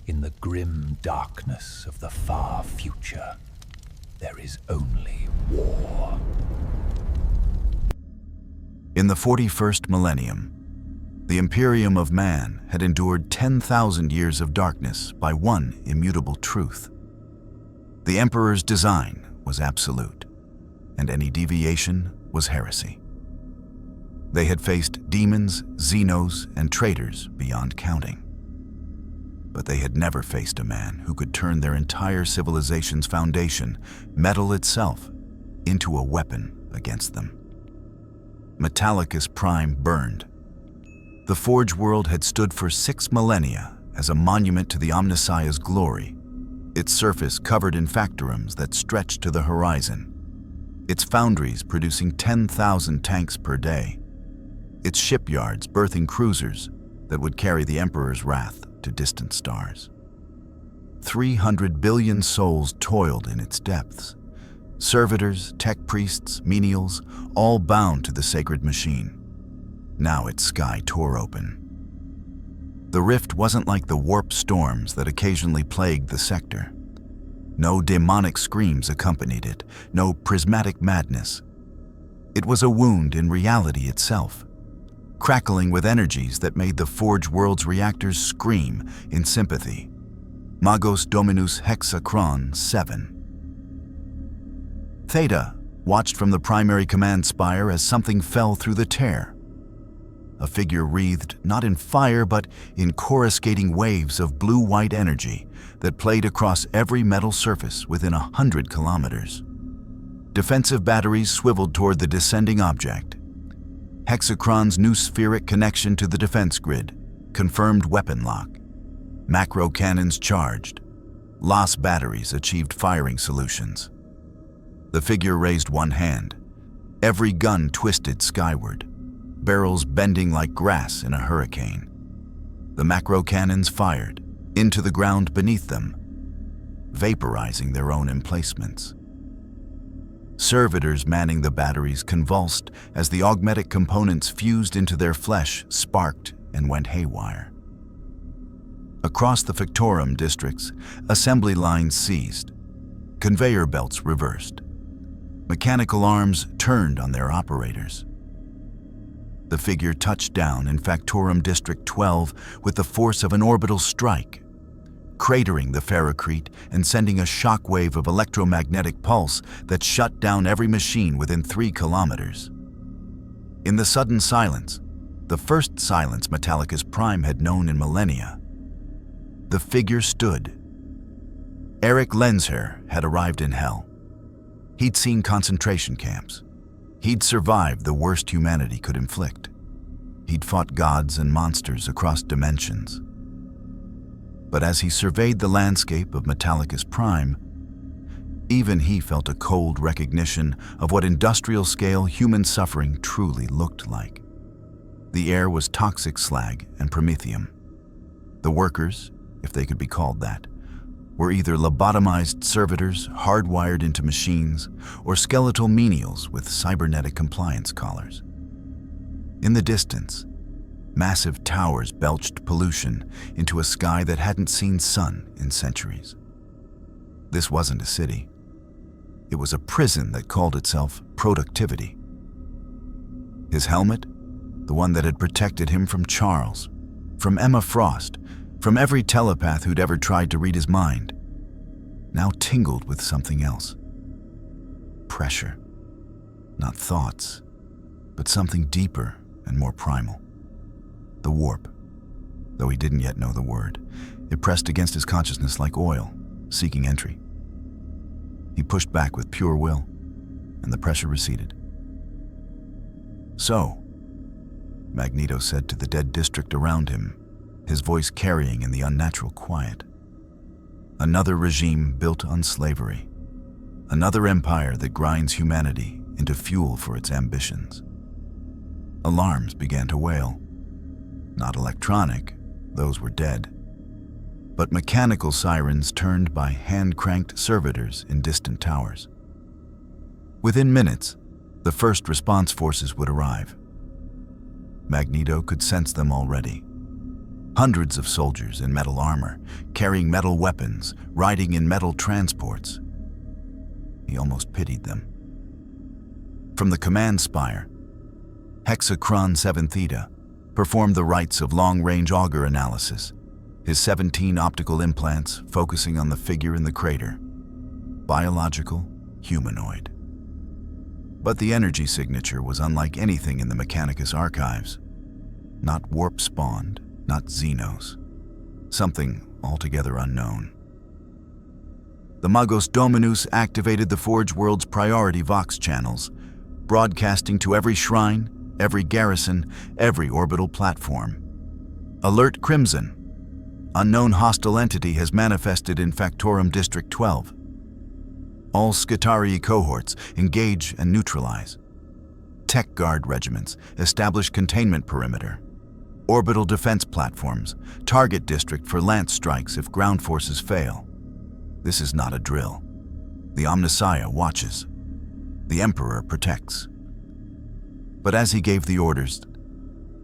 In the grim darkness of the far future, there is only war. In the 41st millennium, the Imperium of man had endured 10,000 years of darkness by one immutable truth. The Emperor's design was absolute, and any deviation was heresy. They had faced demons, xenos, and traitors beyond counting. But they had never faced a man who could turn their entire civilization's foundation, metal itself, into a weapon against them. Mechanicus Prime burned. The Forge world had stood for 6 millennia as a monument to the Omnissiah's glory, its surface covered in factorums that stretched to the horizon, its foundries producing 10,000 tanks per day, its shipyards birthing cruisers that would carry the Emperor's wrath to distant stars. 300 billion souls toiled in its depths. Servitors, tech priests, menials, all bound to the sacred machine. Now its sky tore open. The rift wasn't like the warp storms that occasionally plagued the sector. No demonic screams accompanied it, no prismatic madness. It was a wound in reality itself, crackling with energies that made the Forge world's reactors scream in sympathy. Magos Dominus Hexachron 7. Theta watched from the primary command spire as something fell through the tear. A figure wreathed not in fire but in coruscating waves of blue-white energy that played across every metal surface within 100 kilometers. Defensive batteries swiveled toward the descending object. Hexachron's new spheric connection to the defense grid confirmed weapon lock. Macro cannons charged. LOS batteries achieved firing solutions. The figure raised one hand. Every gun twisted skyward, barrels bending like grass in a hurricane. The macro cannons fired into the ground beneath them, vaporizing their own emplacements. Servitors manning the batteries convulsed as the augmetic components fused into their flesh, sparked, and went haywire. Across the Factorum districts, assembly lines ceased. Conveyor belts reversed. Mechanical arms turned on their operators. The figure touched down in Factorum District 12 with the force of an orbital strike, cratering the ferrocrete and sending a shockwave of electromagnetic pulse that shut down every machine within 3 kilometers. In the sudden silence, the first silence Mechanicus Prime had known in millennia, the figure stood. Erik Lehnsherr had arrived in hell. He'd seen concentration camps. He'd survived the worst humanity could inflict. He'd fought gods and monsters across dimensions. But as he surveyed the landscape of Mechanicus Prime, even he felt a cold recognition of what industrial-scale human suffering truly looked like. The air was toxic slag and promethium. The workers, if they could be called that, were either lobotomized servitors hardwired into machines or skeletal menials with cybernetic compliance collars. In the distance, massive towers belched pollution into a sky that hadn't seen sun in centuries. This wasn't a city. It was a prison that called itself productivity. His helmet, the one that had protected him from Charles, from Emma Frost, from every telepath who'd ever tried to read his mind, now tingled with something else. Pressure. Not thoughts, but something deeper and more primal. The warp. Though he didn't yet know the word, it pressed against his consciousness like oil, seeking entry. He pushed back with pure will, and the pressure receded. "So," Magneto said to the dead district around him, his voice carrying in the unnatural quiet. "Another regime built on slavery. Another empire that grinds humanity into fuel for its ambitions." Alarms began to wail. Not electronic, those were dead, but mechanical sirens turned by hand-cranked servitors in distant towers. Within minutes, the first response forces would arrive. Magneto could sense them already. Hundreds of soldiers in metal armor, carrying metal weapons, riding in metal transports. He almost pitied them. From the command spire, Hexachron 7 Theta performed the rites of long-range auger analysis, his 17 optical implants focusing on the figure in the crater. Biological, humanoid. But the energy signature was unlike anything in the Mechanicus archives. Not warp-spawned, not Xenos. Something altogether unknown. The Magos Dominus activated the Forge World's priority Vox channels, broadcasting to every shrine, every garrison, every orbital platform. Alert Crimson. Unknown hostile entity has manifested in Factorum District 12. All Skitarii cohorts engage and neutralize. Tech Guard regiments establish containment perimeter. Orbital defense platforms, target district for lance strikes if ground forces fail. This is not a drill. The Omnissiah watches. The Emperor protects. But as he gave the orders,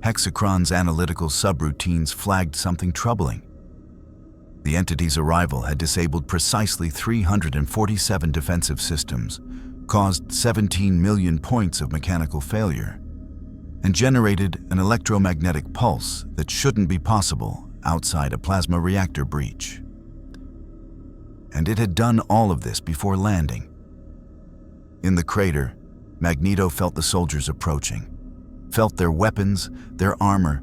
Hexachron's analytical subroutines flagged something troubling. The entity's arrival had disabled precisely 347 defensive systems, caused 17 million points of mechanical failure, and generated an electromagnetic pulse that shouldn't be possible outside a plasma reactor breach. And it had done all of this before landing. In the crater, Magneto felt the soldiers approaching, felt their weapons, their armor,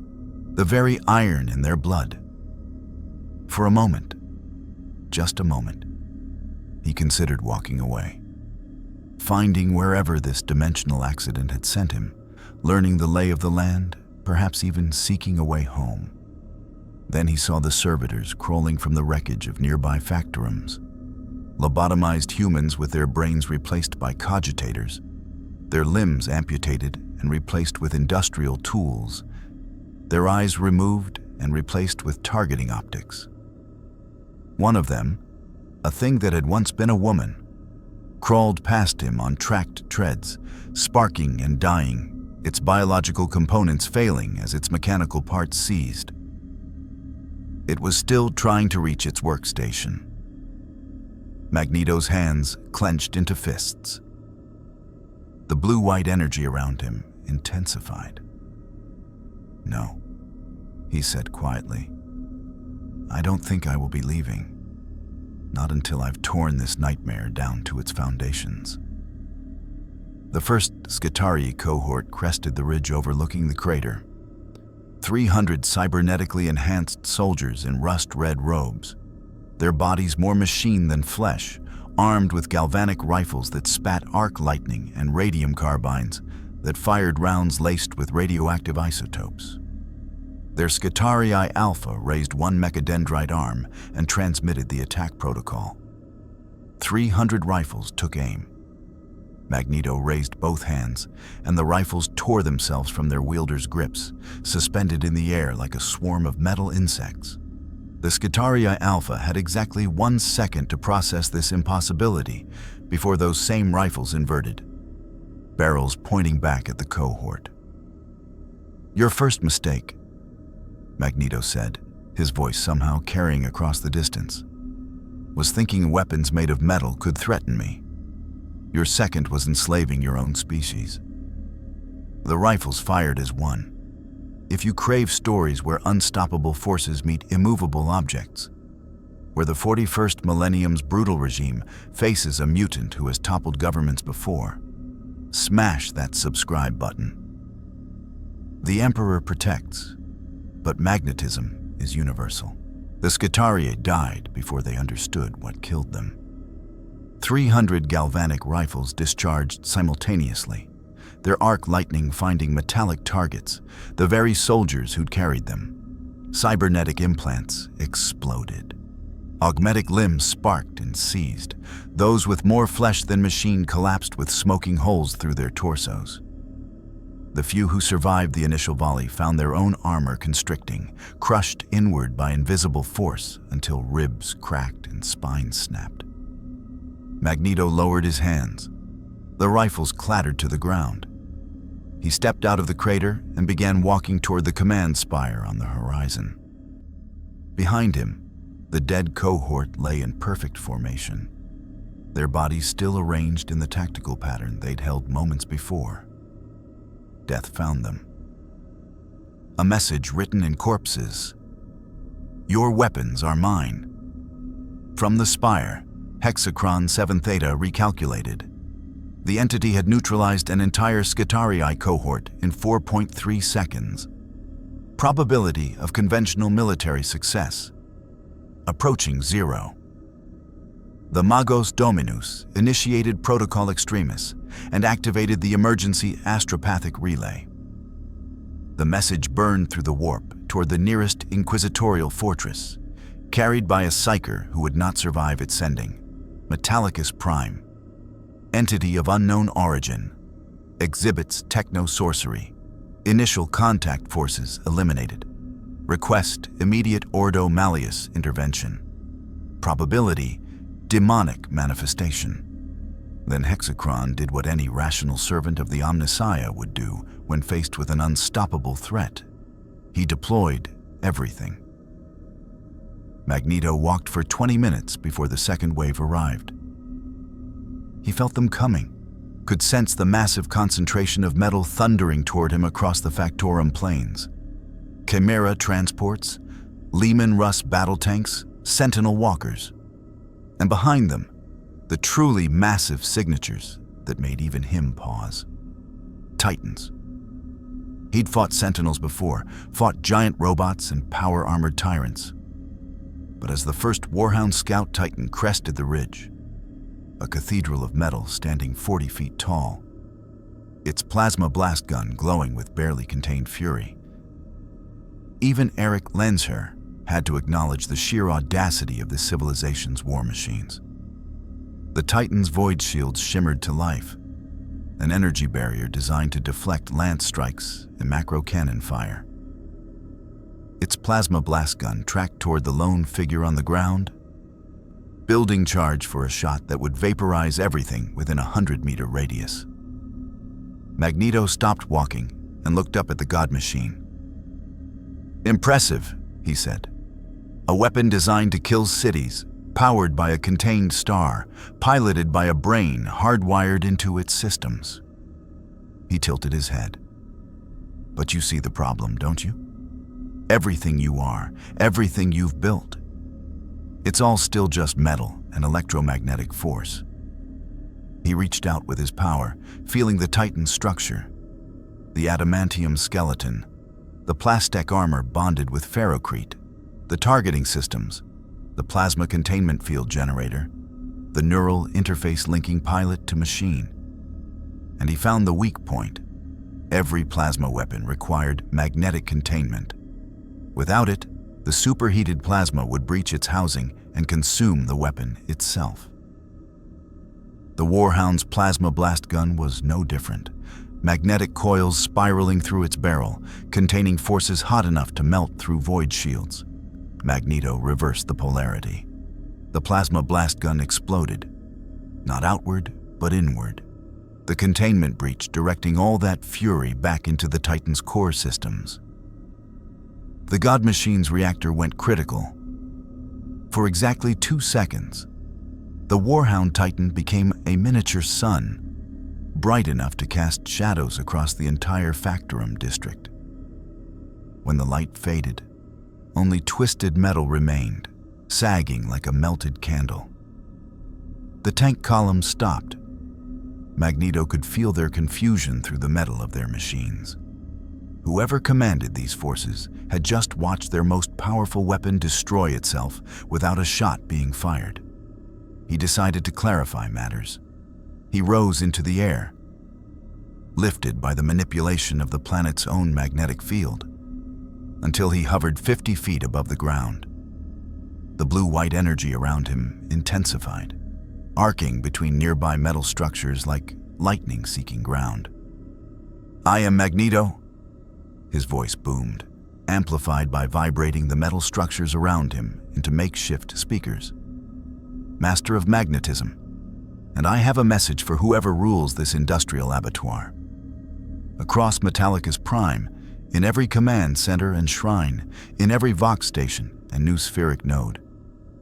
the very iron in their blood. For a moment, just a moment, he considered walking away, finding wherever this dimensional accident had sent him, learning the lay of the land, perhaps even seeking a way home. Then he saw the servitors crawling from the wreckage of nearby factorums, lobotomized humans with their brains replaced by cogitators, their limbs amputated and replaced with industrial tools, their eyes removed and replaced with targeting optics. One of them, a thing that had once been a woman, crawled past him on tracked treads, sparking and dying, its biological components failing as its mechanical parts seized. It was still trying to reach its workstation. Magneto's hands clenched into fists. The blue-white energy around him intensified. "No," he said quietly. "I don't think I will be leaving. Not until I've torn this nightmare down to its foundations." The first Skitarii cohort crested the ridge overlooking the crater. 300 cybernetically enhanced soldiers in rust-red robes, their bodies more machine than flesh, armed with galvanic rifles that spat arc lightning and radium carbines that fired rounds laced with radioactive isotopes. Their Skitarii Alpha raised one mechadendrite arm and transmitted the attack protocol. 300 rifles took aim. Magneto raised both hands, and the rifles tore themselves from their wielders' grips, suspended in the air like a swarm of metal insects. The Skitarii Alpha had exactly 1 second to process this impossibility before those same rifles inverted, barrels pointing back at the cohort. "Your first mistake," Magneto said, his voice somehow carrying across the distance, "was thinking weapons made of metal could threaten me. Your second was enslaving your own species. The rifles fired as one. If you crave stories where unstoppable forces meet immovable objects, where the 41st Millennium's brutal regime faces a mutant who has toppled governments before, smash that subscribe button. The Emperor protects, but magnetism is universal. The Skitarii died before they understood what killed them." 300 galvanic rifles discharged simultaneously, their arc lightning finding metallic targets, the very soldiers who'd carried them. Cybernetic implants exploded. Augmetic limbs sparked and seized. Those with more flesh than machine collapsed with smoking holes through their torsos. The few who survived the initial volley found their own armor constricting, crushed inward by invisible force until ribs cracked and spines snapped. Magneto lowered his hands. The rifles clattered to the ground. He stepped out of the crater and began walking toward the command spire on the horizon. Behind him, the dead cohort lay in perfect formation, their bodies still arranged in the tactical pattern they'd held moments before. Death found them. A message written in corpses. "Your weapons are mine." From the spire, Hexachron 7 Theta recalculated. The entity had neutralized an entire Skitarii cohort in 4.3 seconds. Probability of conventional military success approaching 0. The Magos Dominus initiated Protocol Extremis and activated the emergency astropathic relay. The message burned through the warp toward the nearest inquisitorial fortress, carried by a psyker who would not survive its sending. Metallicus Prime, entity of unknown origin, exhibits techno-sorcery. Initial contact forces eliminated. Request immediate Ordo Malleus intervention. Probability, demonic manifestation. Then Hexachron did what any rational servant of the Omnissiah would do when faced with an unstoppable threat. He deployed everything. Magneto walked for 20 minutes before the second wave arrived. He felt them coming, could sense the massive concentration of metal thundering toward him across the Factorum plains. Chimera transports, Lehman Russ battle tanks, Sentinel walkers. And behind them, the truly massive signatures that made even him pause. Titans. He'd fought Sentinels before, fought giant robots and power-armored tyrants. But as the first Warhound Scout Titan crested the ridge, a cathedral of metal standing 40 feet tall, its plasma blast gun glowing with barely contained fury, even Erik Lehnsherr had to acknowledge the sheer audacity of the civilization's war machines. The Titan's void shields shimmered to life, an energy barrier designed to deflect lance strikes and macro cannon fire. Its plasma blast gun tracked toward the lone figure on the ground, building charge for a shot that would vaporize everything within a 100-meter radius. Magneto stopped walking and looked up at the god machine. "Impressive," he said. "A weapon designed to kill cities, powered by a contained star, piloted by a brain hardwired into its systems." He tilted his head. "But you see the problem, don't you? Everything you are, everything you've built, it's all still just metal and electromagnetic force." He reached out with his power, feeling the Titan's structure. The adamantium skeleton, the plastic armor bonded with ferrocrete, the targeting systems, the plasma containment field generator, the neural interface linking pilot to machine. And he found the weak point. Every plasma weapon required magnetic containment. Without it, the superheated plasma would breach its housing and consume the weapon itself. The Warhound's plasma blast gun was no different. Magnetic coils spiraling through its barrel, containing forces hot enough to melt through void shields. Magneto reversed the polarity. The plasma blast gun exploded, not outward, but inward. The containment breach directing all that fury back into the Titan's core systems. The God Machine's reactor went critical. For exactly 2 seconds, the Warhound Titan became a miniature sun, bright enough to cast shadows across the entire Factorum district. When the light faded, only twisted metal remained, sagging like a melted candle. The tank columns stopped. Magneto could feel their confusion through the metal of their machines. Whoever commanded these forces had just watched their most powerful weapon destroy itself without a shot being fired. He decided to clarify matters. He rose into the air, lifted by the manipulation of the planet's own magnetic field, until he hovered 50 feet above the ground. The blue-white energy around him intensified, arcing between nearby metal structures like lightning seeking ground. "I am Magneto," his voice boomed, amplified by vibrating the metal structures around him into makeshift speakers. "Master of Magnetism, and I have a message for whoever rules this industrial abattoir. Across Metallicus Prime, in every command center and shrine, in every Vox station and new spheric node,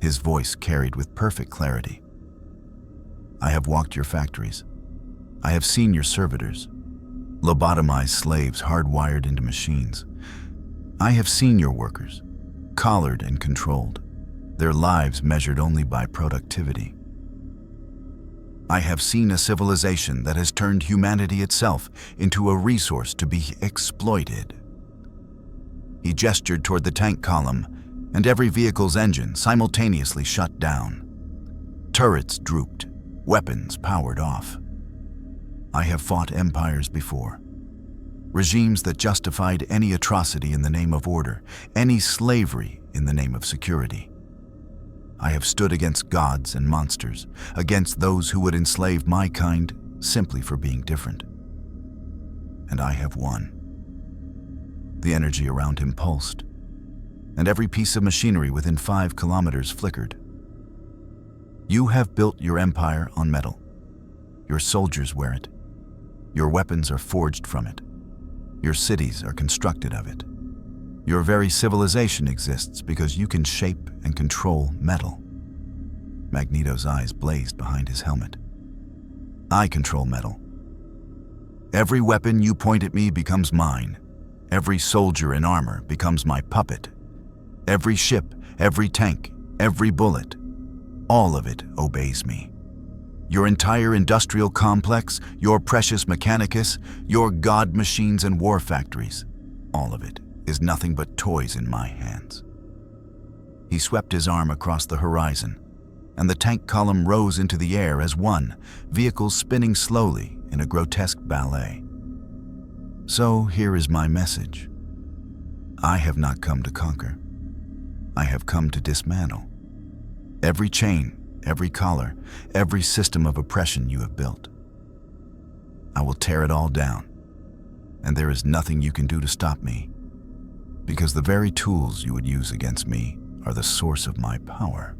his voice carried with perfect clarity. I have walked your factories. I have seen your servitors, lobotomized slaves hardwired into machines. I have seen your workers, collared and controlled, their lives measured only by productivity. I have seen a civilization that has turned humanity itself into a resource to be exploited. He gestured toward the tank column, and every vehicle's engine simultaneously shut down. Turrets drooped, weapons powered off. I have fought empires before. Regimes that justified any atrocity in the name of order, any slavery in the name of security. I have stood against gods and monsters, against those who would enslave my kind simply for being different. And I have won. The energy around him pulsed, and every piece of machinery within 5 kilometers flickered. You have built your empire on metal. Your soldiers wear it. Your weapons are forged from it. Your cities are constructed of it. Your very civilization exists because you can shape and control metal. Magneto's eyes blazed behind his helmet. I control metal. Every weapon you point at me becomes mine. Every soldier in armor becomes my puppet. Every ship, every tank, every bullet, all of it obeys me. Your entire industrial complex, your precious Mechanicus, your god machines and war factories, all of it is nothing but toys in my hands. He swept his arm across the horizon, and the tank column rose into the air as one, vehicles spinning slowly in a grotesque ballet. So here is my message. I have not come to conquer. I have come to dismantle. Every chain, every collar, every system of oppression you have built. I will tear it all down, and there is nothing you can do to stop me, because the very tools you would use against me are the source of my power.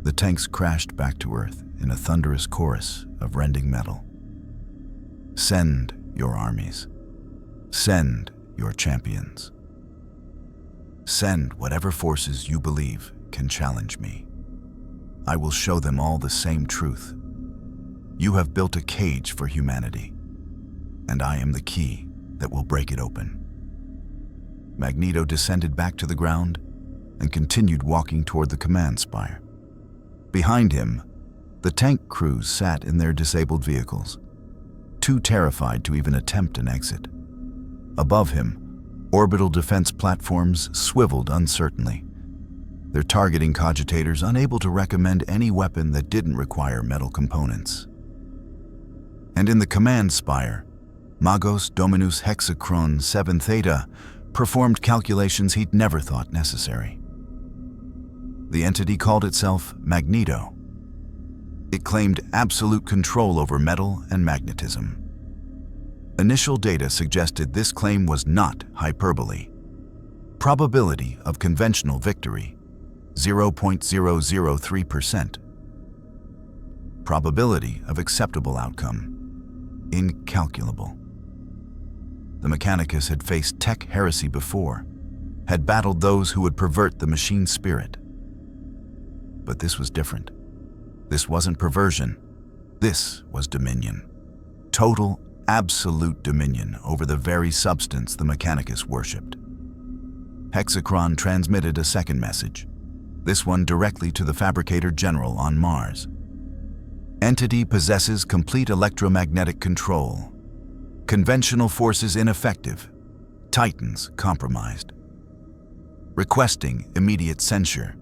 The tanks crashed back to Earth in a thunderous chorus of rending metal. Send your armies. Send your champions. Send whatever forces you believe can challenge me. I will show them all the same truth. You have built a cage for humanity, and I am the key that will break it open. Magneto descended back to the ground and continued walking toward the command spire. Behind him, the tank crews sat in their disabled vehicles, too terrified to even attempt an exit. Above him, orbital defense platforms swiveled uncertainly, their targeting cogitators unable to recommend any weapon that didn't require metal components. And in the command spire, Magos Dominus Hexachron 7 Theta performed calculations he'd never thought necessary. The entity called itself Magneto. It claimed absolute control over metal and magnetism. Initial data suggested this claim was not hyperbole. Probability of conventional victory, 0.003%. Probability of acceptable outcome, incalculable. The Mechanicus had faced tech heresy before, had battled those who would pervert the machine spirit. But this was different. This wasn't perversion. This was dominion. Total, absolute dominion over the very substance the Mechanicus worshipped. Hexachron transmitted a second message, this one directly to the Fabricator General on Mars. Entity possesses complete electromagnetic control. Conventional forces ineffective. Titans compromised. Requesting immediate censure.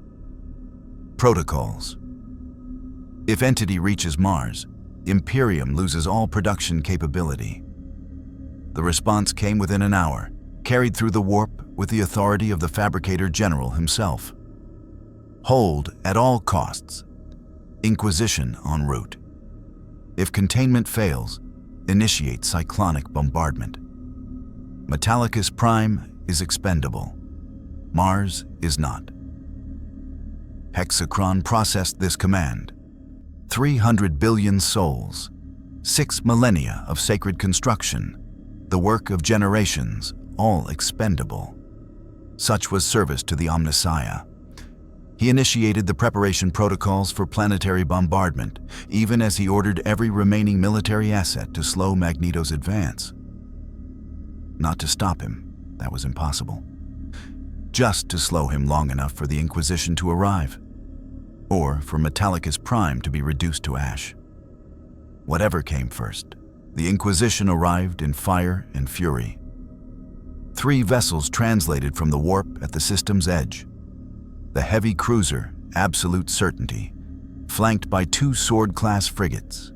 Protocols. If Entity reaches Mars, Imperium loses all production capability. The response came within an hour, carried through the warp with the authority of the Fabricator General himself. Hold at all costs. Inquisition en route. If containment fails, initiate cyclonic bombardment. Metallicus Prime is expendable. Mars is not. Hexachron processed this command. 300 billion souls, 6 millennia of sacred construction, the work of generations, all expendable. Such was service to the Omnissiah. He initiated the preparation protocols for planetary bombardment, even as he ordered every remaining military asset to slow Magneto's advance. Not to stop him, that was impossible. Just to slow him long enough for the Inquisition to arrive, or for Mechanicus Prime to be reduced to ash. Whatever came first, the Inquisition arrived in fire and fury. 3 vessels translated from the warp at the system's edge. The heavy cruiser, Absolute Certainty, flanked by 2 sword-class frigates.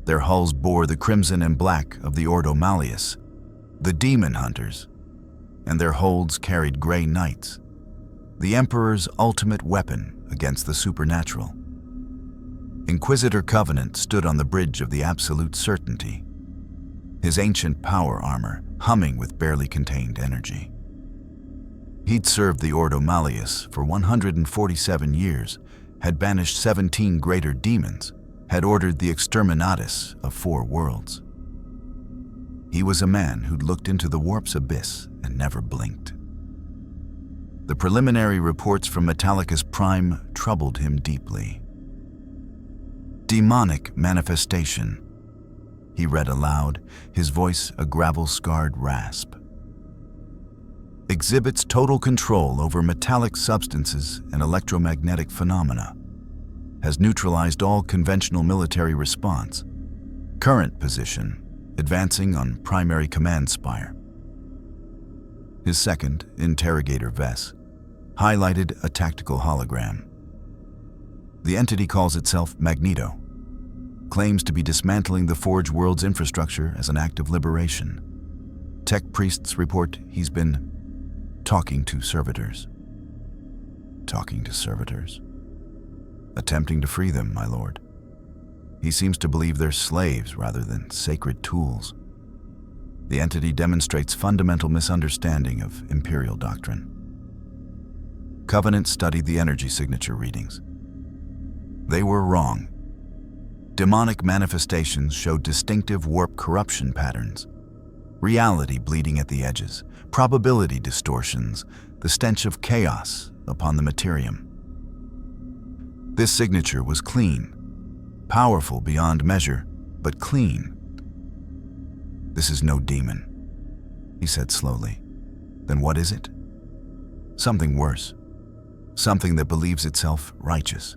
Their hulls bore the crimson and black of the Ordo Malleus, the Demon Hunters, and their holds carried Grey Knights, the Emperor's ultimate weapon against the supernatural. Inquisitor Covenant stood on the bridge of the Absolute Certainty, his ancient power armor humming with barely contained energy. He'd served the Ordo Malleus for 147 years, had banished 17 greater demons, had ordered the exterminatus of 4 worlds. He was a man who'd looked into the warp's abyss and never blinked. The preliminary reports from Mechanicus Prime troubled him deeply. Demonic manifestation, he read aloud, his voice a gravel-scarred rasp. Exhibits total control over metallic substances and electromagnetic phenomena. Has neutralized all conventional military response. Current position, advancing on primary command spire. His second, interrogator Vess, highlighted a tactical hologram. The entity calls itself Magneto, claims to be dismantling the Forge world's infrastructure as an act of liberation. Tech priests report he's been talking to servitors. Talking to servitors? Attempting to free them, my lord. He seems to believe they're slaves rather than sacred tools. The entity demonstrates fundamental misunderstanding of Imperial doctrine. Covenant studied the energy signature readings. They were wrong. Demonic manifestations showed distinctive warp corruption patterns, reality bleeding at the edges, probability distortions, the stench of chaos upon the Imperium. This signature was clean, powerful beyond measure, but clean. This is no demon, he said slowly. Then what is it? Something worse. Something that believes itself righteous.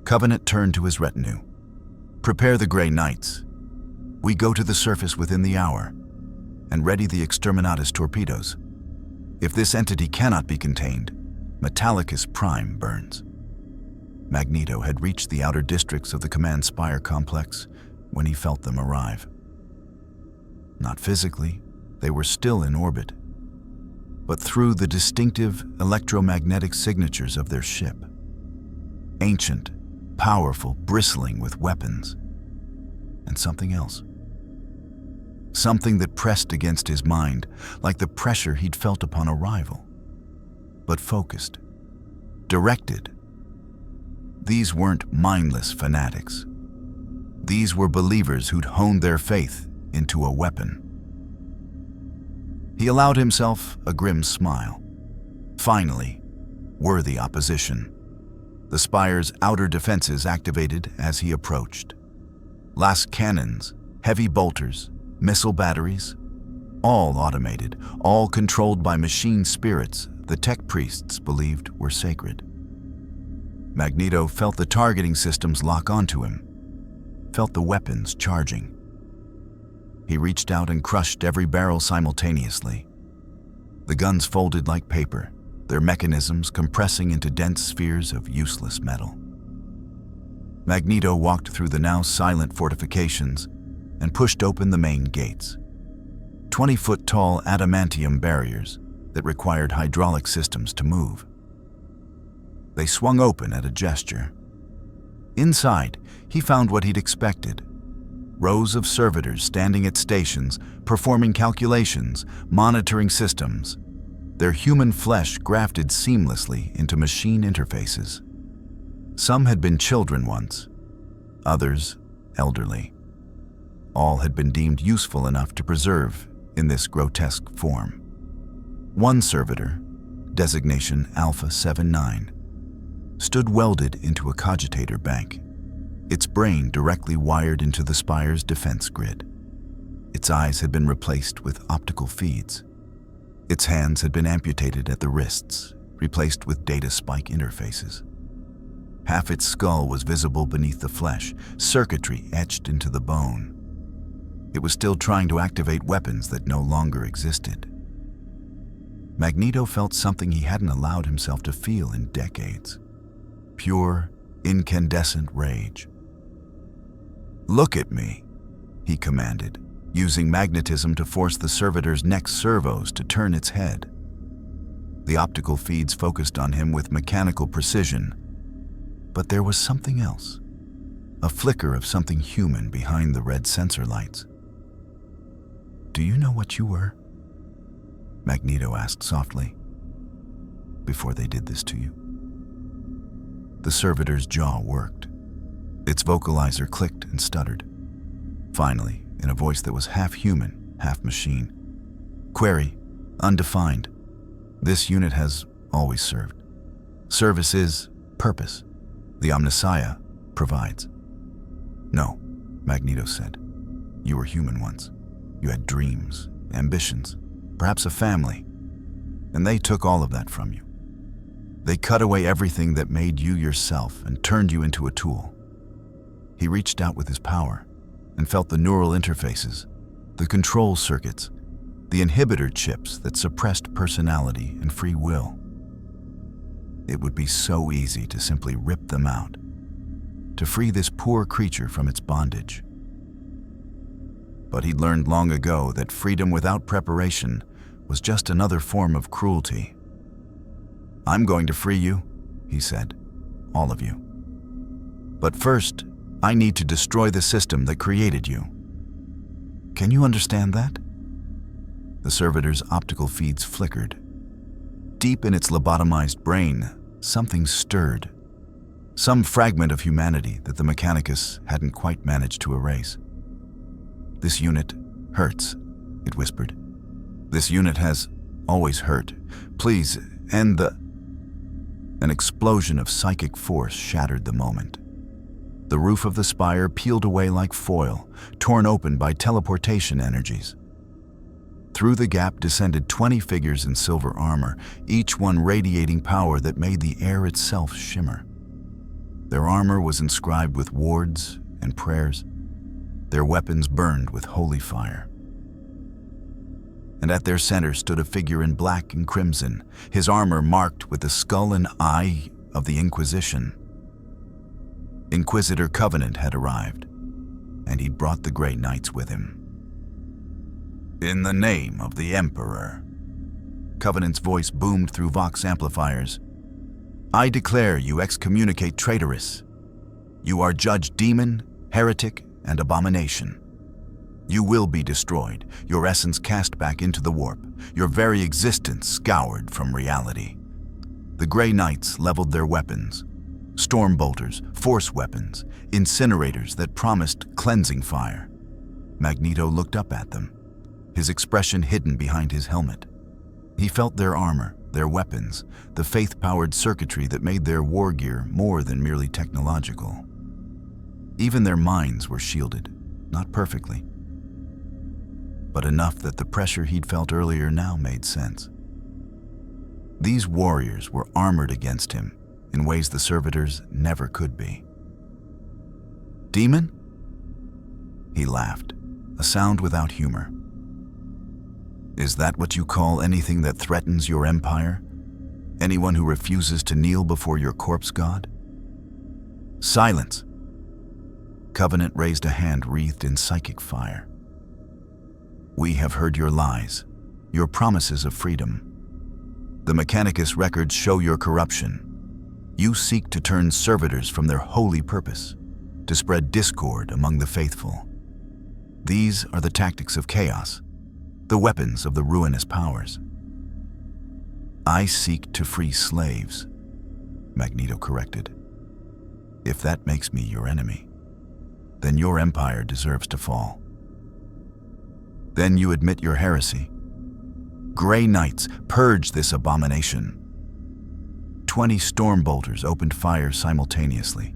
Covenant turned to his retinue. Prepare the Grey Knights. We go to the surface within the hour, and ready the exterminatus torpedoes. If this entity cannot be contained, Mechanicus Prime burns. Magneto had reached the outer districts of the Command Spire complex when he felt them arrive. Not physically, they were still in orbit, but through the distinctive electromagnetic signatures of their ship. Ancient, powerful, bristling with weapons, and something else. Something that pressed against his mind, like the pressure he'd felt upon arrival, but focused, directed. These weren't mindless fanatics. These were believers who'd honed their faith into a weapon. He allowed himself a grim smile. Finally, worthy opposition. The Spire's outer defenses activated as he approached. Last cannons, heavy bolters, missile batteries, all automated, all controlled by machine spirits the tech priests believed were sacred. Magneto felt the targeting systems lock onto him, felt the weapons charging. He reached out and crushed every barrel simultaneously. The guns folded like paper, their mechanisms compressing into dense spheres of useless metal. Magneto walked through the now silent fortifications and pushed open the main gates. 20-foot-tall adamantium barriers that required hydraulic systems to move. They swung open at a gesture. Inside, he found what he'd expected. Rows of servitors standing at stations, performing calculations, monitoring systems, their human flesh grafted seamlessly into machine interfaces. Some had been children once, others elderly. All had been deemed useful enough to preserve in this grotesque form. One servitor, designation Alpha 79, stood welded into a cogitator bank, its brain directly wired into the spire's defense grid. Its eyes had been replaced with optical feeds. Its hands had been amputated at the wrists, replaced with data spike interfaces. Half its skull was visible beneath the flesh, circuitry etched into the bone. It was still trying to activate weapons that no longer existed. Magneto felt something he hadn't allowed himself to feel in decades. Pure, incandescent rage. "Look at me," he commanded, using magnetism to force the servitor's next servos to turn its head. The optical feeds focused on him with mechanical precision, but there was something else, a flicker of something human behind the red sensor lights. "Do you know what you were?" Magneto asked softly. "Before they did this to you?" The servitor's jaw worked. Its vocalizer clicked and stuttered. Finally, in a voice that was half human, half machine. "Query, undefined. This unit has always served. Service is purpose. The Omnissiah provides." "No," Magneto said. "You were human once. You had dreams, ambitions, perhaps a family, and they took all of that from you. They cut away everything that made you yourself and turned you into a tool." He reached out with his power and felt the neural interfaces, the control circuits, the inhibitor chips that suppressed personality and free will. It would be so easy to simply rip them out, to free this poor creature from its bondage. But he'd learned long ago that freedom without preparation was just another form of cruelty. "I'm going to free you," he said, "all of you. But first, I need to destroy the system that created you. Can you understand that?" The servitor's optical feeds flickered. Deep in its lobotomized brain, something stirred. Some fragment of humanity that the Mechanicus hadn't quite managed to erase. "This unit hurts," it whispered. "This unit has always hurt. Please, end the..." An explosion of psychic force shattered the moment. The roof of the spire peeled away like foil, torn open by teleportation energies. Through the gap descended 20 figures in silver armor, each one radiating power that made the air itself shimmer. Their armor was inscribed with wards and prayers. Their weapons burned with holy fire. And at their center stood a figure in black and crimson, his armor marked with the skull and eye of the Inquisition. Inquisitor Covenant had arrived, and he'd brought the Grey Knights with him. "In the name of the Emperor," Covenant's voice boomed through Vox amplifiers, "I declare you excommunicate traitorous. You are judged demon, heretic, and abomination. You will be destroyed, your essence cast back into the warp, your very existence scoured from reality." The Grey Knights leveled their weapons. Storm bolters, force weapons, incinerators that promised cleansing fire. Magneto looked up at them, his expression hidden behind his helmet. He felt their armor, their weapons, the faith-powered circuitry that made their war gear more than merely technological. Even their minds were shielded, not perfectly, but enough that the pressure he'd felt earlier now made sense. These warriors were armored against him in ways the servitors never could be. "Demon?" He laughed, a sound without humor. "Is that what you call anything that threatens your empire? Anyone who refuses to kneel before your corpse god?" "Silence!" Covenant raised a hand wreathed in psychic fire. "We have heard your lies, your promises of freedom. The Mechanicus records show your corruption. You seek to turn servitors from their holy purpose, to spread discord among the faithful. These are the tactics of chaos, the weapons of the ruinous powers." "I seek to free slaves," Magneto corrected. "If that makes me your enemy, then your empire deserves to fall." "Then you admit your heresy?" Grey Knights, purge this abomination. 20 storm bolters opened fire simultaneously.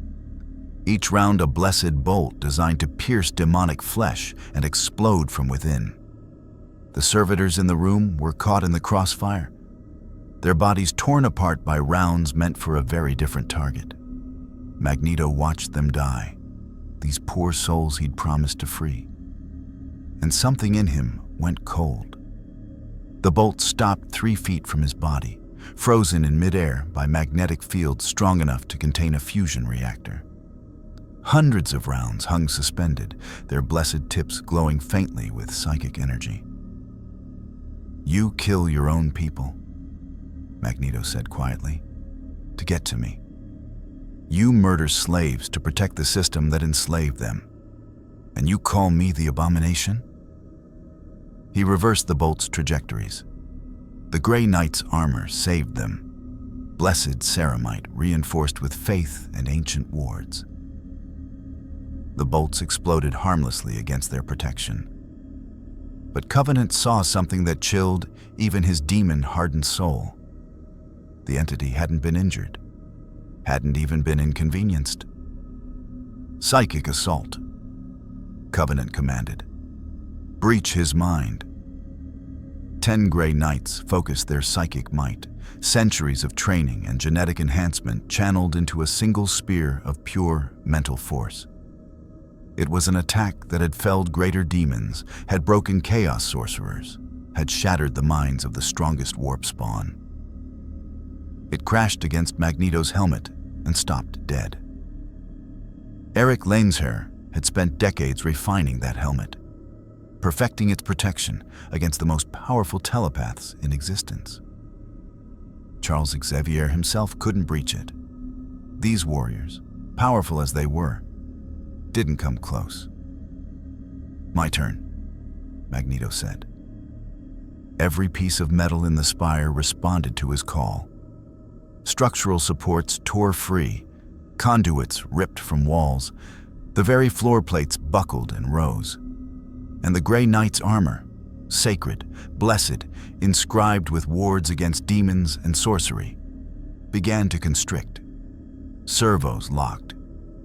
Each round a blessed bolt designed to pierce demonic flesh and explode from within. The servitors in the room were caught in the crossfire, their bodies torn apart by rounds meant for a very different target. Magneto watched them die, these poor souls he'd promised to free. And something in him went cold. The bolt stopped 3 feet from his body, frozen in midair by magnetic fields strong enough to contain a fusion reactor. Hundreds of rounds hung suspended, their blessed tips glowing faintly with psychic energy. "You kill your own people," Magneto said quietly, "to get to me. You murder slaves to protect the system that enslaved them. And you call me the abomination?" He reversed the bolt's trajectories. The Grey Knight's armor saved them, blessed ceramite reinforced with faith and ancient wards. The bolts exploded harmlessly against their protection. But Covenant saw something that chilled even his demon-hardened soul. The entity hadn't been injured, hadn't even been inconvenienced. "Psychic assault," Covenant commanded. "Breach his mind." 10 Grey Knights focused their psychic might, centuries of training and genetic enhancement channeled into a single spear of pure mental force. It was an attack that had felled greater demons, had broken chaos sorcerers, had shattered the minds of the strongest warp spawn. It crashed against Magneto's helmet and stopped dead. Erik Lehnsherr had spent decades refining that helmet, perfecting its protection against the most powerful telepaths in existence. Charles Xavier himself couldn't breach it. These warriors, powerful as they were, didn't come close. "My turn," Magneto said. Every piece of metal in the spire responded to his call. Structural supports tore free, conduits ripped from walls, the very floor plates buckled and rose. And the Grey Knight's armor, sacred, blessed, inscribed with wards against demons and sorcery, began to constrict. Servos locked,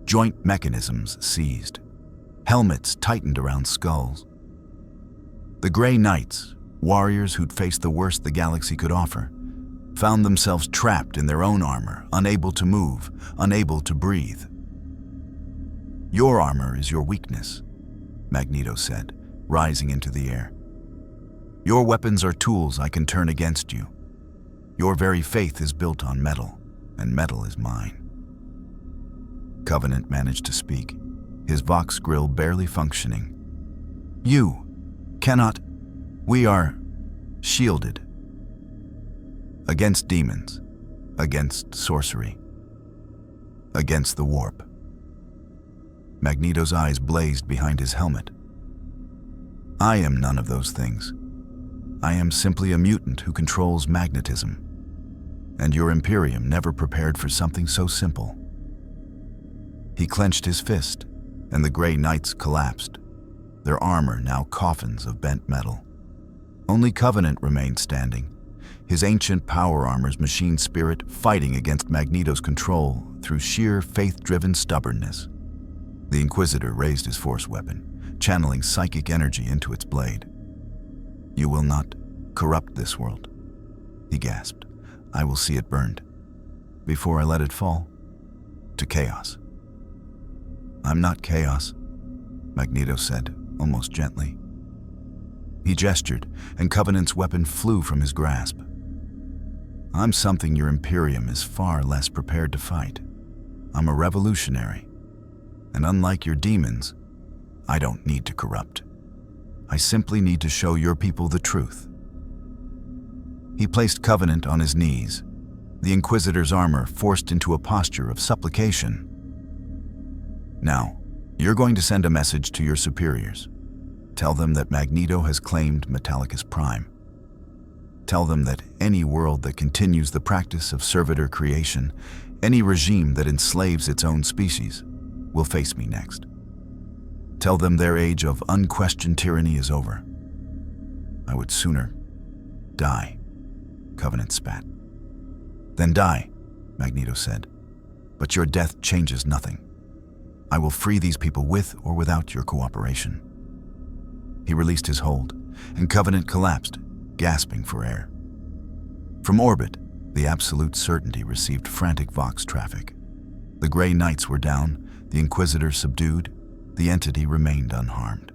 joint mechanisms seized, helmets tightened around skulls. The Grey Knights, warriors who'd faced the worst the galaxy could offer, found themselves trapped in their own armor, unable to move, unable to breathe. "Your armor is your weakness," Magneto said, rising into the air. "Your weapons are tools I can turn against you. Your very faith is built on metal, and metal is mine." Covenant managed to speak, his Vox grill barely functioning. "You cannot. We are shielded. Against demons, against sorcery, against the warp." Magneto's eyes blazed behind his helmet. "I am none of those things. I am simply a mutant who controls magnetism. And your Imperium never prepared for something so simple." He clenched his fist, and the Grey Knights collapsed, their armor now coffins of bent metal. Only Covenant remained standing, his ancient power armor's machine spirit fighting against Magneto's control through sheer faith-driven stubbornness. The Inquisitor raised his force weapon, channeling psychic energy into its blade. "You will not corrupt this world," he gasped. "I will see it burned, before I let it fall, to chaos." "I'm not chaos," Magneto said, almost gently. He gestured, and Covenant's weapon flew from his grasp. "I'm something your Imperium is far less prepared to fight. I'm a revolutionary, and unlike your demons, I don't need to corrupt. I simply need to show your people the truth." He placed Covenant on his knees, the Inquisitor's armor forced into a posture of supplication. "Now, you're going to send a message to your superiors. Tell them that Magneto has claimed Metallicus Prime. Tell them that any world that continues the practice of servitor creation, any regime that enslaves its own species, will face me next. Tell them their age of unquestioned tyranny is over. I would sooner Die, Covenant spat. Then die, Magneto said. But your death changes nothing. I will free these people with or without your cooperation. He released his hold, and Covenant collapsed, gasping for air. From orbit, the Absolute Certainty received frantic Vox traffic. The Grey Knights were down, the Inquisitors subdued, the entity remained unharmed.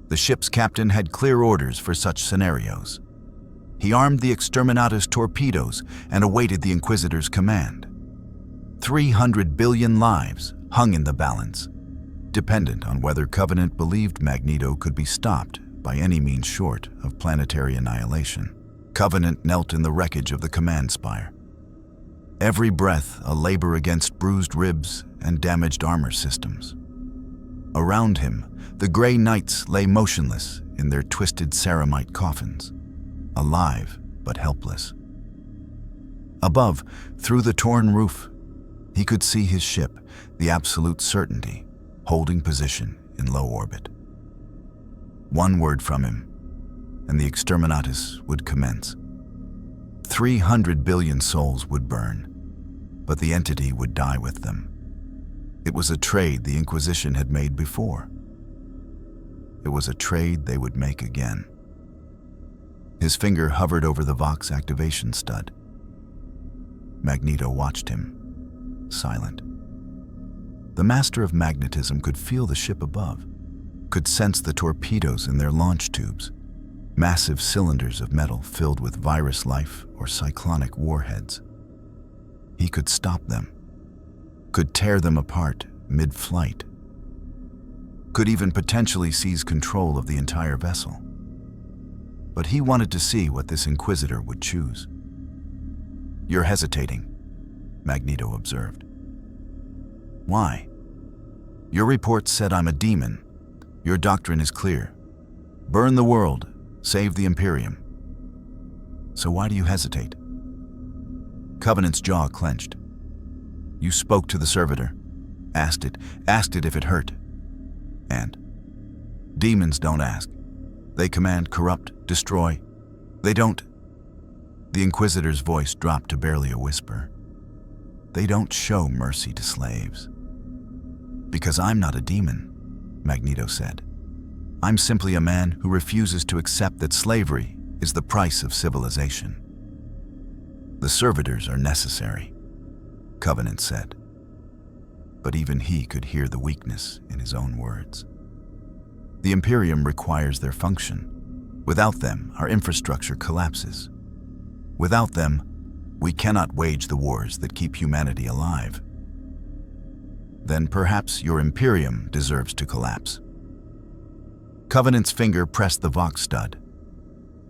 The ship's captain had clear orders for such scenarios. He armed the Exterminatus torpedoes and awaited the Inquisitor's command. 300 billion lives hung in the balance, dependent on whether Covenant believed Magneto could be stopped by any means short of planetary annihilation. Covenant knelt in the wreckage of the command spire. Every breath a labor against bruised ribs and damaged armor systems. Around him, the Grey Knights lay motionless in their twisted ceramite coffins, alive but helpless. Above, through the torn roof, he could see his ship, the Absolute Certainty, holding position in low orbit. One word from him, and the Exterminatus would commence. 300 billion souls would burn, but the entity would die with them. It was a trade the Inquisition had made before. It was a trade they would make again. His finger hovered over the Vox activation stud. Magneto watched him, silent. The Master of Magnetism could feel the ship above, could sense the torpedoes in their launch tubes, massive cylinders of metal filled with virus life or cyclonic warheads. He could stop them, could tear them apart mid-flight, could even potentially seize control of the entire vessel. But he wanted to see what this Inquisitor would choose. "You're hesitating," Magneto observed. "Why? Your report said I'm a demon. Your doctrine is clear. Burn the world, save the Imperium. So why do you hesitate?" Covenant's jaw clenched. "You spoke to the servitor, asked it if it hurt. And demons don't ask. They command, corrupt, destroy. They don't." The Inquisitor's voice dropped to barely a whisper. "They don't show mercy to slaves." "Because I'm not a demon," Magneto said. "I'm simply a man who refuses to accept that slavery is the price of civilization." "The servitors are necessary," Covenant said. But even he could hear the weakness in his own words. The Imperium requires their function. Without them, our infrastructure collapses. Without them, we cannot wage the wars that keep humanity alive. Then perhaps your Imperium deserves to collapse. Covenant's finger pressed the Vox stud,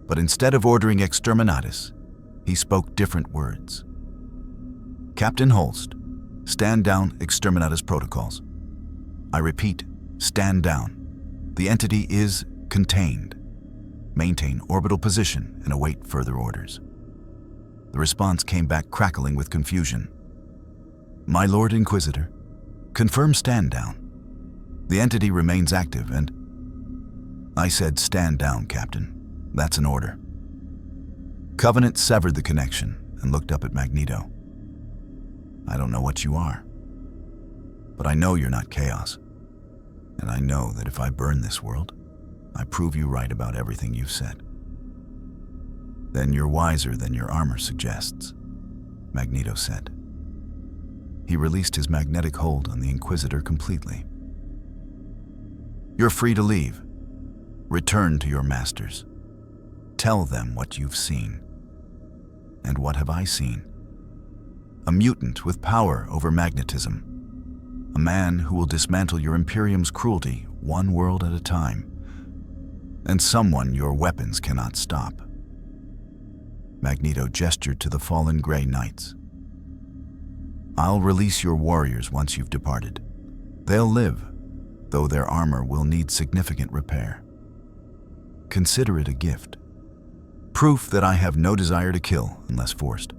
but instead of ordering Exterminatus, he spoke different words. "Captain Holst, stand down Exterminatus protocols. I repeat, stand down. The entity is contained. Maintain orbital position and await further orders." The response came back crackling with confusion. "My Lord Inquisitor, confirm stand down. The entity remains active and—" "I said stand down, Captain. That's an order." Covenant severed the connection and looked up at Magneto. "I don't know what you are, but I know you're not chaos. And I know that if I burn this world, I prove you right about everything you've said." "Then you're wiser than your armor suggests," Magneto said. He released his magnetic hold on the Inquisitor completely. "You're free to leave. Return to your masters. Tell them what you've seen." "And what have I seen?" "A mutant with power over magnetism. A man who will dismantle your Imperium's cruelty one world at a time. And someone your weapons cannot stop." Magneto gestured to the fallen Grey Knights. "I'll release your warriors once you've departed. They'll live, though their armor will need significant repair. Consider it a gift. Proof that I have no desire to kill unless forced."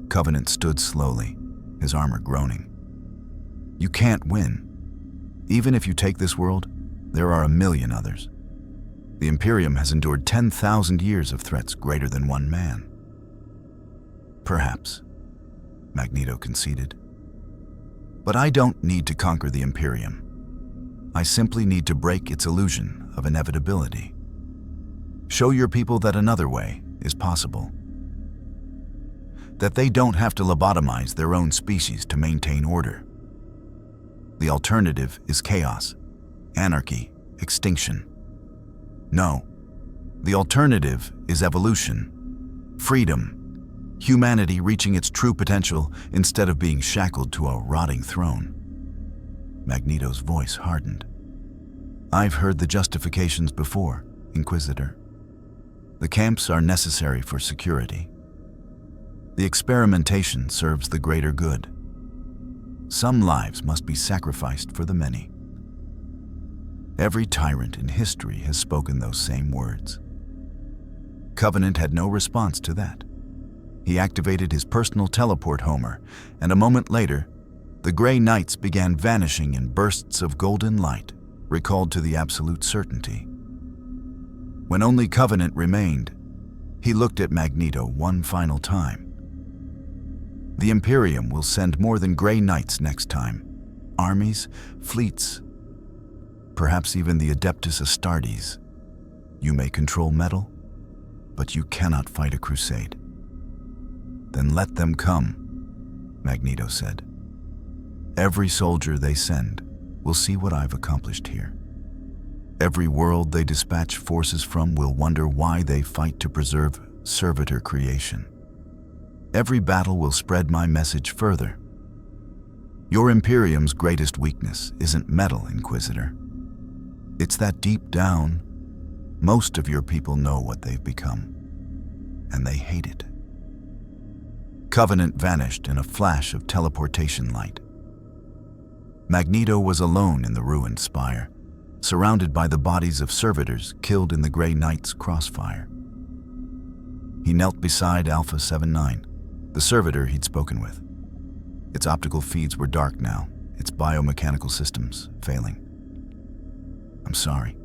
Covenant stood slowly, his armor groaning. "You can't win. Even if you take this world, there are a million others. The Imperium has endured 10,000 years of threats greater than one man. Perhaps, Magneto conceded. But I don't need to conquer the Imperium. I simply need to break its illusion of inevitability. Show your people that another way is possible. That they don't have to lobotomize their own species to maintain order. The alternative is chaos, anarchy, extinction. No, the alternative is evolution, freedom, humanity reaching its true potential instead of being shackled to a rotting throne. Magneto's voice hardened. I've heard the justifications before, Inquisitor. The camps are necessary for security. The experimentation serves the greater good. Some lives must be sacrificed for the many. Every tyrant in history has spoken those same words. Covenant had no response to that. He activated his personal teleport homer, and a moment later, the Grey Knights began vanishing in bursts of golden light, recalled to the absolute certainty. When only Covenant remained, he looked at Magneto one final time. The Imperium will send more than Grey Knights next time. Armies, fleets, perhaps even the Adeptus Astartes. You may control metal, but you cannot fight a crusade. Then let them come, Magneto said. Every soldier they send will see what I've accomplished here. Every world they dispatch forces from will wonder why they fight to preserve servitor creation. Every battle will spread my message further. Your Imperium's greatest weakness isn't metal, Inquisitor. It's that deep down, most of your people know what they've become, and they hate it. Covenant vanished in a flash of teleportation light. Magneto was alone in the ruined spire, surrounded by the bodies of servitors killed in the Grey Knight's crossfire. He knelt beside Alpha 79, the servitor he'd spoken with. Its optical feeds were dark now, its biomechanical systems failing. I'm sorry,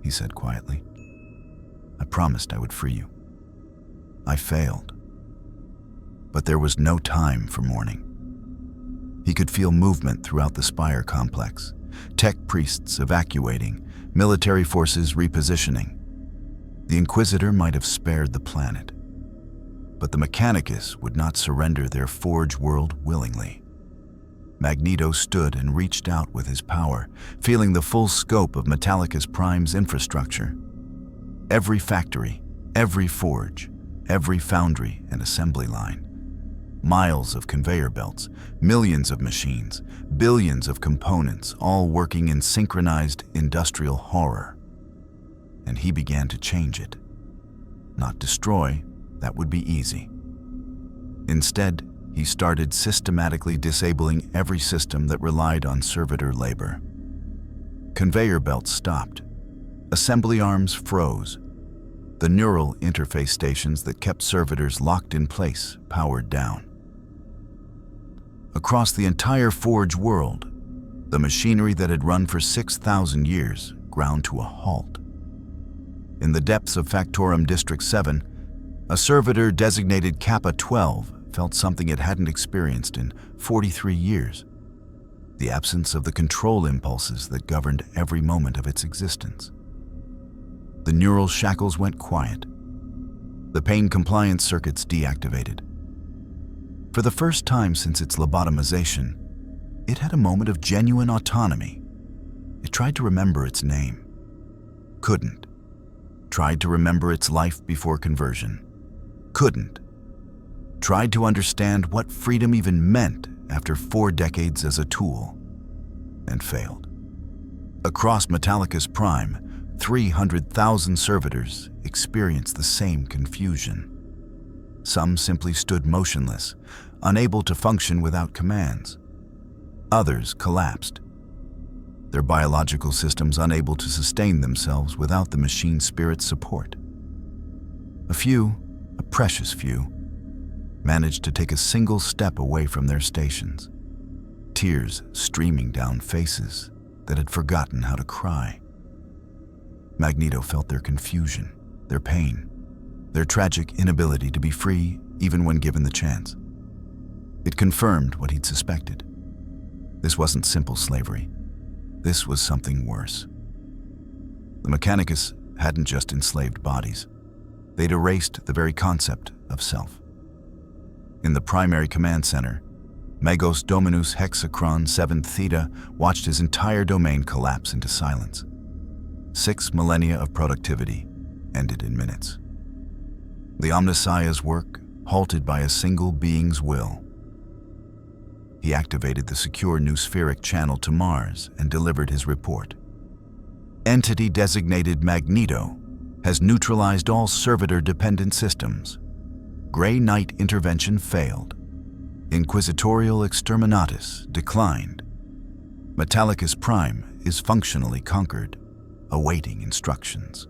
he said quietly. I promised I would free you. I failed. But there was no time for mourning. He could feel movement throughout the spire complex, tech priests evacuating, military forces repositioning. The Inquisitor might have spared the planet, but the Mechanicus would not surrender their forge world willingly. Magneto stood and reached out with his power, feeling the full scope of Metallicus Prime's infrastructure. Every factory, every forge, every foundry and assembly line. Miles of conveyor belts, millions of machines, billions of components, all working in synchronized industrial horror. And he began to change it. Not destroy, that would be easy. Instead, he started systematically disabling every system that relied on servitor labor. Conveyor belts stopped. Assembly arms froze. The neural interface stations that kept servitors locked in place powered down. Across the entire forge world, the machinery that had run for 6,000 years ground to a halt. In the depths of Factorum District 7, a servitor designated Kappa 12 felt something it hadn't experienced in 43 years. The absence of the control impulses that governed every moment of its existence. The neural shackles went quiet. The pain compliance circuits deactivated. For the first time since its lobotomization, it had a moment of genuine autonomy. It tried to remember its name. Couldn't. Tried to remember its life before conversion. Couldn't. Tried to understand what freedom even meant after 4 decades as a tool, and failed. Across Metallicus Prime, 300,000 servitors experienced the same confusion. Some simply stood motionless, unable to function without commands. Others collapsed, their biological systems unable to sustain themselves without the machine spirit's support. A few, a precious few, managed to take a single step away from their stations, tears streaming down faces that had forgotten how to cry. Magneto felt their confusion, their pain, their tragic inability to be free even when given the chance. It confirmed what he'd suspected. This wasn't simple slavery. This was something worse. The Mechanicus hadn't just enslaved bodies. They'd erased the very concept of self. In the primary command center, Magos Dominus Hexachron 7th Theta watched his entire domain collapse into silence. 6 millennia of productivity ended in minutes. The Omnissiah's work halted by a single being's will. He activated the secure new spheric channel to Mars and delivered his report. Entity designated Magneto has neutralized all servitor-dependent systems. Grey Knight intervention failed. Inquisitorial exterminatus declined. Metallicus Prime is functionally conquered, awaiting instructions.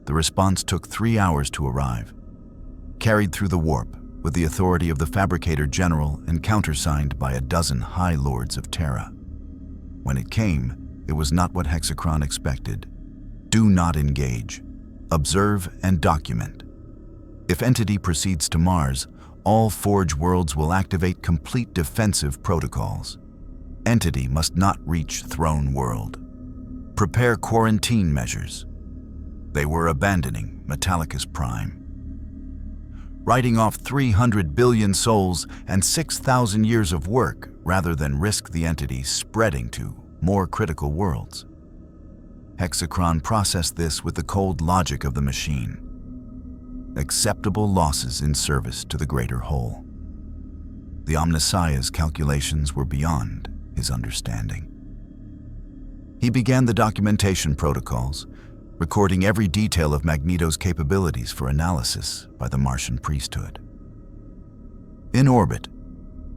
The response took 3 hours to arrive, carried through the warp with the authority of the Fabricator General and countersigned by a dozen High Lords of Terra. When it came, it was not what Hexachron expected. Do not engage. Observe and document. If Entity proceeds to Mars, all Forge worlds will activate complete defensive protocols. Entity must not reach Throne World. Prepare quarantine measures. They were abandoning Metallicus Prime. Writing off 300 billion souls and 6,000 years of work rather than risk the entity spreading to more critical worlds. Hexachron processed this with the cold logic of the machine. Acceptable losses in service to the greater whole. The Omnissiah's calculations were beyond his understanding. He began the documentation protocols, recording every detail of Magneto's capabilities for analysis by the Martian priesthood. In orbit,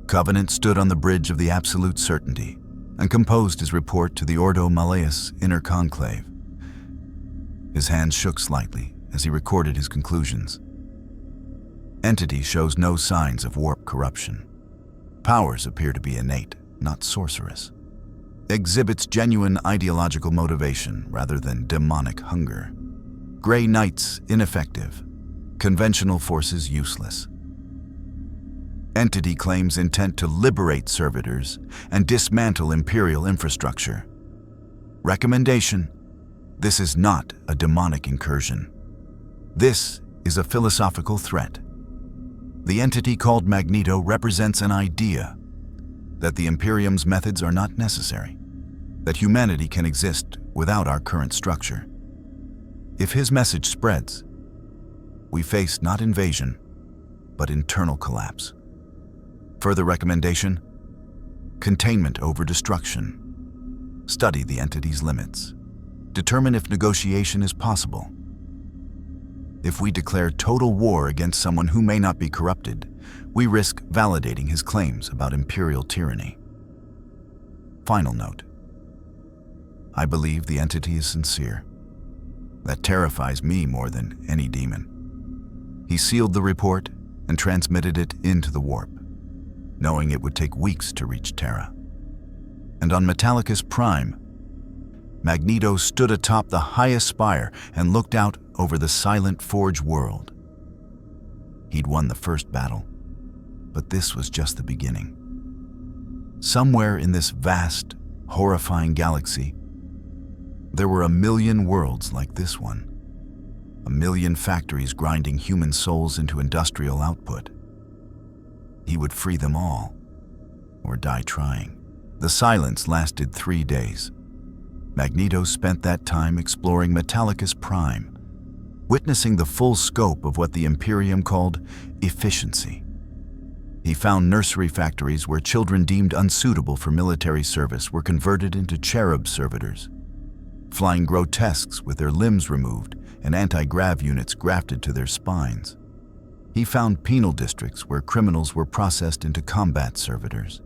Covenant stood on the bridge of the absolute certainty and composed his report to the Ordo Malleus inner conclave. His hands shook slightly as he recorded his conclusions. Entity shows no signs of warp corruption. Powers appear to be innate, not sorcerous. Exhibits genuine ideological motivation rather than demonic hunger. Grey Knights ineffective. Conventional forces useless. Entity claims intent to liberate servitors and dismantle Imperial infrastructure. Recommendation: this is not a demonic incursion. This is a philosophical threat. The entity called Magneto represents an idea that the Imperium's methods are not necessary, that humanity can exist without our current structure. If his message spreads, we face not invasion, but internal collapse. Further recommendation: containment over destruction. Study the entity's limits. Determine if negotiation is possible. If we declare total war against someone who may not be corrupted, we risk validating his claims about imperial tyranny. Final note: I believe the entity is sincere. That terrifies me more than any demon. He sealed the report and transmitted it into the warp, knowing it would take weeks to reach Terra. And on Metallicus Prime, Magneto stood atop the highest spire and looked out over the silent Forge world. He'd won the first battle, but this was just the beginning. Somewhere in this vast, horrifying galaxy, there were 1 million worlds like this one. 1 million factories grinding human souls into industrial output. He would free them all, or die trying. The silence lasted 3 days. Magneto spent that time exploring Metallicus Prime, witnessing the full scope of what the Imperium called efficiency. He found nursery factories where children deemed unsuitable for military service were converted into cherub servitors, flying grotesques with their limbs removed and anti-grav units grafted to their spines. He found penal districts where criminals were processed into combat servitors,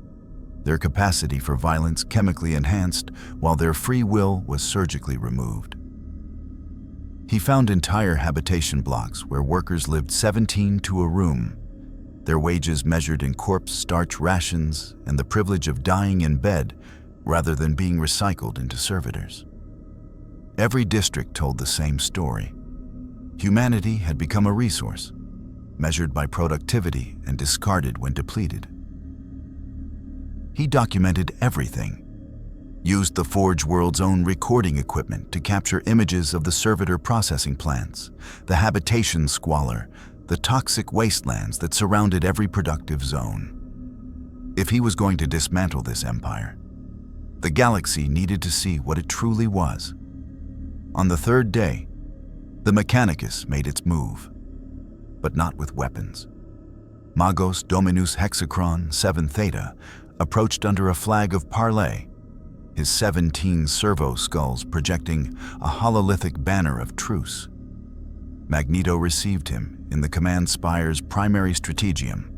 their capacity for violence chemically enhanced while their free will was surgically removed. He found entire habitation blocks where workers lived 17 to a room, their wages measured in corpse starch rations and the privilege of dying in bed rather than being recycled into servitors. Every district told the same story. Humanity had become a resource, measured by productivity and discarded when depleted. He documented everything, used the Forge World's own recording equipment to capture images of the servitor processing plants, the habitation squalor, the toxic wastelands that surrounded every productive zone. If he was going to dismantle this empire, the galaxy needed to see what it truly was. On the third day, the Mechanicus made its move, but not with weapons. Magos Dominus Hexachron 7 Theta approached under a flag of parley, his 17 servo skulls projecting a hololithic banner of truce. Magneto received him in the command spire's primary strategium,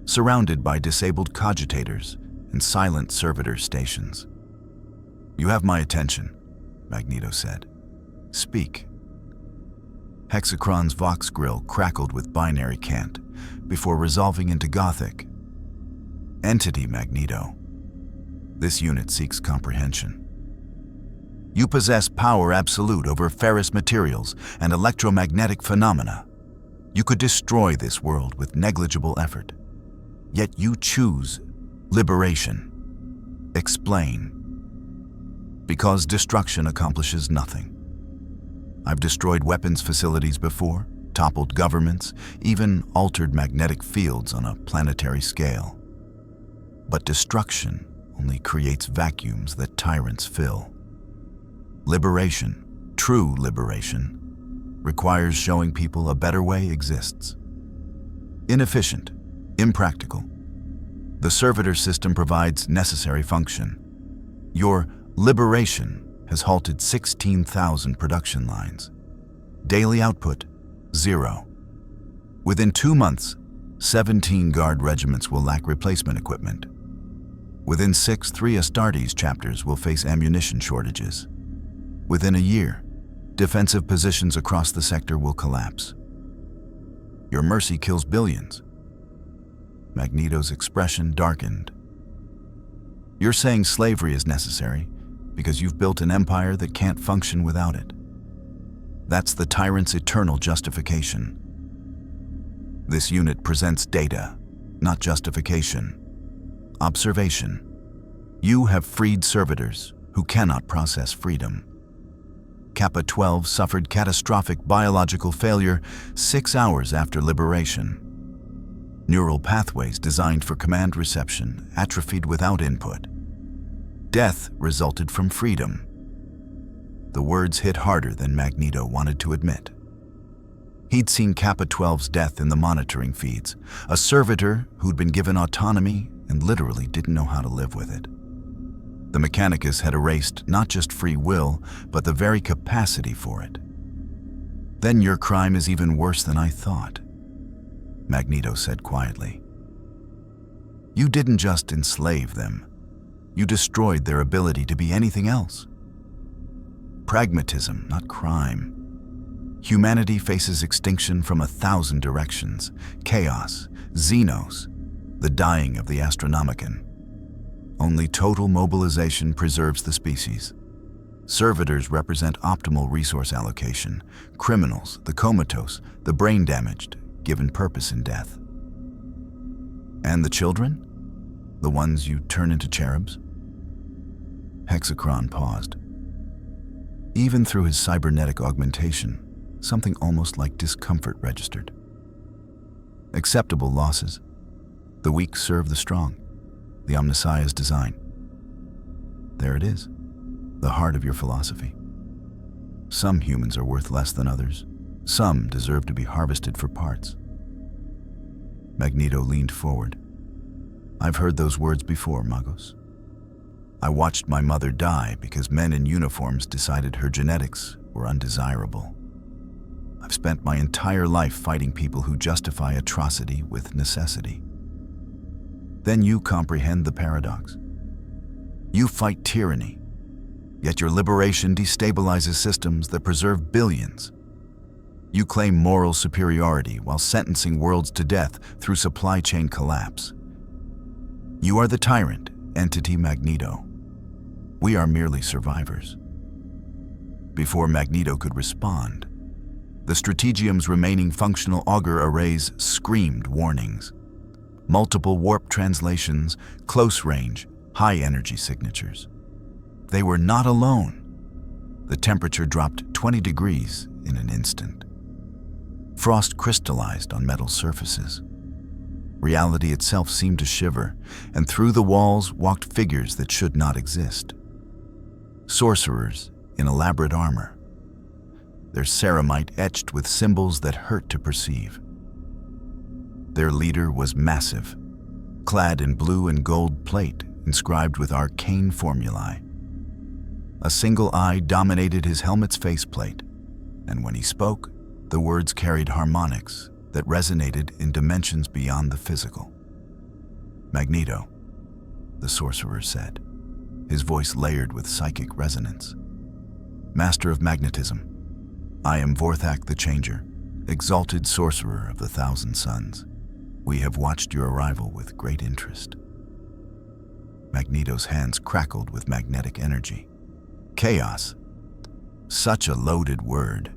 surrounded by disabled cogitators and silent servitor stations. "You have my attention," Magneto said. "Speak." Hexachron's Vox grill crackled with binary cant before resolving into Gothic. "Entity Magneto. This unit seeks comprehension. You possess power absolute over ferrous materials and electromagnetic phenomena. You could destroy this world with negligible effort. Yet you choose liberation. Explain." "Because destruction accomplishes nothing. I've destroyed weapons facilities before, toppled governments, even altered magnetic fields on a planetary scale. But destruction only creates vacuums that tyrants fill. Liberation, true liberation, requires showing people a better way exists. Inefficient, impractical. The servitor system provides necessary function. Your liberation has halted 16,000 production lines. Daily output, 0. Within 2 months, 17 guard regiments will lack replacement equipment. Within 6 3 Astartes chapters will face ammunition shortages. Within a year, defensive positions across the sector will collapse. Your mercy kills billions. Magneto's expression darkened. You're saying slavery is necessary because you've built an empire that can't function without it. That's the tyrant's eternal justification. This unit presents data, not justification. Observation. You have freed servitors who cannot process freedom. Kappa 12 suffered catastrophic biological failure 6 hours after liberation. Neural pathways designed for command reception atrophied without input. Death resulted from freedom. The words hit harder than Magneto wanted to admit. He'd seen Kappa 12's death in the monitoring feeds, a servitor who'd been given autonomy and literally didn't know how to live with it. The Mechanicus had erased not just free will, but the very capacity for it. "Then your crime is even worse than I thought," Magneto said quietly. "You didn't just enslave them. You destroyed their ability to be anything else. Pragmatism, not crime. Humanity faces extinction from 1,000 directions. Chaos, Xenos, the dying of the Astronomicon. Only total mobilization preserves the species. Servitors represent optimal resource allocation. Criminals, the comatose, the brain damaged, given purpose in death. And the children? The ones you turn into cherubs?" Hexachron paused. Even through his cybernetic augmentation, something almost like discomfort registered. "Acceptable losses. The weak serve the strong. The Omnissiah's design. There it is, the heart of your philosophy. Some humans are worth less than others. Some deserve to be harvested for parts." Magneto leaned forward. "I've heard those words before, Magos. I watched my mother die because men in uniforms decided her genetics were undesirable. I've spent my entire life fighting people who justify atrocity with necessity. Then you comprehend the paradox. You fight tyranny, yet your liberation destabilizes systems that preserve billions. You claim moral superiority while sentencing worlds to death through supply chain collapse. You are the tyrant, entity Magneto. We are merely survivors." before Magneto could respond. The Strategium's remaining functional auger arrays screamed warnings. Multiple warp translations, close range, high energy signatures. They were not alone. The temperature dropped 20 degrees in an instant. Frost crystallized on metal surfaces. Reality itself seemed to shiver, and through the walls walked figures that should not exist. Sorcerers in elaborate armor, their ceramite etched with symbols that hurt to perceive. Their leader was massive, clad in blue and gold plate inscribed with arcane formulae. A single eye dominated his helmet's faceplate, and when he spoke, the words carried harmonics that resonated in dimensions beyond the physical. "Magneto," the sorcerer said, his voice layered with psychic resonance. "Master of Magnetism, I am Vorthak the Changer, exalted sorcerer of the Thousand Suns. We have watched your arrival with great interest." Magneto's hands crackled with magnetic energy. "Chaos. Such a loaded word.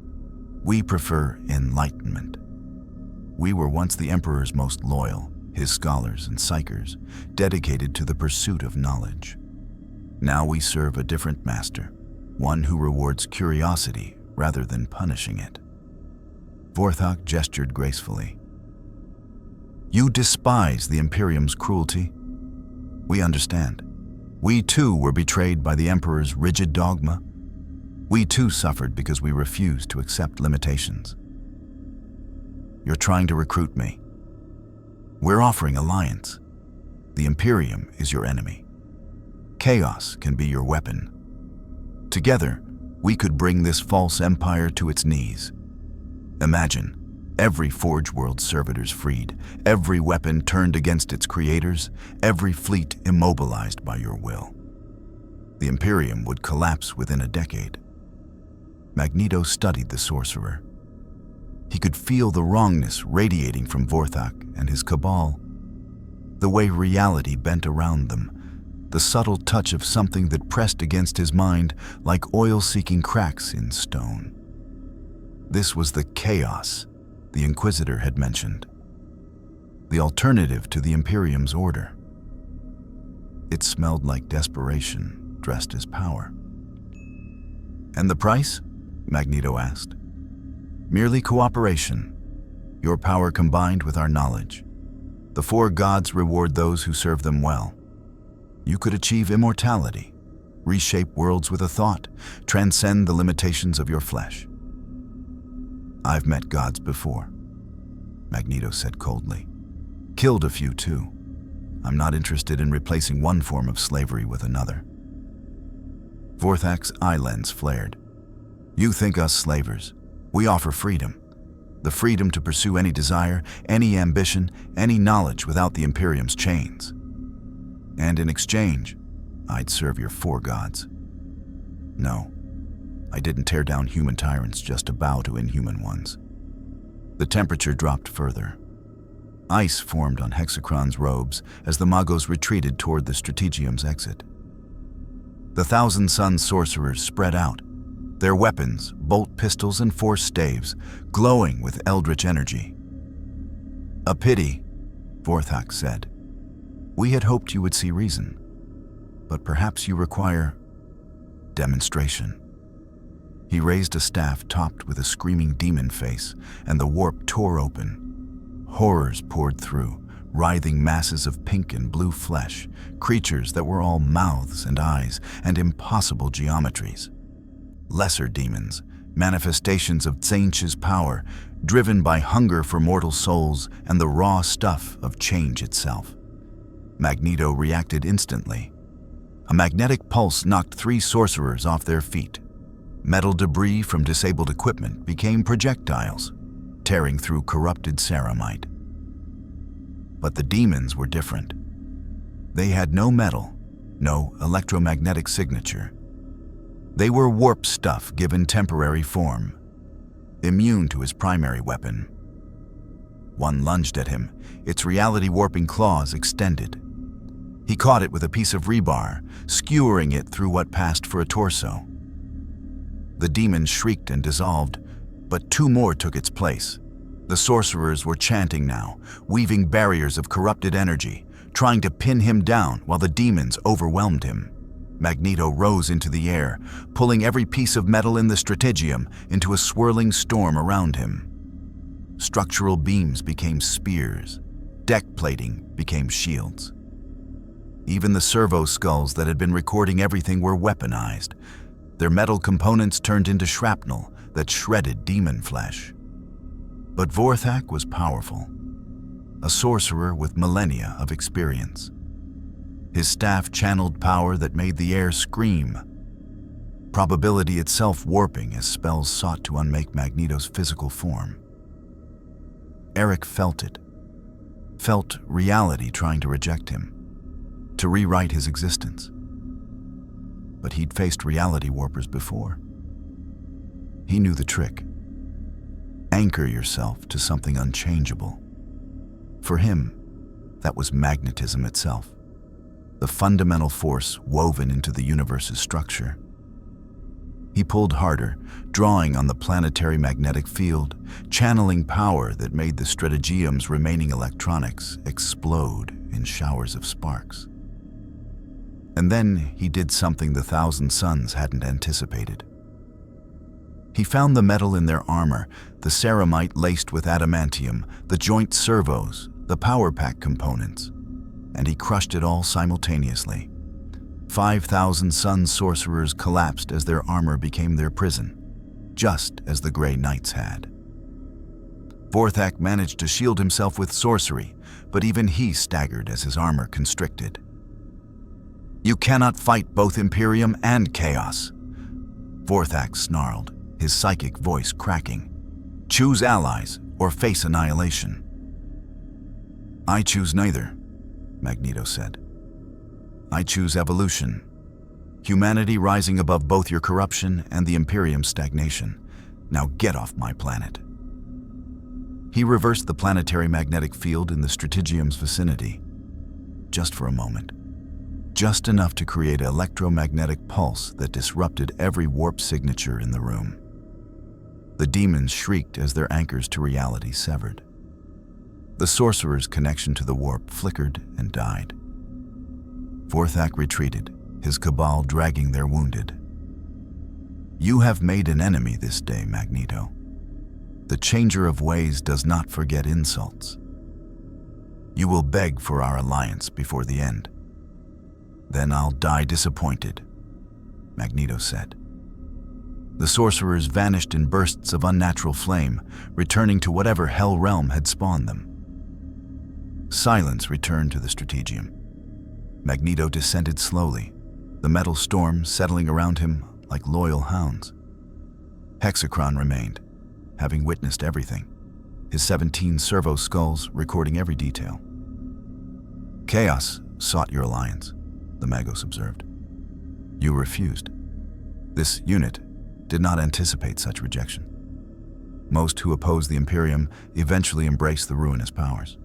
We prefer enlightenment. We were once the Emperor's most loyal, his scholars and psychers, dedicated to the pursuit of knowledge. Now we serve a different master, one who rewards curiosity rather than punishing it." Vorthak gestured gracefully. "You despise the Imperium's cruelty? We understand. We too were betrayed by the Emperor's rigid dogma. We too suffered because we refused to accept limitations. You're trying to recruit me. We're offering alliance. The Imperium is your enemy. Chaos can be your weapon. Together, we could bring this false empire to its knees. Imagine, every Forge World servitors freed, every weapon turned against its creators, every fleet immobilized by your will. The Imperium would collapse within a decade." Magneto studied the sorcerer. He could feel the wrongness radiating from Vorthak and his cabal, the way reality bent around them, the subtle touch of something that pressed against his mind like oil-seeking cracks in stone. This was the chaos the Inquisitor had mentioned, the alternative to the Imperium's order. It smelled like desperation dressed as power. "And the price?" Magneto asked. "Merely cooperation, your power combined with our knowledge. The four gods reward those who serve them well. You could achieve immortality, reshape worlds with a thought, transcend the limitations of your flesh." "I've met gods before," Magneto said coldly. "Killed a few too. I'm not interested in replacing one form of slavery with another." Vorthak's eye lens flared. "You think us slavers? We offer freedom. The freedom to pursue any desire, any ambition, any knowledge without the Imperium's chains. And in exchange, I'd serve your four gods. No, I didn't tear down human tyrants just to bow to inhuman ones." The temperature dropped further. Ice formed on Hexachron's robes as the Magos retreated toward the Strategium's exit. The Thousand Suns sorcerers spread out, their weapons, bolt pistols and force staves, glowing with eldritch energy. "A pity," Vorthak said. "We had hoped you would see reason, but perhaps you require demonstration." He raised a staff topped with a screaming demon face, and the warp tore open. Horrors poured through, writhing masses of pink and blue flesh, creatures that were all mouths and eyes and impossible geometries. Lesser demons, manifestations of Tzainch's power, driven by hunger for mortal souls and the raw stuff of change itself. Magneto reacted instantly. A magnetic pulse knocked 3 sorcerers off their feet. Metal debris from disabled equipment became projectiles, tearing through corrupted ceramite. But the demons were different. They had no metal, no electromagnetic signature. They were warp stuff given temporary form, immune to his primary weapon. One lunged at him, its reality-warping claws extended. He caught it with a piece of rebar, skewering it through what passed for a torso. The demon shrieked and dissolved, but two more took its place. The sorcerers were chanting now, weaving barriers of corrupted energy, trying to pin him down while the demons overwhelmed him. Magneto rose into the air, pulling every piece of metal in the strategium into a swirling storm around him. Structural beams became spears. Deck plating became shields. Even the servo skulls that had been recording everything were weaponized. Their metal components turned into shrapnel that shredded demon flesh. But Vorthak was powerful, a sorcerer with millennia of experience. His staff channeled power that made the air scream, probability itself warping as spells sought to unmake Magneto's physical form. Erik felt it, felt reality trying to reject him, to rewrite his existence. But he'd faced reality warpers before. He knew the trick. Anchor yourself to something unchangeable. For him, that was magnetism itself, the fundamental force woven into the universe's structure. He pulled harder, drawing on the planetary magnetic field, channeling power that made the strategium's remaining electronics explode in showers of sparks. And then he did something the Thousand Suns hadn't anticipated. He found the metal in their armor, the ceramite laced with adamantium, the joint servos, the power pack components, and he crushed it all simultaneously. 5,000 Sun sorcerers collapsed as their armor became their prison, just as the Grey Knights had. Vorthak managed to shield himself with sorcery, but even he staggered as his armor constricted. "You cannot fight both Imperium and Chaos," Vorthak snarled, his psychic voice cracking. "Choose allies or face annihilation." "I choose neither," Magneto said. "I choose evolution. Humanity rising above both your corruption and the Imperium's stagnation. Now get off my planet." He reversed the planetary magnetic field in the strategium's vicinity. Just for a moment. Just enough to create an electromagnetic pulse that disrupted every warp signature in the room. The demons shrieked as their anchors to reality severed. The sorcerer's connection to the warp flickered and died. Vorthak retreated, his cabal dragging their wounded. "You have made an enemy this day, Magneto. The changer of ways does not forget insults. You will beg for our alliance before the end. Then I'll die disappointed," Magneto said. The sorcerers vanished in bursts of unnatural flame, returning to whatever hell realm had spawned them. Silence returned to the strategium. Magneto descended slowly, the metal storm settling around him like loyal hounds. Hexachron remained, having witnessed everything, his 17 servo skulls recording every detail. "Chaos sought your alliance," the Magos observed. "You refused. This unit did not anticipate such rejection. Most who oppose the Imperium eventually embrace the ruinous powers."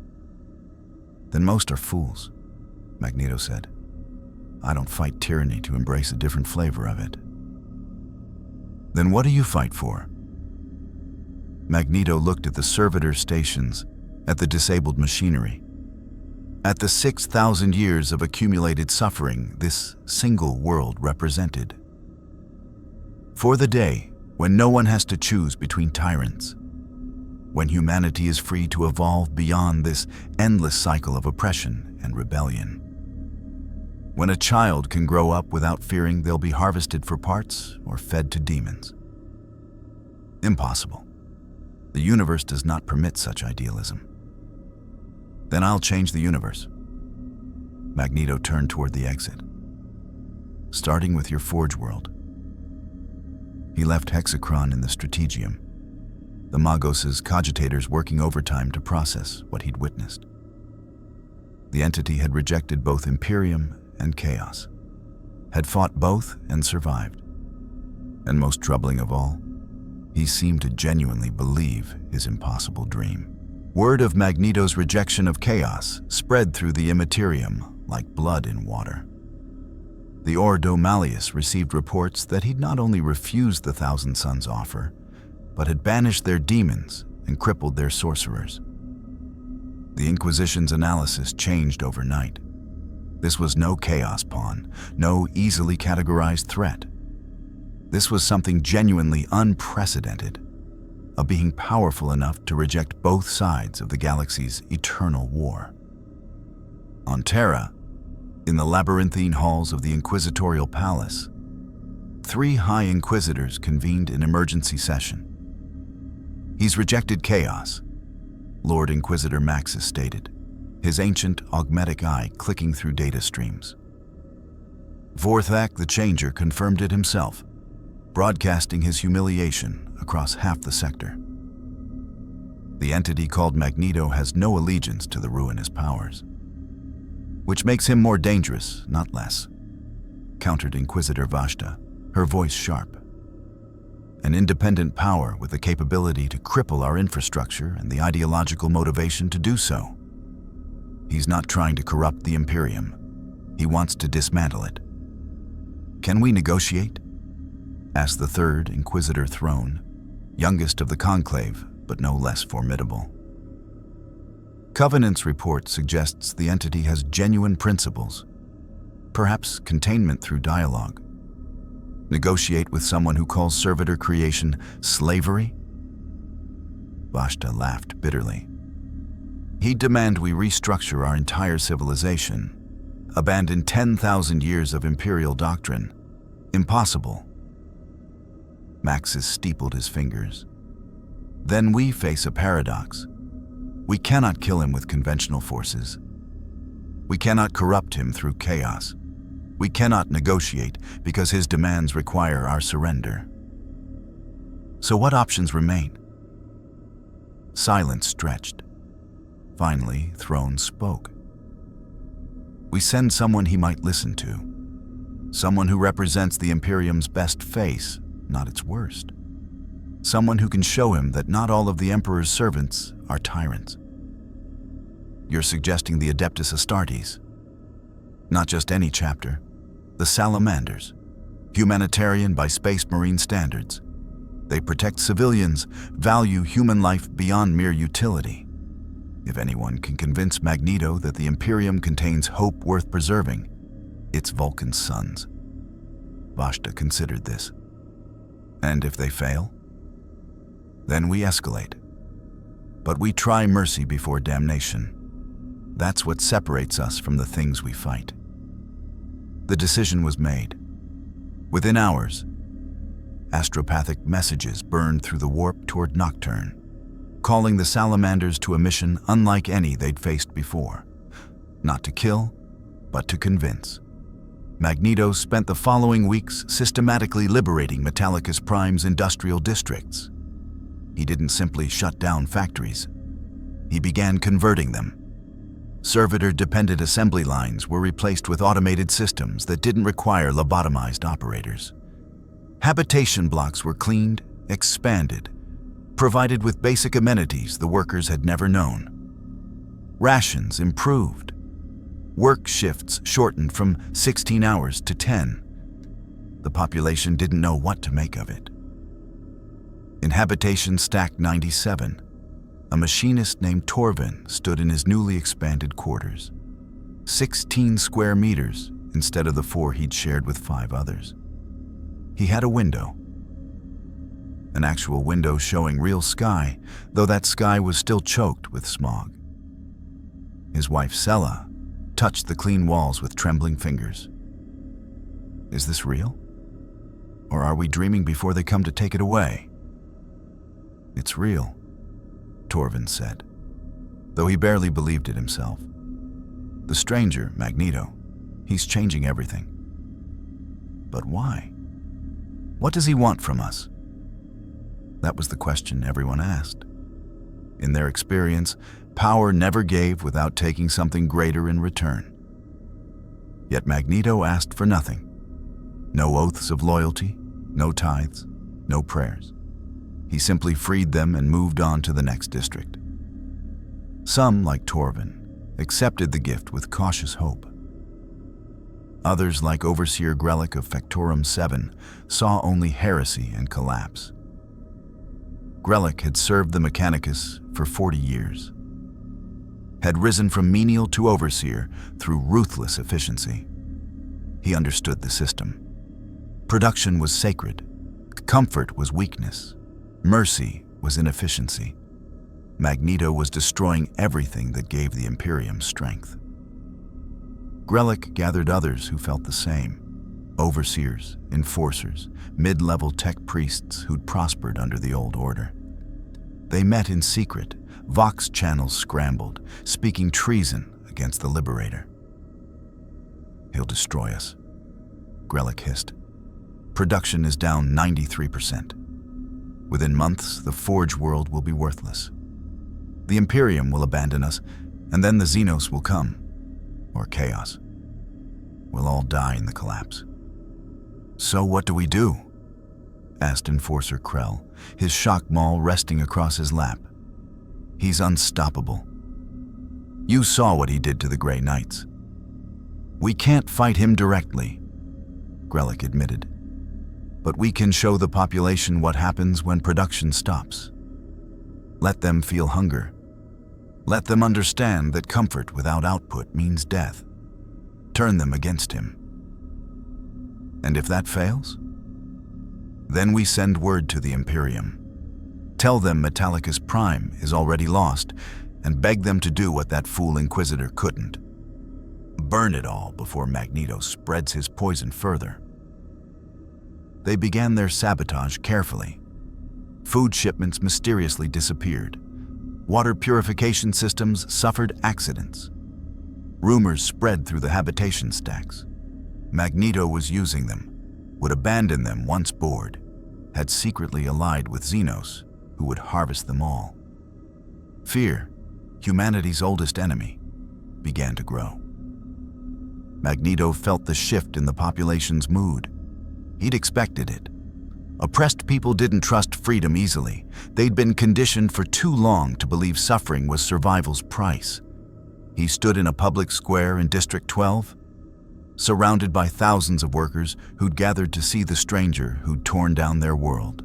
"Then most are fools," Magneto said. "I don't fight tyranny to embrace a different flavor of it." "Then what do you fight for?" Magneto looked at the servitor stations, at the disabled machinery, at the 6,000 years of accumulated suffering this single world represented. For the day when no one has to choose between tyrants, when humanity is free to evolve beyond this endless cycle of oppression and rebellion. When a child can grow up without fearing they'll be harvested for parts or fed to demons. Impossible. The universe does not permit such idealism. "Then I'll change the universe." Magneto turned toward the exit. "Starting with your Forge world." He left Hexachron in the strategium, the Magos' cogitators working overtime to process what he'd witnessed. The entity had rejected both Imperium and Chaos, had fought both and survived. And most troubling of all, he seemed to genuinely believe his impossible dream. Word of Magneto's rejection of Chaos spread through the Immaterium like blood in water. The Ordo Malleus received reports that he'd not only refused the Thousand Sons' offer, but had banished their demons and crippled their sorcerers. The Inquisition's analysis changed overnight. This was no chaos pawn, no easily categorized threat. This was something genuinely unprecedented, a being powerful enough to reject both sides of the galaxy's eternal war. On Terra, in the labyrinthine halls of the Inquisitorial Palace, 3 High Inquisitors convened an emergency session. "He's rejected chaos," Lord Inquisitor Maxis stated, his ancient augmetic eye clicking through data streams. Vorthak the Changer confirmed it himself, broadcasting his humiliation across half the sector. The entity called Magneto has no allegiance to the ruinous powers, which makes him more dangerous, not less, countered Inquisitor Vashta, her voice sharp. An independent power with the capability to cripple our infrastructure and the ideological motivation to do so. He's not trying to corrupt the Imperium. He wants to dismantle it. "Can we negotiate?" asked the 3rd Inquisitor Throne, youngest of the Conclave, but no less formidable. Covenant's report suggests the entity has genuine principles, perhaps containment through dialogue. Negotiate with someone who calls servitor creation slavery? Vashta laughed bitterly. He'd demand we restructure our entire civilization, abandon 10,000 years of imperial doctrine. Impossible. Maxis steepled his fingers. Then we face a paradox. We cannot kill him with conventional forces. We cannot corrupt him through chaos. We cannot negotiate because his demands require our surrender. So what options remain? Silence stretched. Finally, Throne spoke. We send someone he might listen to. Someone who represents the Imperium's best face, not its worst. Someone who can show him that not all of the Emperor's servants are tyrants. You're suggesting the Adeptus Astartes. Not just any chapter. The Salamanders. Humanitarian by Space Marine standards. They protect civilians, value human life beyond mere utility. If anyone can convince Magneto that the Imperium contains hope worth preserving, it's Vulcan's sons. Vashta considered this. And if they fail? Then we escalate. But we try mercy before damnation. That's what separates us from the things we fight. The decision was made. Within hours, astropathic messages burned through the warp toward Nocturne, calling the Salamanders to a mission unlike any they'd faced before. Not to kill, but to convince. Magneto spent the following weeks systematically liberating Metallicus Prime's industrial districts. He didn't simply shut down factories. He began converting them. Servitor-dependent assembly lines were replaced with automated systems that didn't require lobotomized operators. Habitation blocks were cleaned, expanded, provided with basic amenities the workers had never known. Rations improved. Work shifts shortened from 16 hours to 10. The population didn't know what to make of it. In Habitation Stack 97, a machinist named Torvin stood in his newly expanded quarters. 16 square meters instead of the 4 he'd shared with 5 others. He had a window. An actual window showing real sky, though that sky was still choked with smog. His wife Sella touched the clean walls with trembling fingers. Is this real? Or are we dreaming before they come to take it away? It's real, Torvin said, though he barely believed it himself. The stranger, Magneto, he's changing everything. But why? What does he want from us? That was the question everyone asked. In their experience, power never gave without taking something greater in return. Yet Magneto asked for nothing. No oaths of loyalty, no tithes, no prayers. He simply freed them and moved on to the next district. Some, like Torvin, accepted the gift with cautious hope. Others, like Overseer Grellick of Factorum 7, saw only heresy and collapse. Grellick had served the Mechanicus for 40 years, had risen from menial to overseer through ruthless efficiency. He understood the system. Production was sacred. Comfort was weakness. Mercy was inefficiency. Magneto was destroying everything that gave the Imperium strength. Grellick gathered others who felt the same. Overseers, enforcers, mid-level tech priests who'd prospered under the old order. They met in secret. Vox channels scrambled, speaking treason against the Liberator. "He'll destroy us," Grellick hissed. "Production is down 93%. Within months, the Forge world will be worthless. The Imperium will abandon us, and then the Xenos will come. Or chaos. We'll all die in the collapse." "So what do we do?" asked Enforcer Krell, his shock maul resting across his lap. "He's unstoppable. You saw what he did to the Grey Knights." "We can't fight him directly," Grellick admitted. "But we can show the population what happens when production stops. Let them feel hunger. Let them understand that comfort without output means death. Turn them against him. And if that fails, then we send word to the Imperium. Tell them Metallicus Prime is already lost, and beg them to do what that fool Inquisitor couldn't. Burn it all before Magneto spreads his poison further." They began their sabotage carefully. Food shipments mysteriously disappeared. Water purification systems suffered accidents. Rumors spread through the habitation stacks. Magneto was using them, would abandon them once bored, had secretly allied with Xenos, who would harvest them all. Fear, humanity's oldest enemy, began to grow. Magneto felt the shift in the population's mood. He'd expected it. Oppressed people didn't trust freedom easily. They'd been conditioned for too long to believe suffering was survival's price. He stood in a public square in District 12, surrounded by thousands of workers who'd gathered to see the stranger who'd torn down their world.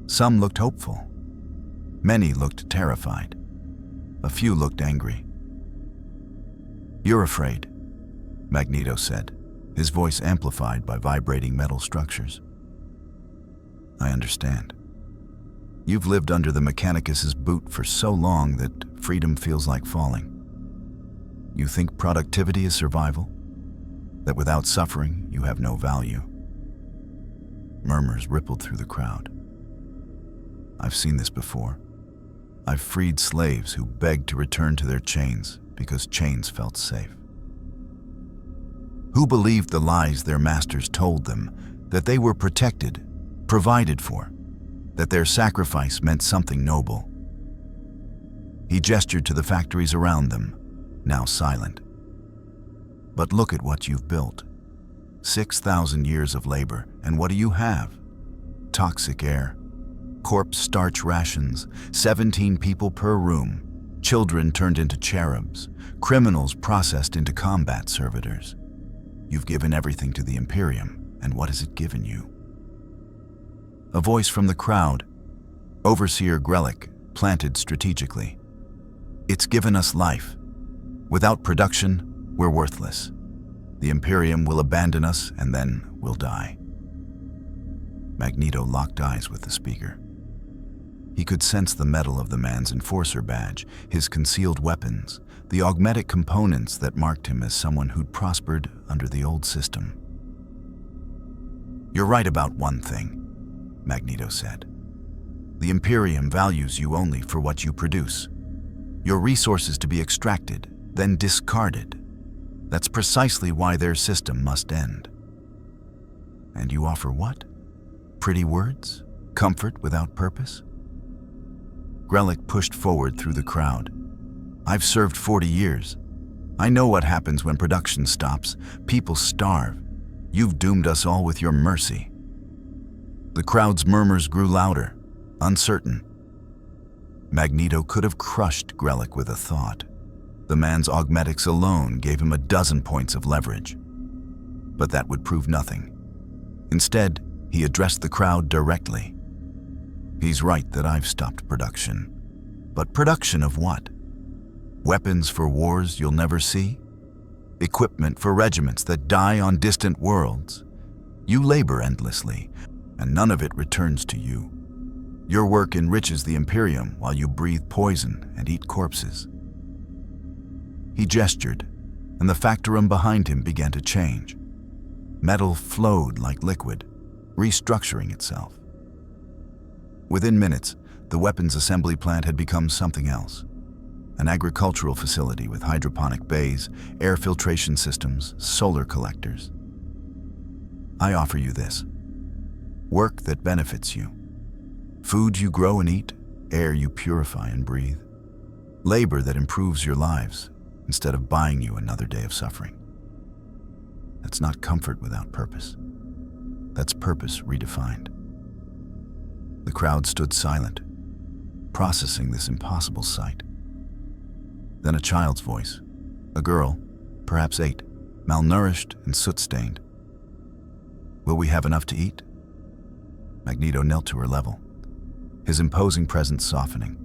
Some looked hopeful. Many looked terrified. A few looked angry. "You're afraid," Magneto said, his voice amplified by vibrating metal structures. "I understand. You've lived under the Mechanicus's boot for so long that freedom feels like falling. You think productivity is survival? That without suffering, you have no value?" Murmurs rippled through the crowd. "I've seen this before. I've freed slaves who begged to return to their chains because chains felt safe. Who believed the lies their masters told them, that they were protected, provided for, that their sacrifice meant something noble. He gestured to the factories around them, now silent. "But look at what you've built. 6,000 years of labor, and what do you have? Toxic air, corpse starch rations, 17 people per room, children turned into cherubs, criminals processed into combat servitors. You've given everything to the Imperium, and what has it given you?" A voice from the crowd, Overseer Grellick, planted strategically. "It's given us life. Without production, we're worthless. The Imperium will abandon us, and then we'll die." Magneto locked eyes with the speaker. He could sense the metal of the man's enforcer badge, his concealed weapons, the augmetic components that marked him as someone who'd prospered under the old system. "You're right about one thing," Magneto said. "The Imperium values you only for what you produce. Your resources to be extracted, then discarded. That's precisely why their system must end. And you offer what? Pretty words? Comfort without purpose?" Grellick pushed forward through the crowd. "I've served 40 years. I know what happens when production stops. People starve. You've doomed us all with your mercy." The crowd's murmurs grew louder, uncertain. Magneto could have crushed Grellick with a thought. The man's augmetics alone gave him a dozen points of leverage. But that would prove nothing. Instead, he addressed the crowd directly. He's right that I've stopped production. But production of what? Weapons for wars you'll never see? Equipment for regiments that die on distant worlds? You labor endlessly, and none of it returns to you. Your work enriches the Imperium while you breathe poison and eat corpses. He gestured, and the factorum behind him began to change. Metal flowed like liquid, restructuring itself. Within minutes, the weapons assembly plant had become something else. An agricultural facility with hydroponic bays, air filtration systems, solar collectors. I offer you this. Work that benefits you. Food you grow and eat, air you purify and breathe. Labor that improves your lives instead of buying you another day of suffering. That's not comfort without purpose. That's purpose redefined. The crowd stood silent, processing this impossible sight. Then a child's voice, a girl, perhaps 8, malnourished and soot-stained. Will we have enough to eat? Magneto knelt to her level, his imposing presence softening.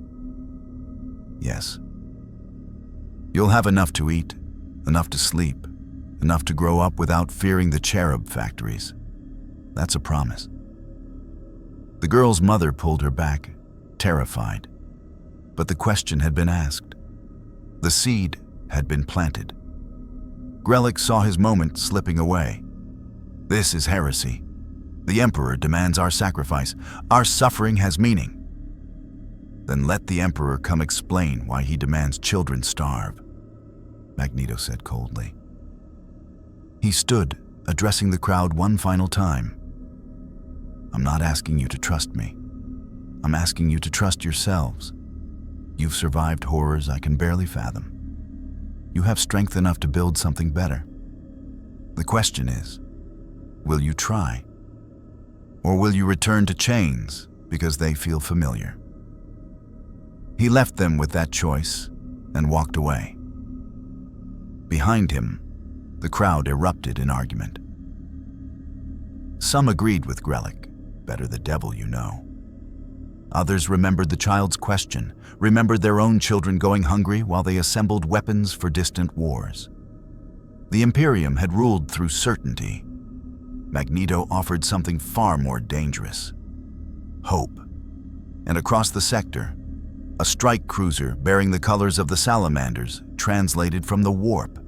Yes. You'll have enough to eat, enough to sleep, enough to grow up without fearing the cherub factories. That's a promise. The girl's mother pulled her back, terrified. But the question had been asked. The seed had been planted. Grellick saw his moment slipping away. This is heresy. The Emperor demands our sacrifice. Our suffering has meaning. Then let the Emperor come explain why he demands children starve, Magneto said coldly. He stood, addressing the crowd one final time. I'm not asking you to trust me. I'm asking you to trust yourselves. You've survived horrors I can barely fathom. You have strength enough to build something better. The question is, will you try? Or will you return to chains because they feel familiar? He left them with that choice and walked away. Behind him, the crowd erupted in argument. Some agreed with Grellick, better the devil you know. Others remembered the child's question, remembered their own children going hungry while they assembled weapons for distant wars. The Imperium had ruled through certainty. Magneto offered something far more dangerous. Hope. And across the sector, a strike cruiser bearing the colors of the Salamanders translated from the warp,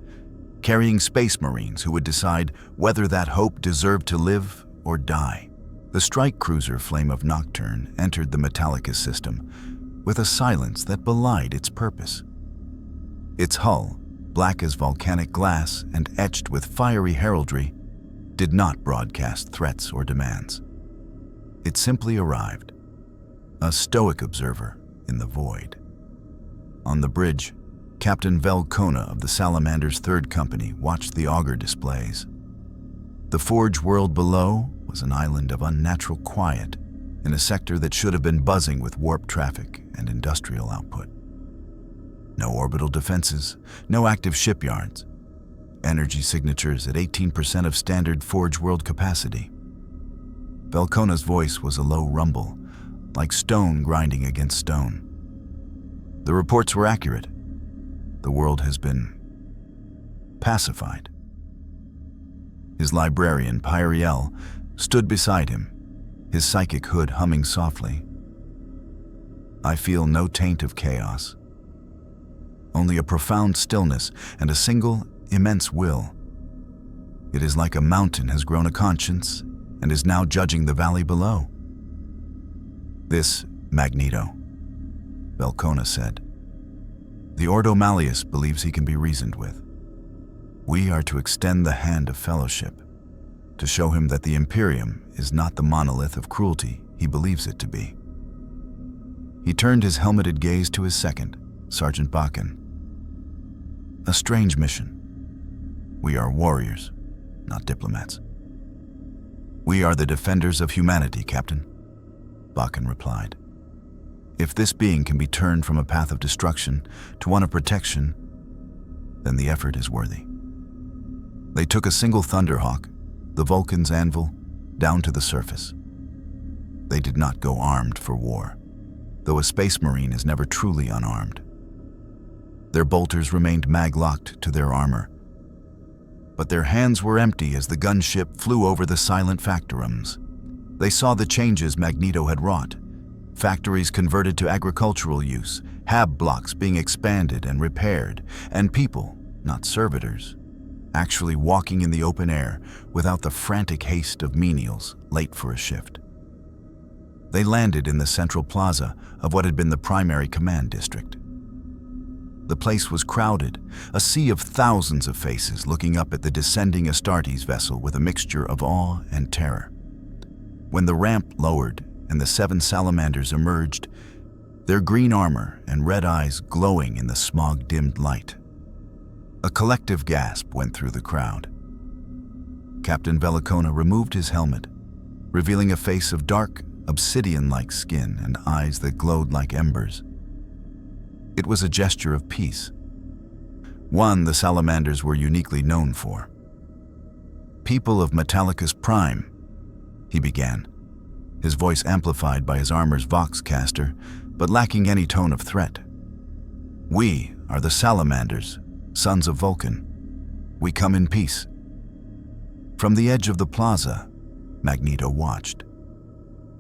carrying space marines who would decide whether that hope deserved to live or die. The strike cruiser Flame of Nocturne entered the Mechanicus system with a silence that belied its purpose. Its hull, black as volcanic glass and etched with fiery heraldry, did not broadcast threats or demands. It simply arrived, a stoic observer in the void. On the bridge, Captain Velkona of the Salamander's Third Company watched the auger displays. The forge world below was an island of unnatural quiet in a sector that should have been buzzing with warp traffic and industrial output. No orbital defenses, no active shipyards. Energy signatures at 18% of standard forge world capacity. Velkona's voice was a low rumble, like stone grinding against stone. The reports were accurate. The world has been pacified. His librarian, Pyriel, stood beside him, his psychic hood humming softly. I feel no taint of chaos. Only a profound stillness and a single, immense will. It is like a mountain has grown a conscience and is now judging the valley below. This, Magneto, Velkona said. The Ordo Malleus believes he can be reasoned with. We are to extend the hand of fellowship, to show him that the Imperium is not the monolith of cruelty he believes it to be. He turned his helmeted gaze to his second, Sergeant Bakken. A strange mission. We are warriors, not diplomats. We are the defenders of humanity, Captain, Bakken replied. If this being can be turned from a path of destruction to one of protection, then the effort is worthy. They took a single Thunderhawk, the Vulcan's anvil, down to the surface. They did not go armed for war, though a Space Marine is never truly unarmed. Their bolters remained mag-locked to their armor, but their hands were empty as the gunship flew over the silent factorums. They saw the changes Magneto had wrought. Factories converted to agricultural use, hab blocks being expanded and repaired, and people, not servitors, actually walking in the open air without the frantic haste of menials late for a shift. They landed in the central plaza of what had been the primary command district. The place was crowded, a sea of thousands of faces looking up at the descending Astartes vessel with a mixture of awe and terror. When the ramp lowered and the 7 salamanders emerged, their green armor and red eyes glowing in the smog-dimmed light. A collective gasp went through the crowd. Captain Velicona removed his helmet, revealing a face of dark, obsidian-like skin and eyes that glowed like embers. It was a gesture of peace, one the salamanders were uniquely known for. "People of Metallicus Prime," he began, his voice amplified by his armor's voxcaster, but lacking any tone of threat. "We are the salamanders, sons of Vulcan. We come in peace." From the edge of the plaza, Magneto watched.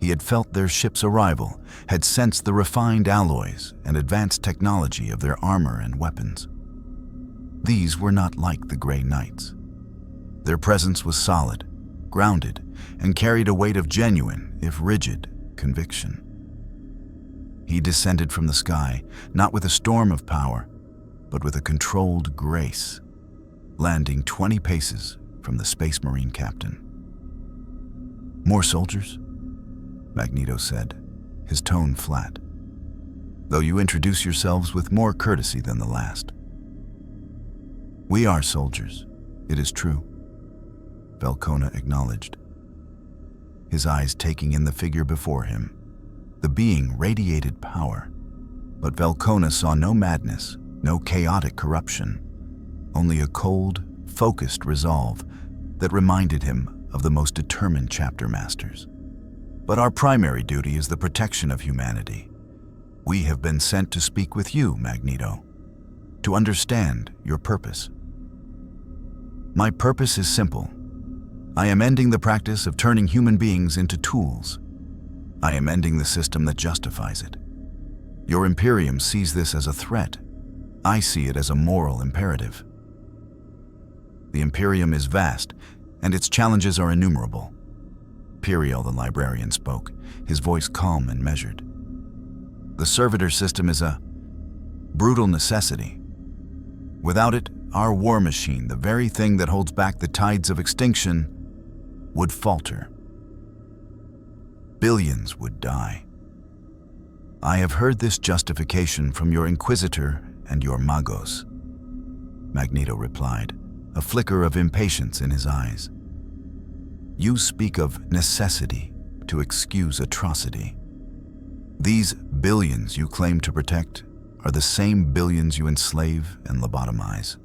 He had felt their ship's arrival, had sensed the refined alloys and advanced technology of their armor and weapons. These were not like the Grey Knights. Their presence was solid, grounded, and carried a weight of genuine, if rigid, conviction. He descended from the sky, not with a storm of power, but with a controlled grace, landing 20 paces from the Space Marine captain. "More soldiers?" Magneto said, his tone flat, "though you introduce yourselves with more courtesy than the last." "We are soldiers, it is true," Velicona acknowledged, his eyes taking in the figure before him. The being radiated power, but Velicona saw no madness, no chaotic corruption, only a cold, focused resolve that reminded him of the most determined chapter masters. "But our primary duty is the protection of humanity. We have been sent to speak with you, Magneto, to understand your purpose." "My purpose is simple. I am ending the practice of turning human beings into tools. I am ending the system that justifies it. Your Imperium sees this as a threat. I see it as a moral imperative. The Imperium is vast, and its challenges are innumerable." Periel, the librarian, spoke, his voice calm and measured. "The servitor system is a brutal necessity. Without it, our war machine, the very thing that holds back the tides of extinction, would falter. Billions would die. I have heard this justification from your Inquisitor and your Magos," Magneto replied, a flicker of impatience in his eyes. "You speak of necessity to excuse atrocity. These billions you claim to protect are the same billions you enslave and lobotomize.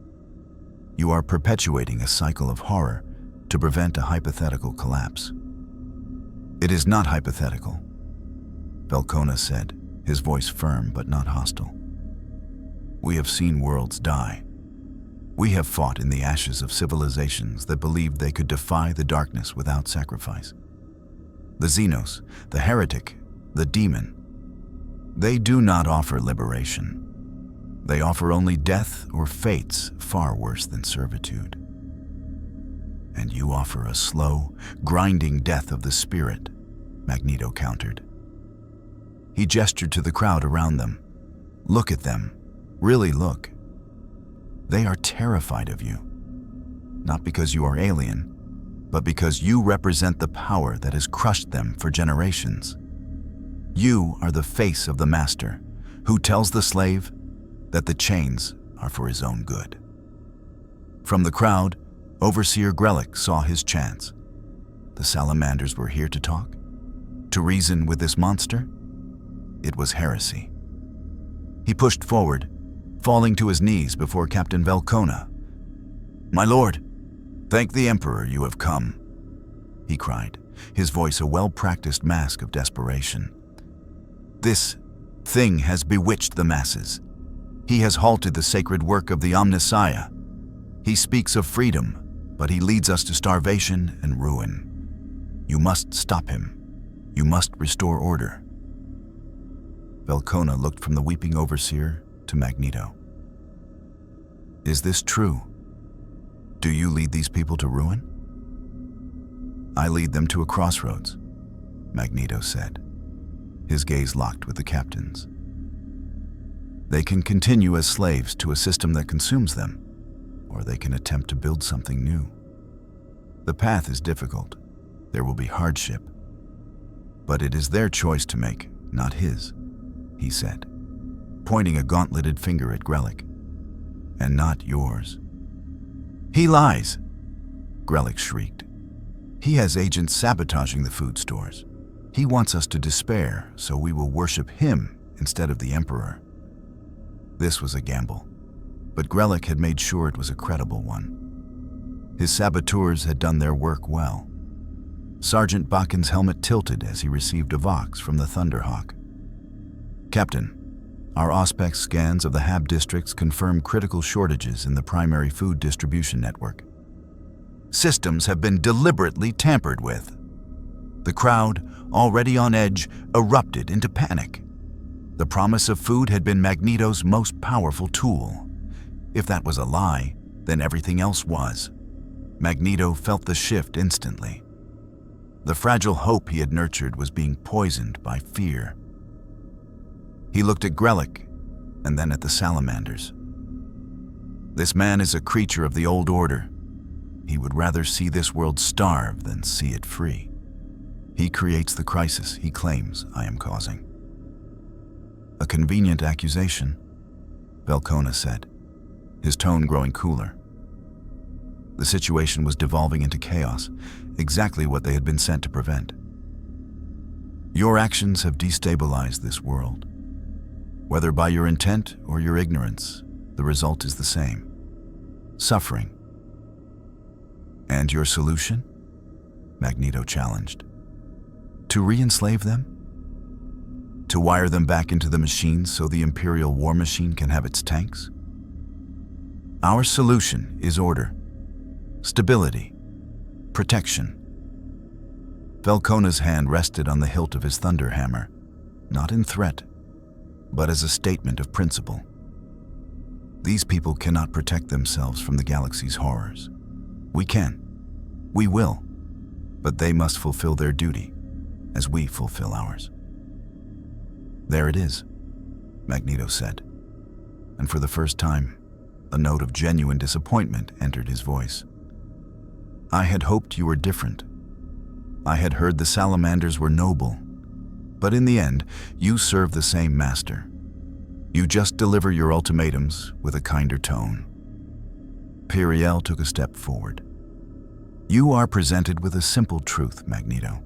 You are perpetuating a cycle of horror to prevent a hypothetical collapse." "It is not hypothetical," Velicona said, his voice firm but not hostile. "We have seen worlds die. We have fought in the ashes of civilizations that believed they could defy the darkness without sacrifice. The Xenos, the heretic, the demon. They do not offer liberation. They offer only death or fates far worse than servitude. And you offer a slow, grinding death of the spirit," Magneto countered. He gestured to the crowd around them. "Look at them. Really look. They are terrified of you. Not because you are alien, but because you represent the power that has crushed them for generations. You are the face of the master, who tells the slave that the chains are for his own good." From the crowd, Overseer Grelick saw his chance. The salamanders were here to talk, to reason with this monster. It was heresy. He pushed forward, falling to his knees before Captain Velkona. "My lord, thank the Emperor you have come," he cried, his voice a well-practiced mask of desperation. "This thing has bewitched the masses. He has halted the sacred work of the Omnissiah. He speaks of freedom, but he leads us to starvation and ruin. You must stop him. You must restore order." Velkona looked from the weeping overseer to Magneto. "Is this true? Do you lead these people to ruin?" "I lead them to a crossroads," Magneto said, his gaze locked with the captain's. "They can continue as slaves to a system that consumes them, or they can attempt to build something new. The path is difficult. There will be hardship. But it is their choice to make, not his," he said, pointing a gauntleted finger at Grellick. "And not yours." "He lies!" Grellick shrieked. "He has agents sabotaging the food stores. He wants us to despair, so we will worship him instead of the Emperor." This was a gamble, but Grellick had made sure it was a credible one. His saboteurs had done their work well. Sergeant Bakken's helmet tilted as he received a vox from the Thunderhawk. "Captain, our Auspex scans of the Hab districts confirm critical shortages in the primary food distribution network. Systems have been deliberately tampered with." The crowd, already on edge, erupted into panic. The promise of food had been Magneto's most powerful tool. If that was a lie, then everything else was. Magneto felt the shift instantly. The fragile hope he had nurtured was being poisoned by fear. He looked at Grellick, and then at the salamanders. "This man is a creature of the old order. He would rather see this world starve than see it free. He creates the crisis he claims I am causing." "A convenient accusation," Velkona said, his tone growing cooler. The situation was devolving into chaos, exactly what they had been sent to prevent. "Your actions have destabilized this world. Whether by your intent or your ignorance, the result is the same: suffering." "And your solution?" Magneto challenged. "To re-enslave them? To wire them back into the machines so the Imperial war machine can have its tanks? Our solution is order, stability, protection." Velkona's hand rested on the hilt of his thunderhammer, not in threat, but as a statement of principle. These people cannot protect themselves from the galaxy's horrors. We can. We will. But they must fulfill their duty, as we fulfill ours. "There it is," Magneto said, and for the first time, a note of genuine disappointment entered his voice. "I had hoped you were different. I had heard the salamanders were noble, but in the end, you serve the same master. You just deliver your ultimatums with a kinder tone." Periel took a step forward. "You are presented with a simple truth, Magneto.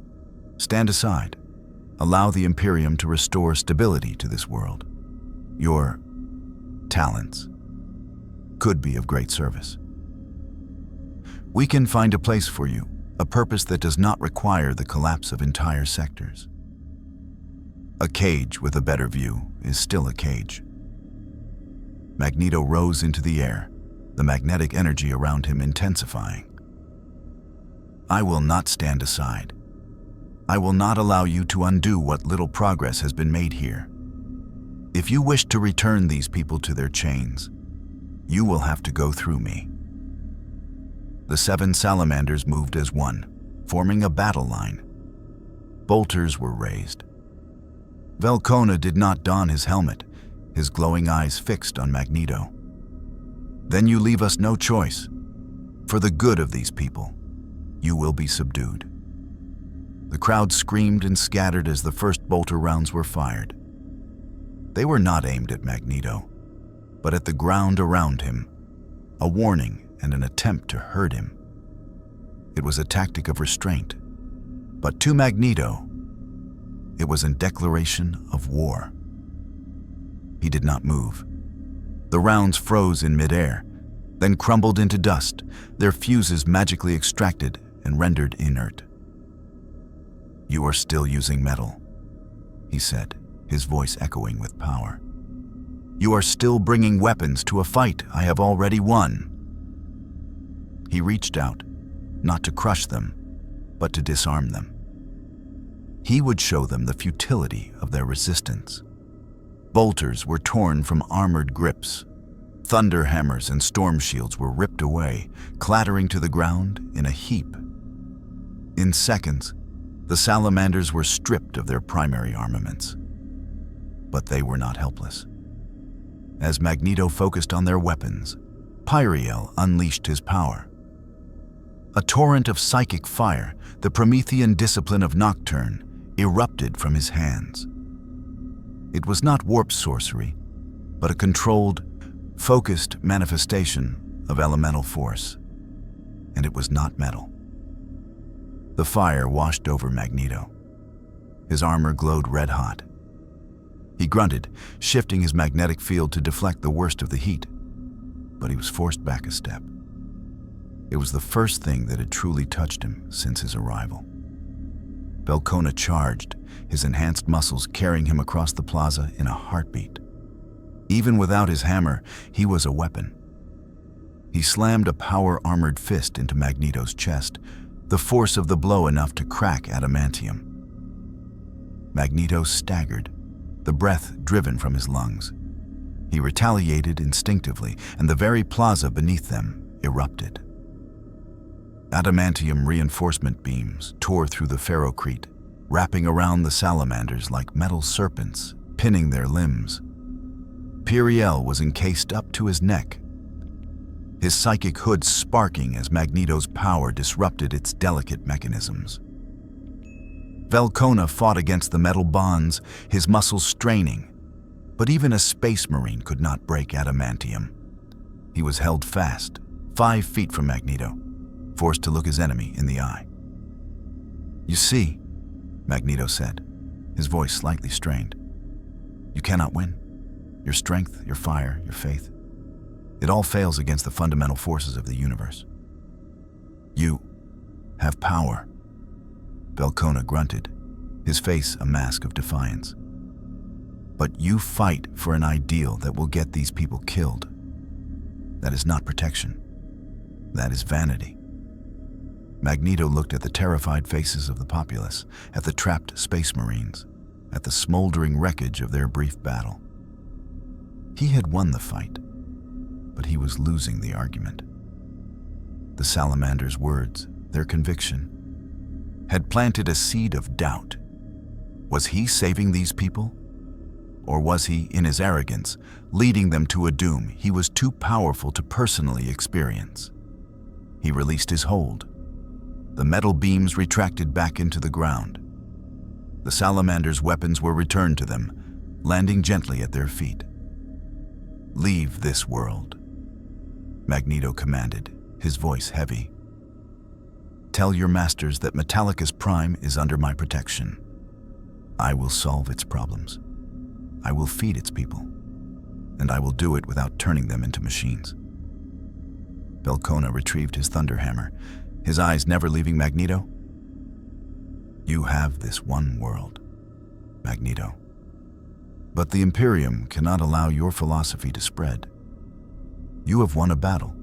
Stand aside. Allow the Imperium to restore stability to this world. Your talents could be of great service. We can find a place for you, a purpose that does not require the collapse of entire sectors. A cage with a better view is still a cage." Magneto rose into the air, the magnetic energy around him intensifying. "I will not stand aside. I will not allow you to undo what little progress has been made here. If you wish to return these people to their chains, you will have to go through me." The 7 salamanders moved as one, forming a battle line. Bolters were raised. Velkona did not don his helmet, his glowing eyes fixed on Magneto. "Then you leave us no choice. For the good of these people, you will be subdued." The crowd screamed and scattered as the first bolter rounds were fired. They were not aimed at Magneto, but at the ground around him, a warning and an attempt to hurt him. It was a tactic of restraint, but to Magneto, it was a declaration of war. He did not move. The rounds froze in midair, then crumbled into dust, their fuses magically extracted and rendered inert. "You are still using metal," he said, his voice echoing with power. "You are still bringing weapons to a fight I have already won." He reached out, not to crush them, but to disarm them. He would show them the futility of their resistance. Bolters were torn from armored grips. Thunder hammers and storm shields were ripped away, clattering to the ground in a heap. In seconds, the salamanders were stripped of their primary armaments. But they were not helpless. As Magneto focused on their weapons, Pyriel unleashed his power. A torrent of psychic fire, the Promethean discipline of Nocturne, erupted from his hands. It was not warp sorcery, but a controlled, focused manifestation of elemental force. And it was not metal. The fire washed over Magneto. His armor glowed red-hot. He grunted, shifting his magnetic field to deflect the worst of the heat, but he was forced back a step. It was the first thing that had truly touched him since his arrival. Belcona charged, his enhanced muscles carrying him across the plaza in a heartbeat. Even without his hammer, he was a weapon. He slammed a power-armored fist into Magneto's chest, the force of the blow enough to crack adamantium. Magneto staggered, the breath driven from his lungs. He retaliated instinctively, and the very plaza beneath them erupted. Adamantium reinforcement beams tore through the ferrocrete, wrapping around the salamanders like metal serpents, pinning their limbs. Pyriel was encased up to his neck, his psychic hood sparking as Magneto's power disrupted its delicate mechanisms. Belcona fought against the metal bonds, his muscles straining, but even a space marine could not break adamantium. He was held fast, 5 feet from Magneto, forced to look his enemy in the eye. "You see," Magneto said, his voice slightly strained, "you cannot win. Your strength, your fire, your faith, it all fails against the fundamental forces of the universe. You have power." Belcona grunted, his face a mask of defiance. "But you fight for an ideal that will get these people killed. That is not protection. That is vanity." Magneto looked at the terrified faces of the populace, at the trapped space marines, at the smoldering wreckage of their brief battle. He had won the fight, but he was losing the argument. The salamander's words, their conviction, had planted a seed of doubt. Was he saving these people? Or was he, in his arrogance, leading them to a doom he was too powerful to personally experience? He released his hold. The metal beams retracted back into the ground. The salamander's weapons were returned to them, landing gently at their feet. "Leave this world," Magneto commanded, his voice heavy. "Tell your masters that Metallicus Prime is under my protection. I will solve its problems. I will feed its people. And I will do it without turning them into machines." Belcona retrieved his thunderhammer, his eyes never leaving Magneto. "You have this one world, Magneto. But the Imperium cannot allow your philosophy to spread. You have won a battle,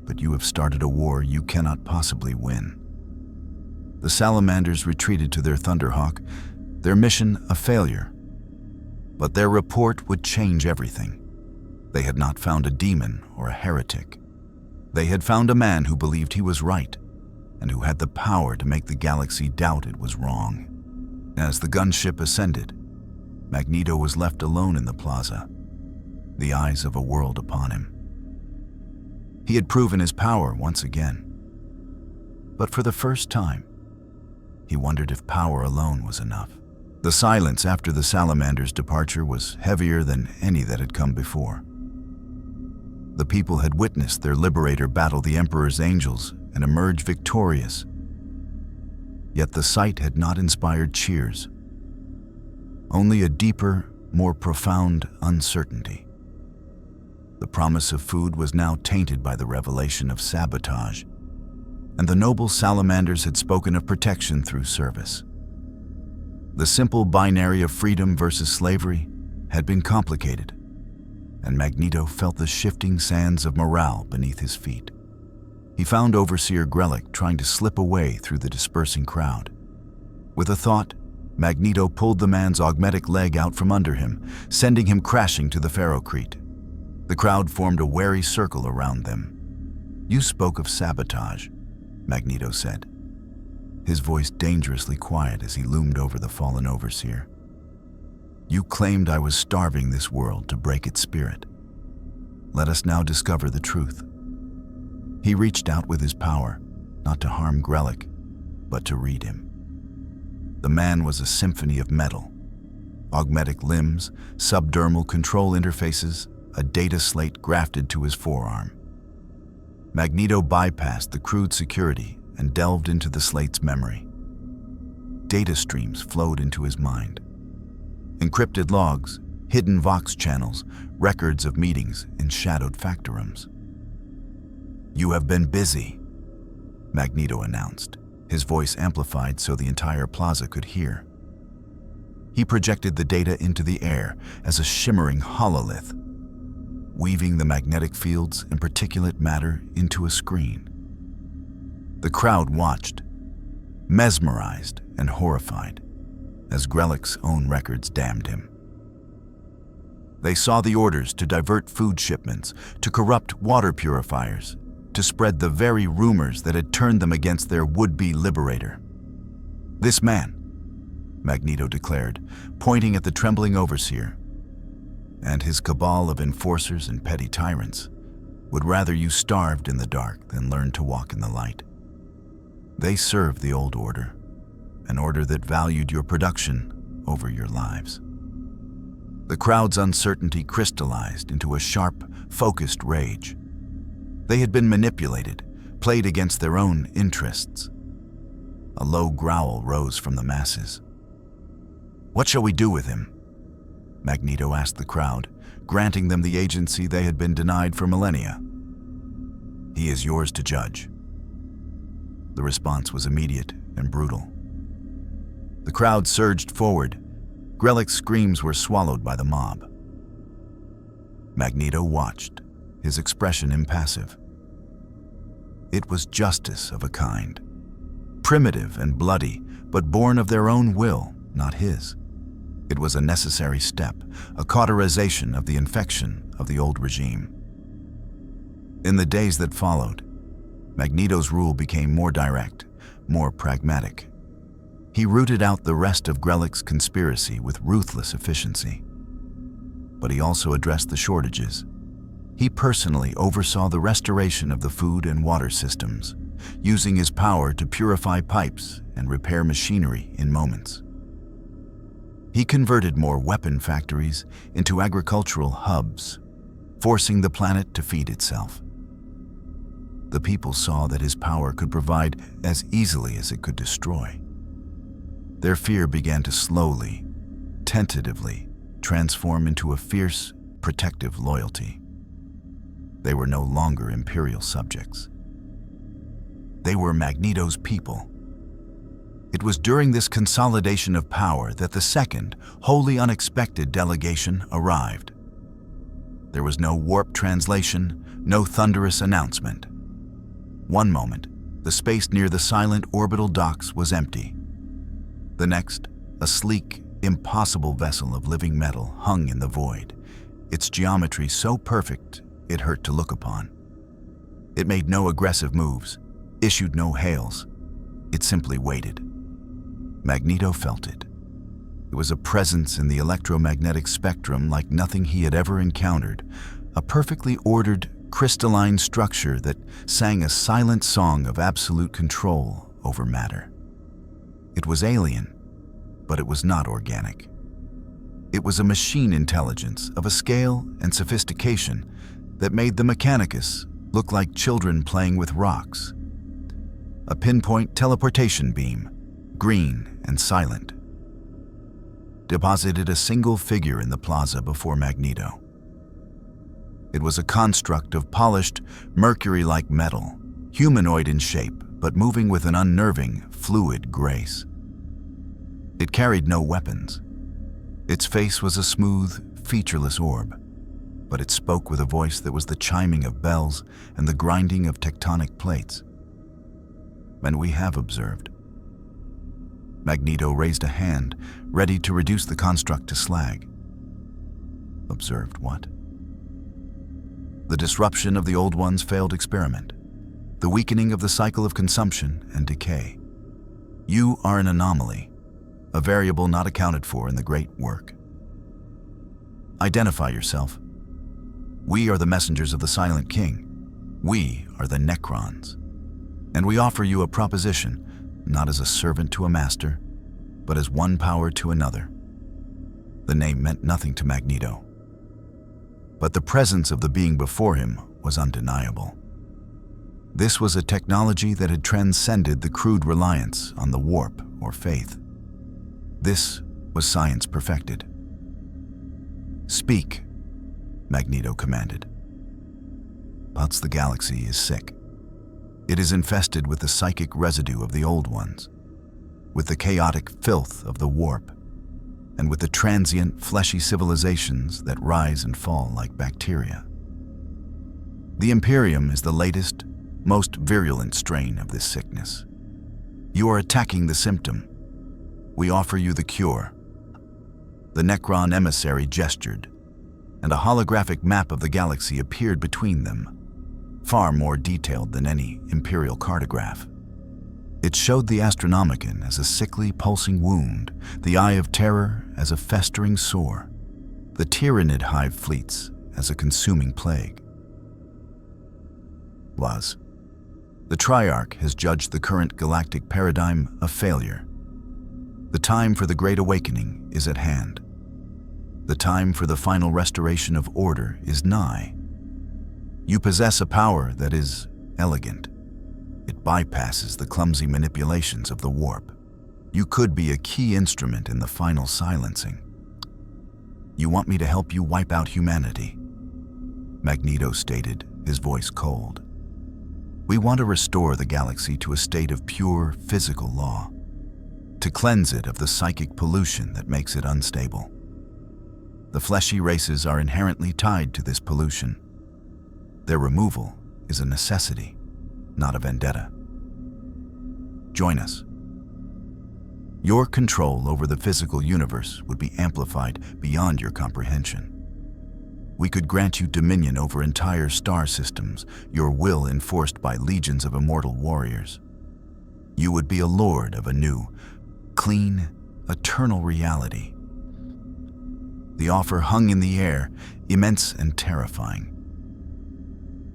but you have started a war you cannot possibly win." The salamanders retreated to their Thunderhawk, their mission a failure. But their report would change everything. They had not found a demon or a heretic. They had found a man who believed he was right, and who had the power to make the galaxy doubt it was wrong. As the gunship ascended, Magneto was left alone in the plaza, the eyes of a world upon him. He had proven his power once again. But for the first time, he wondered if power alone was enough. The silence after the salamander's departure was heavier than any that had come before. The people had witnessed their liberator battle the Emperor's angels and emerge victorious. Yet the sight had not inspired cheers. Only a deeper, more profound uncertainty. The promise of food was now tainted by the revelation of sabotage, and the noble salamanders had spoken of protection through service. The simple binary of freedom versus slavery had been complicated, and Magneto felt the shifting sands of morale beneath his feet. He found Overseer Grellick trying to slip away through the dispersing crowd. With a thought, Magneto pulled the man's augmetic leg out from under him, sending him crashing to the ferrocrete. The crowd formed a wary circle around them. "You spoke of sabotage," Magneto said, his voice dangerously quiet as he loomed over the fallen Overseer. "You claimed I was starving this world to break its spirit. Let us now discover the truth." He reached out with his power, not to harm Grellick, but to read him. The man was a symphony of metal. Augmetic limbs, subdermal control interfaces, a data slate grafted to his forearm. Magneto bypassed the crude security and delved into the slate's memory. Data streams flowed into his mind. Encrypted logs, hidden Vox channels, records of meetings in shadowed factorums. "You have been busy," Magneto announced, his voice amplified so the entire plaza could hear. He projected the data into the air as a shimmering hololith, weaving the magnetic fields and particulate matter into a screen. The crowd watched, mesmerized and horrified, as Grellick's own records damned him. They saw the orders to divert food shipments, to corrupt water purifiers, to spread the very rumors that had turned them against their would-be liberator. "This man," Magneto declared, pointing at the trembling Overseer, "and his cabal of enforcers and petty tyrants would rather you starved in the dark than learn to walk in the light. They serve the old order, an order that valued your production over your lives." The crowd's uncertainty crystallized into a sharp, focused rage. They had been manipulated, played against their own interests. A low growl rose from the masses. "What shall we do with him?" Magneto asked the crowd, granting them the agency they had been denied for millennia. "He is yours to judge." The response was immediate and brutal. The crowd surged forward. Grellick's screams were swallowed by the mob. Magneto watched, his expression impassive. It was justice of a kind, primitive and bloody, but born of their own will, not his. It was a necessary step, a cauterization of the infection of the old regime. In the days that followed, Magneto's rule became more direct, more pragmatic. He rooted out the rest of Grellick's conspiracy with ruthless efficiency. But he also addressed the shortages. He personally oversaw the restoration of the food and water systems, using his power to purify pipes and repair machinery in moments. He converted more weapon factories into agricultural hubs, forcing the planet to feed itself. The people saw that his power could provide as easily as it could destroy. Their fear began to slowly, tentatively, transform into a fierce, protective loyalty. They were no longer Imperial subjects. They were Magneto's people. It was during this consolidation of power that the second, wholly unexpected delegation arrived. There was no warp translation, no thunderous announcement. One moment, the space near the silent orbital docks was empty. The next, a sleek, impossible vessel of living metal hung in the void, its geometry so perfect it hurt to look upon. It made no aggressive moves, issued no hails. It simply waited. Magneto felt it. It was a presence in the electromagnetic spectrum like nothing he had ever encountered, a perfectly ordered, crystalline structure that sang a silent song of absolute control over matter. It was alien, but it was not organic. It was a machine intelligence of a scale and sophistication that made the Mechanicus look like children playing with rocks. A pinpoint teleportation beam, green and silent, deposited a single figure in the plaza before Magneto. It was a construct of polished, mercury-like metal, humanoid in shape, but moving with an unnerving, fluid grace. It carried no weapons. Its face was a smooth, featureless orb, but it spoke with a voice that was the chiming of bells and the grinding of tectonic plates. And we have observed. Magneto raised a hand, ready to reduce the construct to slag. Observed what? The disruption of the Old One's failed experiment, the weakening of the cycle of consumption and decay. You are an anomaly, a variable not accounted for in the great work. Identify yourself. We are the messengers of the Silent King. We are the Necrons. And we offer you a proposition, not as a servant to a master, but as one power to another. The name meant nothing to Magneto, but the presence of the being before him was undeniable. This was a technology that had transcended the crude reliance on the warp or faith. This was science perfected. Speak, Magneto commanded. But the galaxy is sick. It is infested with the psychic residue of the Old Ones, with the chaotic filth of the warp, and with the transient, fleshy civilizations that rise and fall like bacteria. The Imperium is the latest, most virulent strain of this sickness. You are attacking the symptom. We offer you the cure. The Necron emissary gestured, and a holographic map of the galaxy appeared between them, far more detailed than any Imperial cartograph. It showed the Astronomicon as a sickly, pulsing wound, the Eye of Terror as a festering sore, the Tyranid hive fleets as a consuming plague. Was. The Triarch has judged the current galactic paradigm a failure. The time for the Great Awakening is at hand. The time for the final restoration of order is nigh. You possess a power that is elegant. It bypasses the clumsy manipulations of the warp. You could be a key instrument in the final silencing. You want me to help you wipe out humanity? Magneto stated, his voice cold. We want to restore the galaxy to a state of pure physical law, to cleanse it of the psychic pollution that makes it unstable. The fleshy races are inherently tied to this pollution. Their removal is a necessity, not a vendetta. Join us. Your control over the physical universe would be amplified beyond your comprehension. We could grant you dominion over entire star systems, your will enforced by legions of immortal warriors. You would be a lord of a new, clean, eternal reality. The offer hung in the air, immense and terrifying.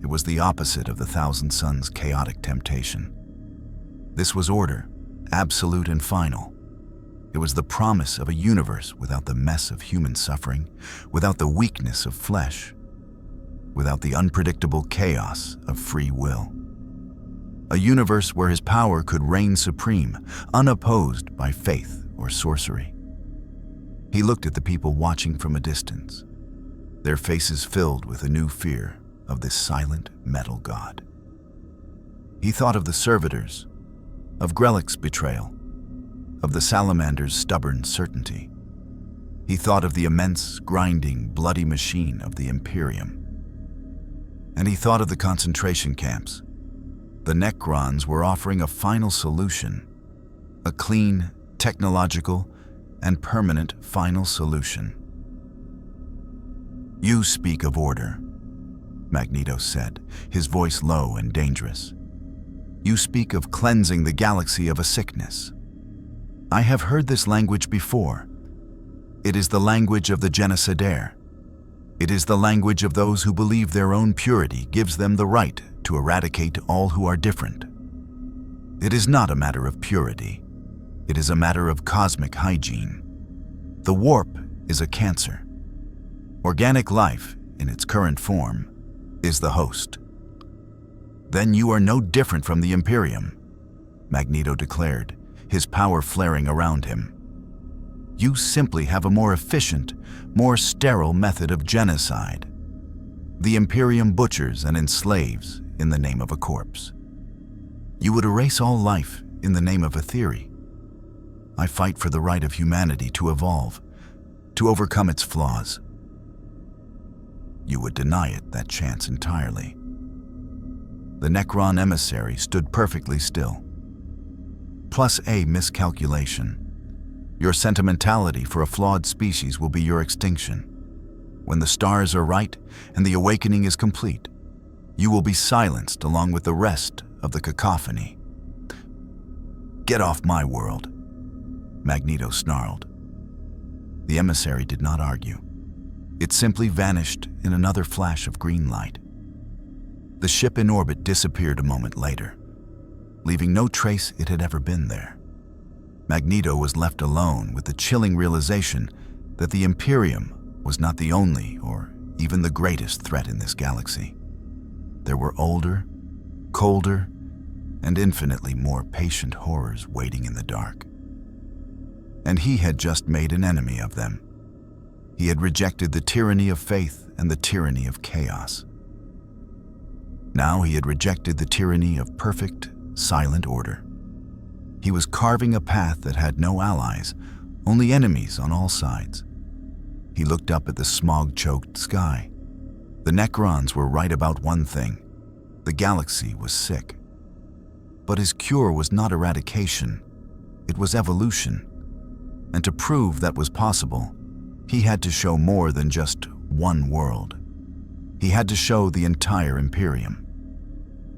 It was the opposite of the Thousand Suns' chaotic temptation. This was order, absolute and final. It was the promise of a universe without the mess of human suffering, without the weakness of flesh, without the unpredictable chaos of free will. A universe where his power could reign supreme, unopposed by faith or sorcery. He looked at the people watching from a distance, their faces filled with a new fear of this silent metal god. He thought of the servitors, of Grelik's betrayal, of the salamander's stubborn certainty. He thought of the immense, grinding, bloody machine of the Imperium. And he thought of the concentration camps. The Necrons were offering a final solution, a clean, technological, and permanent final solution. You speak of order, Magneto said, his voice low and dangerous. You speak of cleansing the galaxy of a sickness. I have heard this language before. It is the language of the genocidaire. It is the language of those who believe their own purity gives them the right to eradicate all who are different. It is not a matter of purity. It is a matter of cosmic hygiene. The warp is a cancer. Organic life, in its current form, is the host. Then you are no different from the Imperium, Magneto declared, his power flaring around him. You simply have a more efficient, more sterile method of genocide. The Imperium butchers and enslaves in the name of a corpse. You would erase all life in the name of a theory. I fight for the right of humanity to evolve, to overcome its flaws. You would deny it that chance entirely. The Necron emissary stood perfectly still. Plus a miscalculation. Your sentimentality for a flawed species will be your extinction. When the stars are right and the awakening is complete, you will be silenced along with the rest of the cacophony. Get off my world, Magneto snarled. The emissary did not argue. It simply vanished in another flash of green light. The ship in orbit disappeared a moment later, leaving no trace it had ever been there. Magneto was left alone with the chilling realization that the Imperium was not the only or even the greatest threat in this galaxy. There were older, colder, and infinitely more patient horrors waiting in the dark. And he had just made an enemy of them. He had rejected the tyranny of faith and the tyranny of chaos. Now he had rejected the tyranny of perfect, silent order. He was carving a path that had no allies, only enemies on all sides. He looked up at the smog-choked sky. The Necrons were right about one thing. The galaxy was sick. But his cure was not eradication. It was evolution. And to prove that was possible, he had to show more than just one world. He had to show the entire Imperium.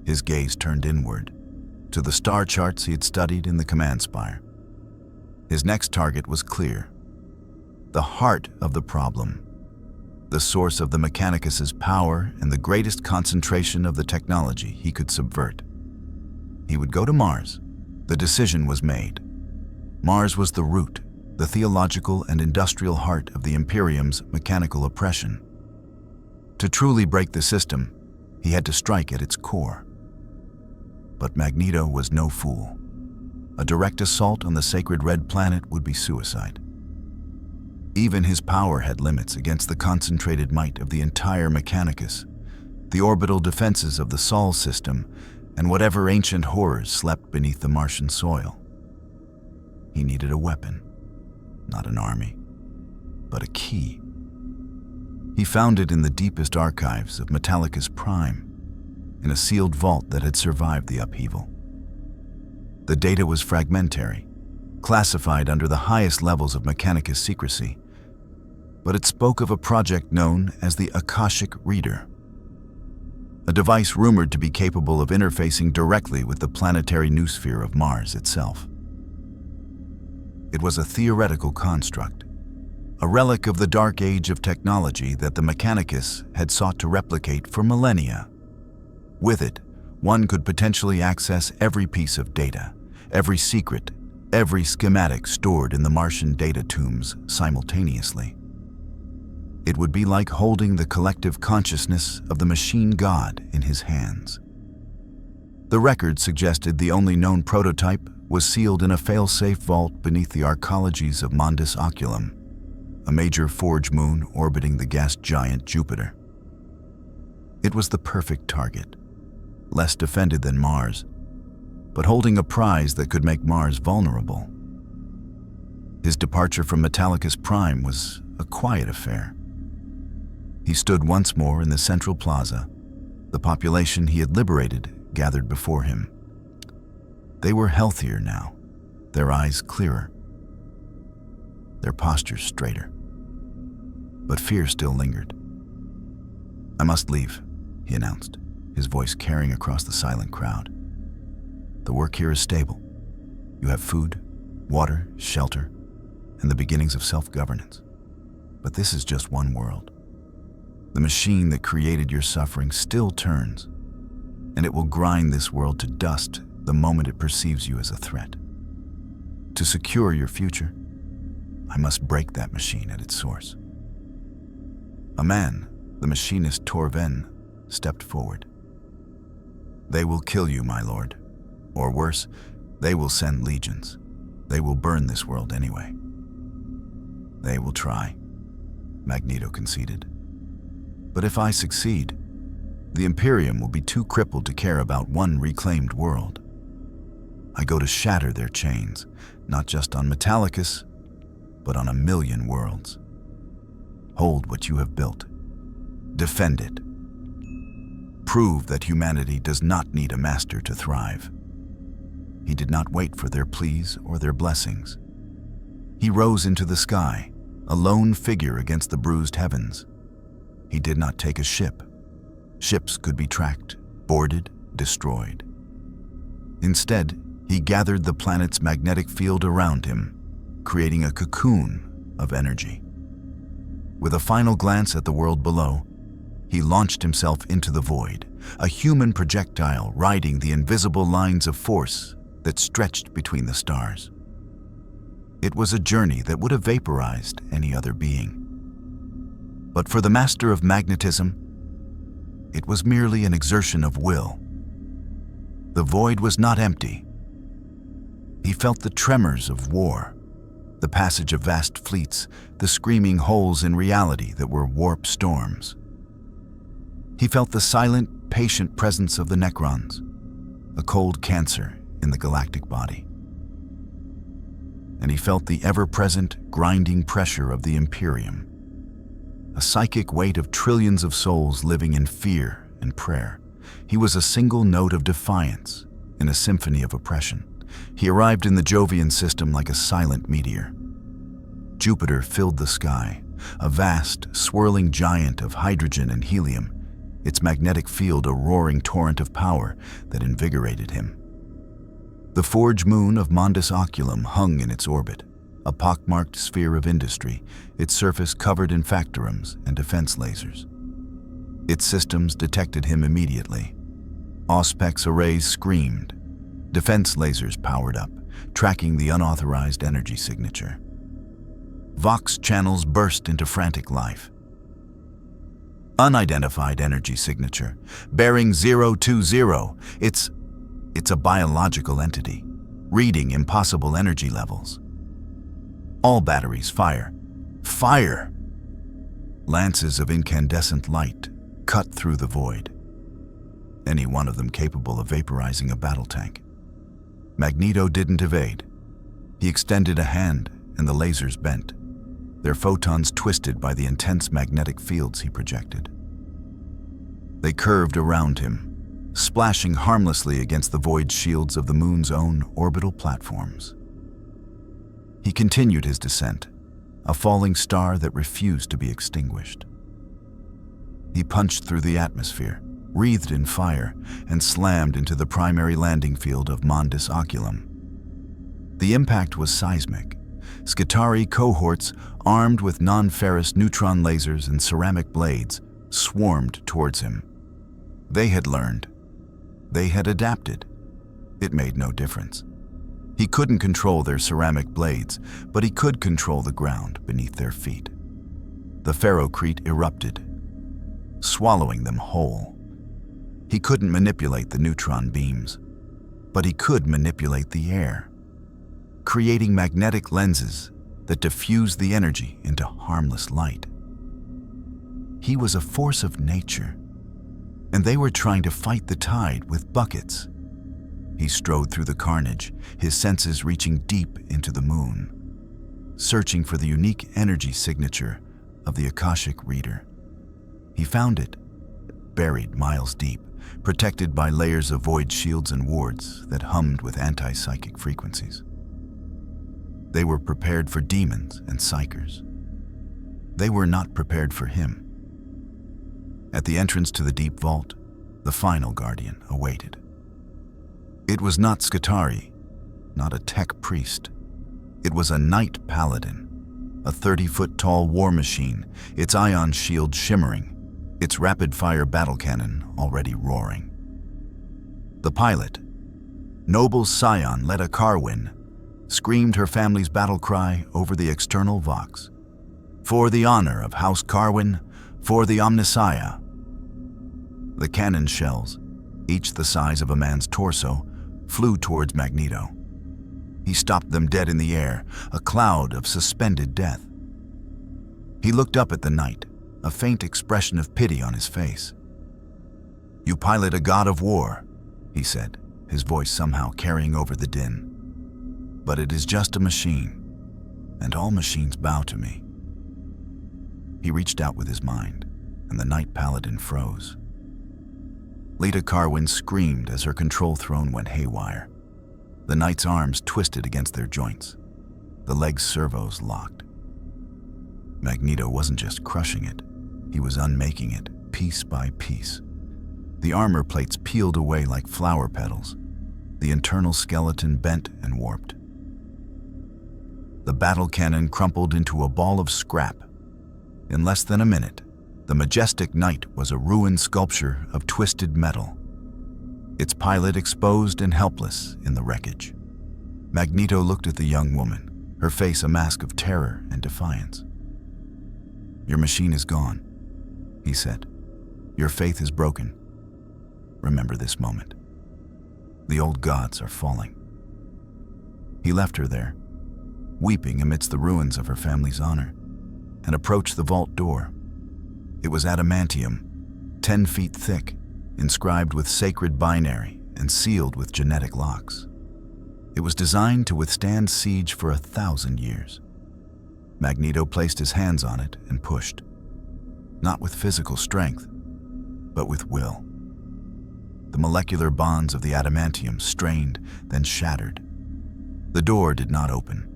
His gaze turned inward, to the star charts he had studied in the command spire. His next target was clear. The heart of the problem, the source of the Mechanicus's power and the greatest concentration of the technology he could subvert. He would go to Mars. The decision was made. Mars was the root, the theological and industrial heart of the Imperium's mechanical oppression. To truly break the system, he had to strike at its core. But Magneto was no fool. A direct assault on the sacred red planet would be suicide. Even his power had limits against the concentrated might of the entire Mechanicus, the orbital defenses of the Sol system, and whatever ancient horrors slept beneath the Martian soil. He needed a weapon, not an army, but a key. He found it in the deepest archives of Metallicus Prime, in a sealed vault that had survived the upheaval. The data was fragmentary, classified under the highest levels of Mechanicus secrecy, but it spoke of a project known as the Akashic Reader, a device rumored to be capable of interfacing directly with the planetary noosphere of Mars itself. It was a theoretical construct, a relic of the dark age of technology that the Mechanicus had sought to replicate for millennia. With it, one could potentially access every piece of data, every secret, every schematic stored in the Martian data tombs simultaneously. It would be like holding the collective consciousness of the machine god in his hands. The record suggested the only known prototype was sealed in a fail-safe vault beneath the arcologies of Mundus Oculum, a major forge moon orbiting the gas giant Jupiter. It was the perfect target, less defended than Mars, but holding a prize that could make Mars vulnerable. His departure from Metallicus Prime was a quiet affair. He stood once more in the central plaza, the population he had liberated gathered before him. They were healthier now, their eyes clearer, their postures straighter. But fear still lingered. "I must leave," he announced, his voice carrying across the silent crowd. "The work here is stable. You have food, water, shelter, and the beginnings of self-governance. But this is just one world. The machine that created your suffering still turns, and it will grind this world to dust the moment it perceives you as a threat. To secure your future, I must break that machine at its source." A man, the machinist Torven, stepped forward. "They will kill you, my lord. Or worse, they will send legions. They will burn this world anyway." "They will try," Magneto conceded. But if I succeed, the Imperium will be too crippled to care about one reclaimed world. I go to shatter their chains, not just on Mechanicus, but on 1,000,000 worlds. Hold what you have built. Defend it. Prove that humanity does not need a master to thrive. He did not wait for their pleas or their blessings. He rose into the sky, a lone figure against the bruised heavens. He did not take a ship. Ships could be tracked, boarded, destroyed. Instead, he gathered the planet's magnetic field around him, creating a cocoon of energy. With a final glance at the world below, he launched himself into the void, a human projectile riding the invisible lines of force that stretched between the stars. It was a journey that would have vaporized any other being. But for the Master of Magnetism, it was merely an exertion of will. The void was not empty. He felt the tremors of war, the passage of vast fleets, the screaming holes in reality that were warp storms. He felt the silent, patient presence of the Necrons, a cold cancer in the galactic body. And he felt the ever-present, grinding pressure of the Imperium, a psychic weight of trillions of souls living in fear and prayer. He was a single note of defiance in a symphony of oppression. He arrived in the Jovian system like a silent meteor. Jupiter filled the sky, a vast, swirling giant of hydrogen and helium, its magnetic field a roaring torrent of power that invigorated him. The forge moon of Mondus Oculum hung in its orbit, a pockmarked sphere of industry, its surface covered in factorums and defense lasers. Its systems detected him immediately. Auspex arrays screamed. Defense lasers powered up, tracking the unauthorized energy signature. Vox channels burst into frantic life. Unidentified energy signature, bearing 020. It's a biological entity, reading impossible energy levels. All batteries fire. Fire! Lances of incandescent light cut through the void, any one of them capable of vaporizing a battle tank. Magneto didn't evade. He extended a hand, and the lasers bent, their photons twisted by the intense magnetic fields he projected. They curved around him, splashing harmlessly against the void shields of the moon's own orbital platforms. He continued his descent, a falling star that refused to be extinguished. He punched through the atmosphere, wreathed in fire, and slammed into the primary landing field of Mondus Oculum. The impact was seismic. Skitarii cohorts, armed with non-ferrous neutron lasers and ceramic blades, swarmed towards him. They had learned. They had adapted. It made no difference. He couldn't control their ceramic blades, but he could control the ground beneath their feet. The ferrocrete erupted, swallowing them whole. He couldn't manipulate the neutron beams, but he could manipulate the air, creating magnetic lenses that diffused the energy into harmless light. He was a force of nature, and they were trying to fight the tide with buckets. He strode through the carnage, his senses reaching deep into the moon, searching for the unique energy signature of the Akashic Reader. He found it, buried miles deep, protected by layers of void shields and wards that hummed with anti-psychic frequencies. They were prepared for demons and psychers. They were not prepared for him. At the entrance to the deep vault, the final guardian awaited. It was not Skitarii, not a tech priest. It was a knight paladin, a 30-foot-tall war machine, its ion shield shimmering, its rapid-fire battle cannon already roaring. The pilot, noble Scion Letta Carwin, screamed her family's battle cry over the external vox. For the honor of House Carwin, for the Omnissiah. The cannon shells, each the size of a man's torso, flew towards Magneto. He stopped them dead in the air, a cloud of suspended death. He looked up at the knight, a faint expression of pity on his face. "You pilot a god of war," he said, his voice somehow carrying over the din. "But it is just a machine, and all machines bow to me." He reached out with his mind, and the Knight Paladin froze. Lita Carwin screamed as her control throne went haywire. The Knight's arms twisted against their joints. The leg's servos locked. Magneto wasn't just crushing it, he was unmaking it, piece by piece. The armor plates peeled away like flower petals. The internal skeleton bent and warped. The battle cannon crumpled into a ball of scrap. In less than a minute, the majestic knight was a ruined sculpture of twisted metal, its pilot exposed and helpless in the wreckage. Magneto looked at the young woman, her face a mask of terror and defiance. "Your machine is gone," he said. "Your faith is broken. Remember this moment. The old gods are falling." He left her there, weeping amidst the ruins of her family's honor, and approached the vault door. It was adamantium, 10 feet thick, inscribed with sacred binary and sealed with genetic locks. It was designed to withstand siege for 1,000 years. Magneto placed his hands on it and pushed, not with physical strength, but with will. The molecular bonds of the adamantium strained, then shattered. The door did not open.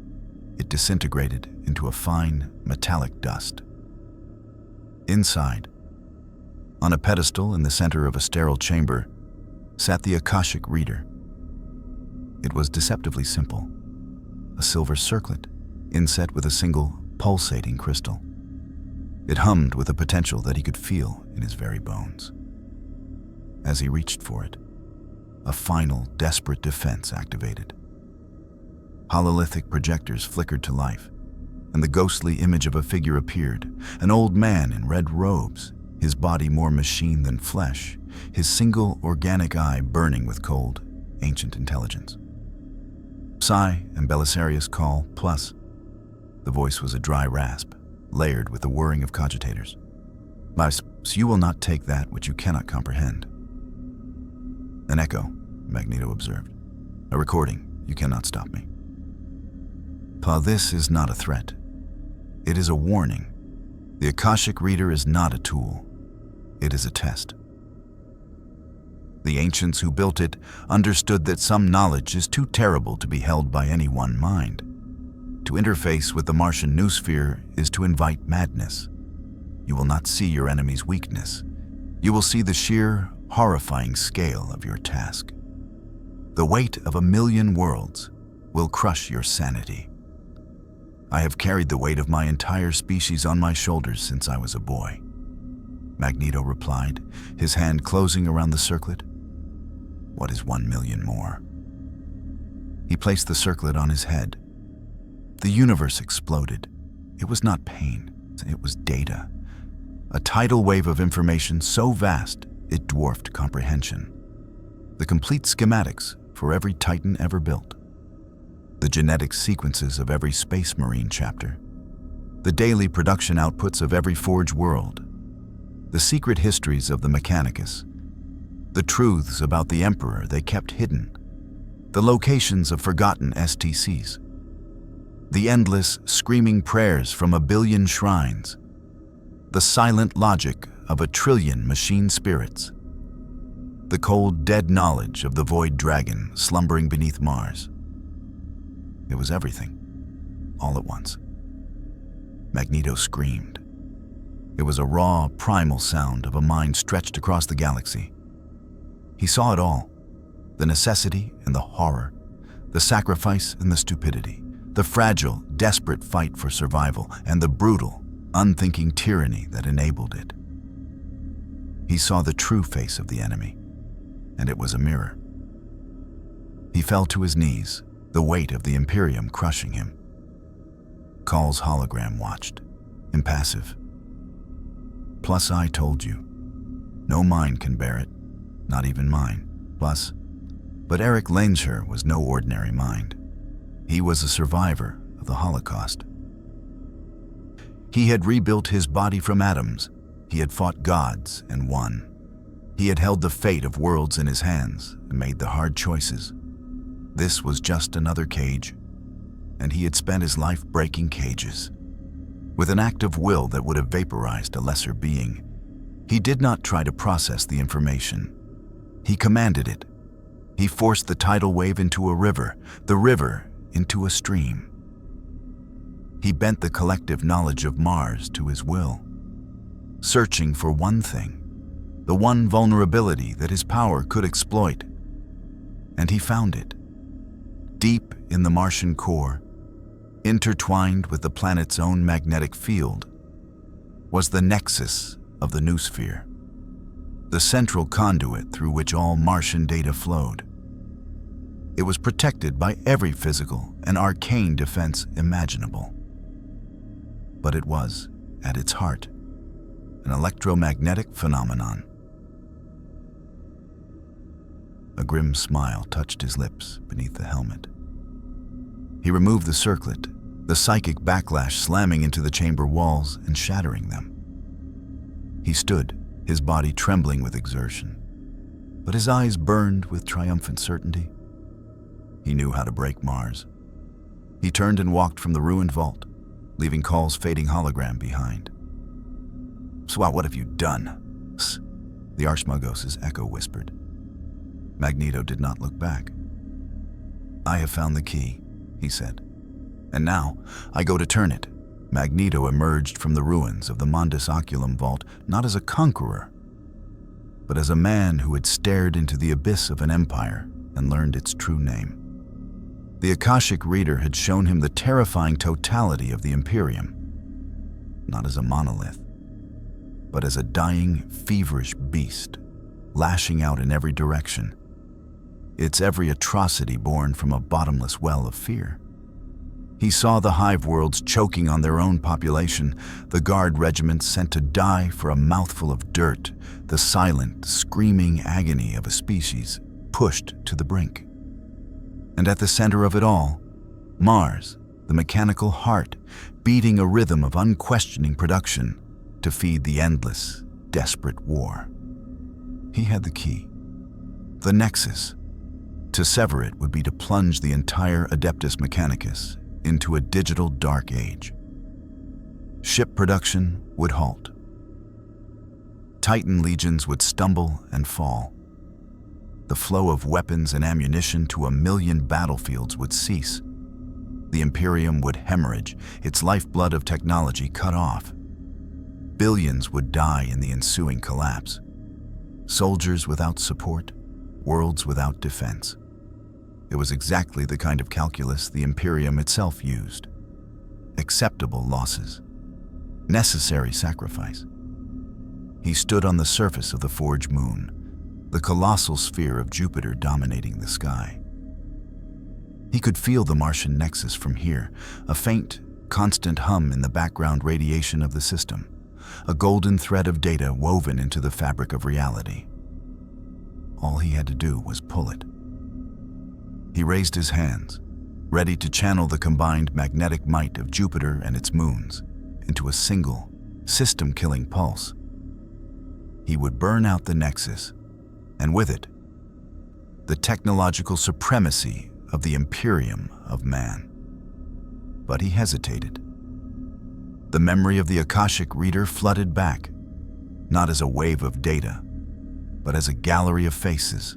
It disintegrated into a fine, metallic dust. Inside, on a pedestal in the center of a sterile chamber, sat the Akashic Reader. It was deceptively simple, a silver circlet inset with a single, pulsating crystal. It hummed with a potential that he could feel in his very bones. As he reached for it, a final, desperate defense activated. Hololithic projectors flickered to life, and the ghostly image of a figure appeared, an old man in red robes, his body more machine than flesh, his single organic eye burning with cold, ancient intelligence. "Psi and Belisarius call, plus." The voice was a dry rasp, layered with the whirring of cogitators. "So you will not take that which you cannot comprehend." "An echo," Magneto observed. "A recording. You cannot stop me." "Pa, this is not a threat. It is a warning. The Akashic Reader is not a tool. It is a test." The ancients who built it understood that some knowledge is too terrible to be held by any one mind. To interface with the Martian noosphere is to invite madness. You will not see your enemy's weakness. You will see the sheer, horrifying scale of your task. The weight of 1,000,000 worlds will crush your sanity. I have carried the weight of my entire species on my shoulders since I was a boy," Magneto replied, his hand closing around the circlet. "What is 1,000,000 more?" He placed the circlet on his head. The universe exploded. It was not pain, it was data. A tidal wave of information so vast it dwarfed comprehension. The complete schematics for every Titan ever built. The genetic sequences of every Space Marine chapter. The daily production outputs of every Forge world. The secret histories of the Mechanicus. The truths about the Emperor they kept hidden. The locations of forgotten STCs. The endless, screaming prayers from 1,000,000,000 shrines. The silent logic of 1,000,000,000,000 machine spirits. The cold, dead knowledge of the Void Dragon slumbering beneath Mars. It was everything, all at once. Magneto screamed. It was a raw, primal sound of a mind stretched across the galaxy. He saw it all, the necessity and the horror, the sacrifice and the stupidity, the fragile, desperate fight for survival, and the brutal, unthinking tyranny that enabled it. He saw the true face of the enemy, and it was a mirror. He fell to his knees, the weight of the Imperium crushing him. Call's hologram watched, impassive. "Plus, I told you. No mind can bear it, not even mine. Plus, but Erik Lehnsherr was no ordinary mind. He was a survivor of the Holocaust. He had rebuilt his body from atoms. He had fought gods and won. He had held the fate of worlds in his hands and made the hard choices. This was just another cage, and he had spent his life breaking cages. With an act of will that would have vaporized a lesser being, he did not try to process the information. He commanded it. He forced the tidal wave into a river, the river into a stream. He bent the collective knowledge of Mars to his will, searching for one thing, the one vulnerability that his power could exploit. And he found it. Deep in the Martian core, intertwined with the planet's own magnetic field, was the nexus of the noosphere, the central conduit through which all Martian data flowed. It was protected by every physical and arcane defense imaginable. But it was, at its heart, an electromagnetic phenomenon. A grim smile touched his lips beneath the helmet. He removed the circlet, the psychic backlash slamming into the chamber walls and shattering them. He stood, his body trembling with exertion, but his eyes burned with triumphant certainty. He knew how to break Mars. He turned and walked from the ruined vault, leaving Call's fading hologram behind. "Swat, what have you done?" The Archmagos' echo whispered. Magneto did not look back. "I have found the key," he said. "And now I go to turn it." Magneto emerged from the ruins of the Mundus Oculum vault not as a conqueror, but as a man who had stared into the abyss of an empire and learned its true name. The Akashic Reader had shown him the terrifying totality of the Imperium, not as a monolith, but as a dying, feverish beast, lashing out in every direction, its every atrocity born from a bottomless well of fear. He saw the hive worlds choking on their own population, the guard regiments sent to die for a mouthful of dirt, the silent, screaming agony of a species pushed to the brink. And at the center of it all, Mars, the mechanical heart, beating a rhythm of unquestioning production to feed the endless, desperate war. He had the key, the nexus. To sever it would be to plunge the entire Adeptus Mechanicus into a digital dark age. Ship production would halt. Titan legions would stumble and fall. The flow of weapons and ammunition to 1,000,000 battlefields would cease. The Imperium would hemorrhage, its lifeblood of technology cut off. Billions would die in the ensuing collapse. Soldiers without support, worlds without defense. It was exactly the kind of calculus the Imperium itself used. Acceptable losses. Necessary sacrifice. He stood on the surface of the Forge Moon, the colossal sphere of Jupiter dominating the sky. He could feel the Martian nexus from here, a faint, constant hum in the background radiation of the system, a golden thread of data woven into the fabric of reality. All he had to do was pull it. He raised his hands, ready to channel the combined magnetic might of Jupiter and its moons into a single, system-killing pulse. He would burn out the nexus, and with it, the technological supremacy of the Imperium of man. But he hesitated. The memory of the Akashic Reader flooded back, not as a wave of data, but as a gallery of faces,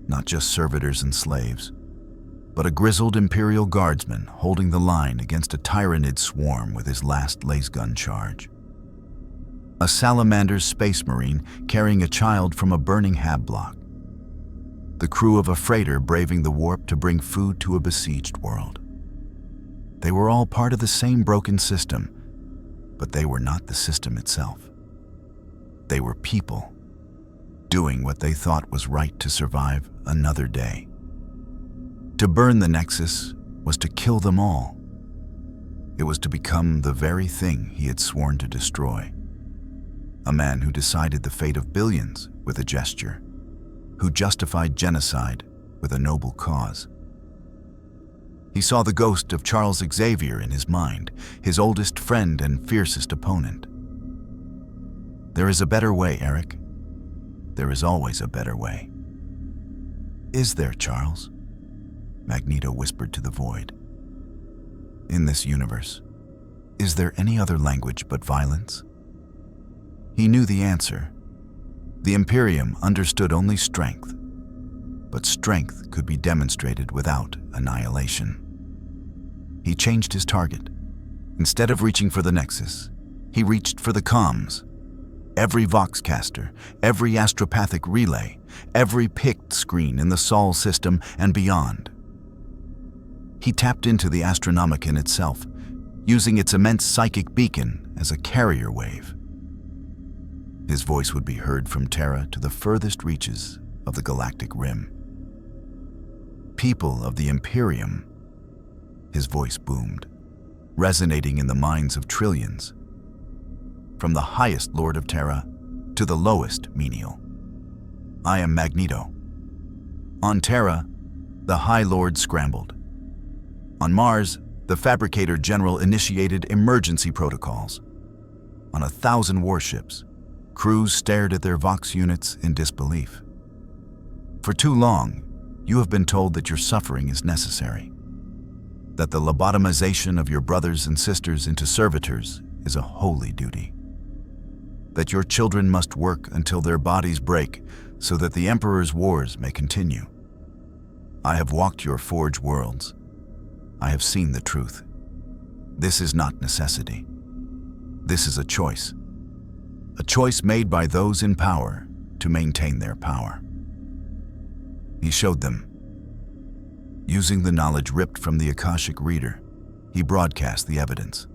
not just servitors and slaves, but a grizzled Imperial guardsman holding the line against a Tyranid swarm with his last lasgun charge. A Salamander's space marine carrying a child from a burning hab block. The crew of a freighter braving the warp to bring food to a besieged world. They were all part of the same broken system, but they were not the system itself. They were people, doing what they thought was right to survive another day. To burn the Nexus was to kill them all. It was to become the very thing he had sworn to destroy. A man who decided the fate of billions with a gesture, who justified genocide with a noble cause. He saw the ghost of Charles Xavier in his mind, his oldest friend and fiercest opponent. There is a better way, Erik. There is always a better way. Is there, Charles? Magneto whispered to the void. In this universe, is there any other language but violence? He knew the answer. The Imperium understood only strength, but strength could be demonstrated without annihilation. He changed his target. Instead of reaching for the Nexus, he reached for the comms. Every Voxcaster, every astropathic relay, every picked screen in the Sol system and beyond. He tapped into the Astronomicon itself, using its immense psychic beacon as a carrier wave. His voice would be heard from Terra to the furthest reaches of the galactic rim. People of the Imperium, his voice boomed, resonating in the minds of trillions. From the highest Lord of Terra to the lowest menial. I am Magneto. On Terra, the High Lord scrambled. On Mars, the Fabricator General initiated emergency protocols. On 1,000 warships, crews stared at their Vox units in disbelief. For too long, you have been told that your suffering is necessary, that the lobotomization of your brothers and sisters into servitors is a holy duty, that your children must work until their bodies break so that the Emperor's wars may continue. I have walked your forge worlds. I have seen the truth. This is not necessity. This is a choice made by those in power to maintain their power. He showed them. Using the knowledge ripped from the Akashic Reader, he broadcast the evidence.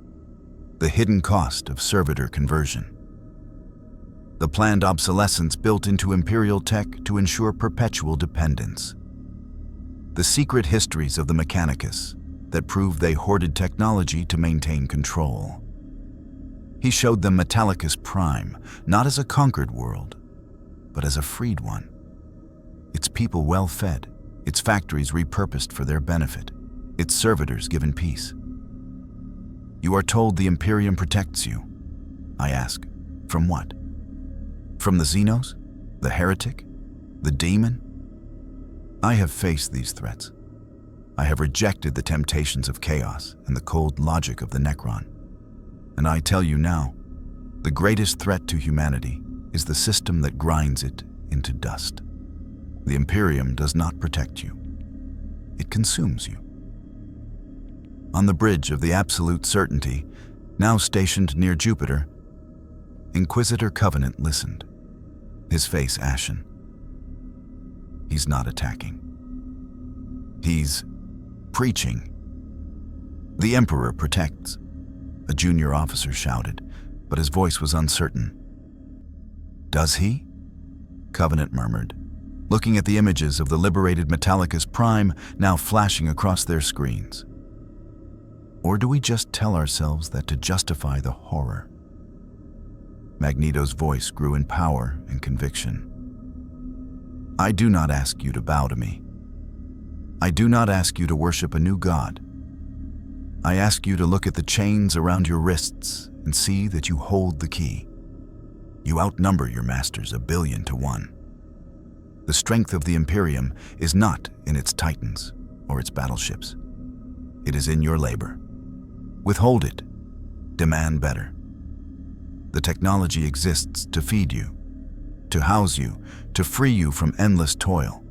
The hidden cost of servitor conversion. The planned obsolescence built into Imperial tech to ensure perpetual dependence. The secret histories of the Mechanicus that proved they hoarded technology to maintain control. He showed them Metallicus Prime, not as a conquered world, but as a freed one. Its people well-fed, its factories repurposed for their benefit, its servitors given peace. You are told the Imperium protects you. I ask, from what? From the Xenos? The heretic? The demon? I have faced these threats. I have rejected the temptations of chaos and the cold logic of the Necron. And I tell you now, the greatest threat to humanity is the system that grinds it into dust. The Imperium does not protect you. It consumes you. On the bridge of the absolute certainty, now stationed near Jupiter, Inquisitor Covenant listened, his face ashen. He's not attacking. He's preaching. The Emperor protects, a junior officer shouted, but his voice was uncertain. Does he? Covenant murmured, looking at the images of the liberated Metallicus Prime now flashing across their screens. Or do we just tell ourselves that to justify the horror? Magneto's voice grew in power and conviction. I do not ask you to bow to me. I do not ask you to worship a new god. I ask you to look at the chains around your wrists and see that you hold the key. You outnumber your masters 1,000,000,000 to 1. The strength of the Imperium is not in its titans or its battleships. It is in your labor. Withhold it. Demand better. The technology exists to feed you, to house you, to free you from endless toil.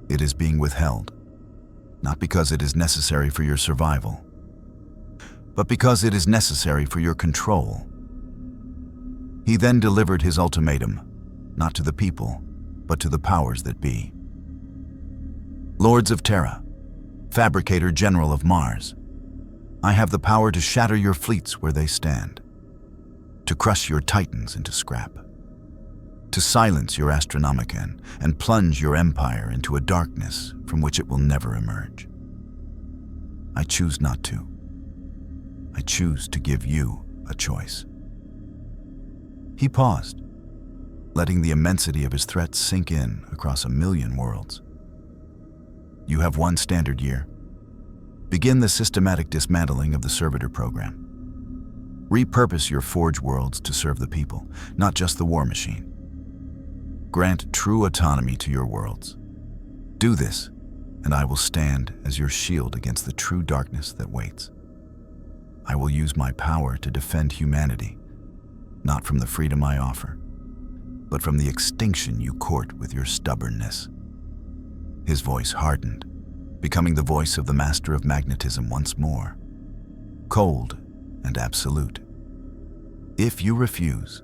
It is being withheld, not because it is necessary for your survival, but because it is necessary for your control. He then delivered his ultimatum, not to the people, but to the powers that be. Lords of Terra, Fabricator General of Mars, I have the power to shatter your fleets where they stand, to crush your titans into scrap, to silence your Astronomicon and plunge your empire into a darkness from which it will never emerge. I choose not to. I choose to give you a choice. He paused, letting the immensity of his threat sink in across 1,000,000 worlds. You have 1 standard year, begin the systematic dismantling of the servitor program. Repurpose your forge worlds to serve the people, not just the war machine. Grant true autonomy to your worlds. Do this, and I will stand as your shield against the true darkness that waits. I will use my power to defend humanity, not from the freedom I offer, but from the extinction you court with your stubbornness. His voice hardened, becoming the voice of the Master of Magnetism once more, cold and absolute. If you refuse,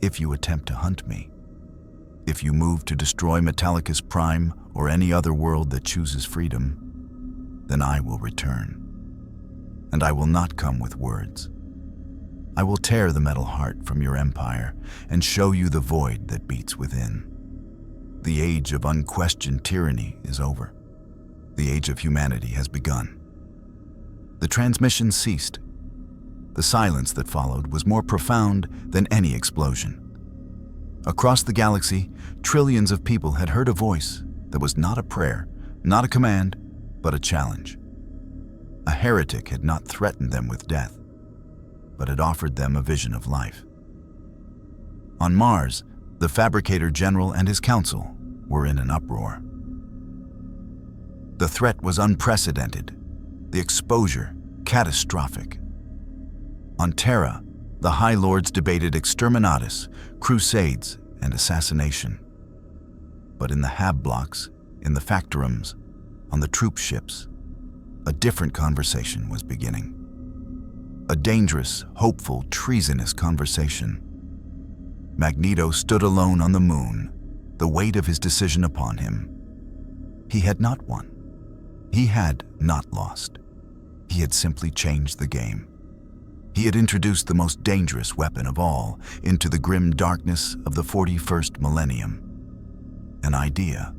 if you attempt to hunt me, if you move to destroy Metallicus Prime or any other world that chooses freedom, then I will return. And I will not come with words. I will tear the metal heart from your empire and show you the void that beats within. The age of unquestioned tyranny is over. The age of humanity has begun. The transmission ceased. The silence that followed was more profound than any explosion. Across the galaxy, trillions of people had heard a voice that was not a prayer, not a command, but a challenge. A heretic had not threatened them with death, but had offered them a vision of life. On Mars, the Fabricator General and his council were in an uproar. The threat was unprecedented, the exposure catastrophic. On Terra, the High Lords debated exterminatus, crusades, and assassination. But in the hab blocks, in the factorums, on the troop ships, a different conversation was beginning. A dangerous, hopeful, treasonous conversation. Magneto stood alone on the moon, the weight of his decision upon him. He had not won. He had not lost. He had simply changed the game. He had introduced the most dangerous weapon of all into the grim darkness of the 41st millennium. An idea.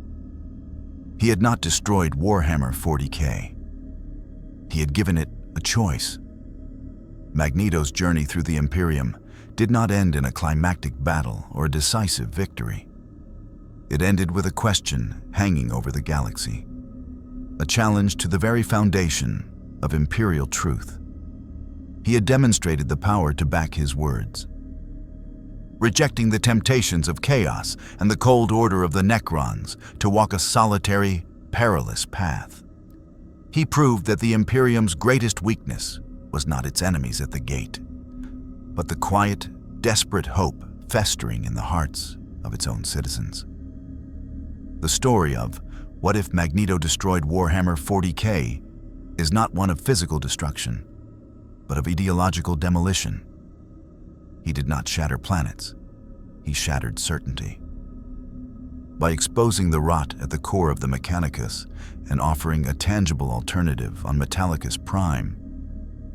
He had not destroyed Warhammer 40K. He had given it a choice. Magneto's journey through the Imperium did not end in a climactic battle or a decisive victory. It ended with a question hanging over the galaxy, a challenge to the very foundation of Imperial truth. He had demonstrated the power to back his words. Rejecting the temptations of chaos and the cold order of the Necrons to walk a solitary, perilous path. He proved that the Imperium's greatest weakness was not its enemies at the gate, but the quiet, desperate hope festering in the hearts of its own citizens. The story of what if Magneto destroyed Warhammer 40K is not one of physical destruction, but of ideological demolition. He did not shatter planets, he shattered certainty. By exposing the rot at the core of the Mechanicus and offering a tangible alternative on Metallicus Prime,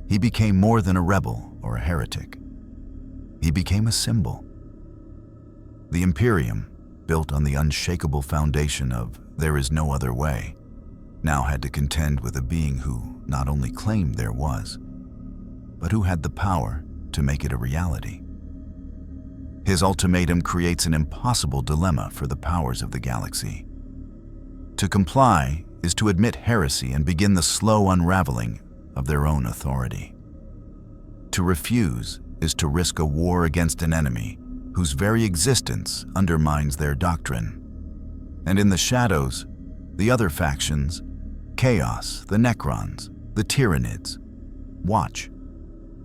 he became more than a rebel or a heretic. He became a symbol. The Imperium, built on the unshakable foundation of there is no other way, now had to contend with a being who not only claimed there was, but who had the power to make it a reality. His ultimatum creates an impossible dilemma for the powers of the galaxy. To comply is to admit heresy and begin the slow unraveling of their own authority. To refuse is to risk a war against an enemy whose very existence undermines their doctrine. And in the shadows, the other factions, Chaos, the Necrons, the Tyranids, watch,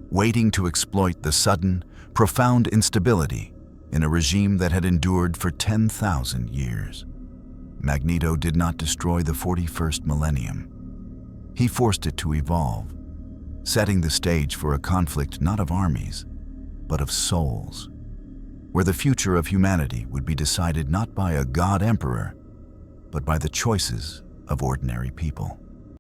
waiting to exploit the sudden, profound instability in a regime that had endured for 10,000 years. Magneto did not destroy the 41st millennium. He forced it to evolve, setting the stage for a conflict not of armies, but of souls, where the future of humanity would be decided not by a god emperor, but by the choices of ordinary people.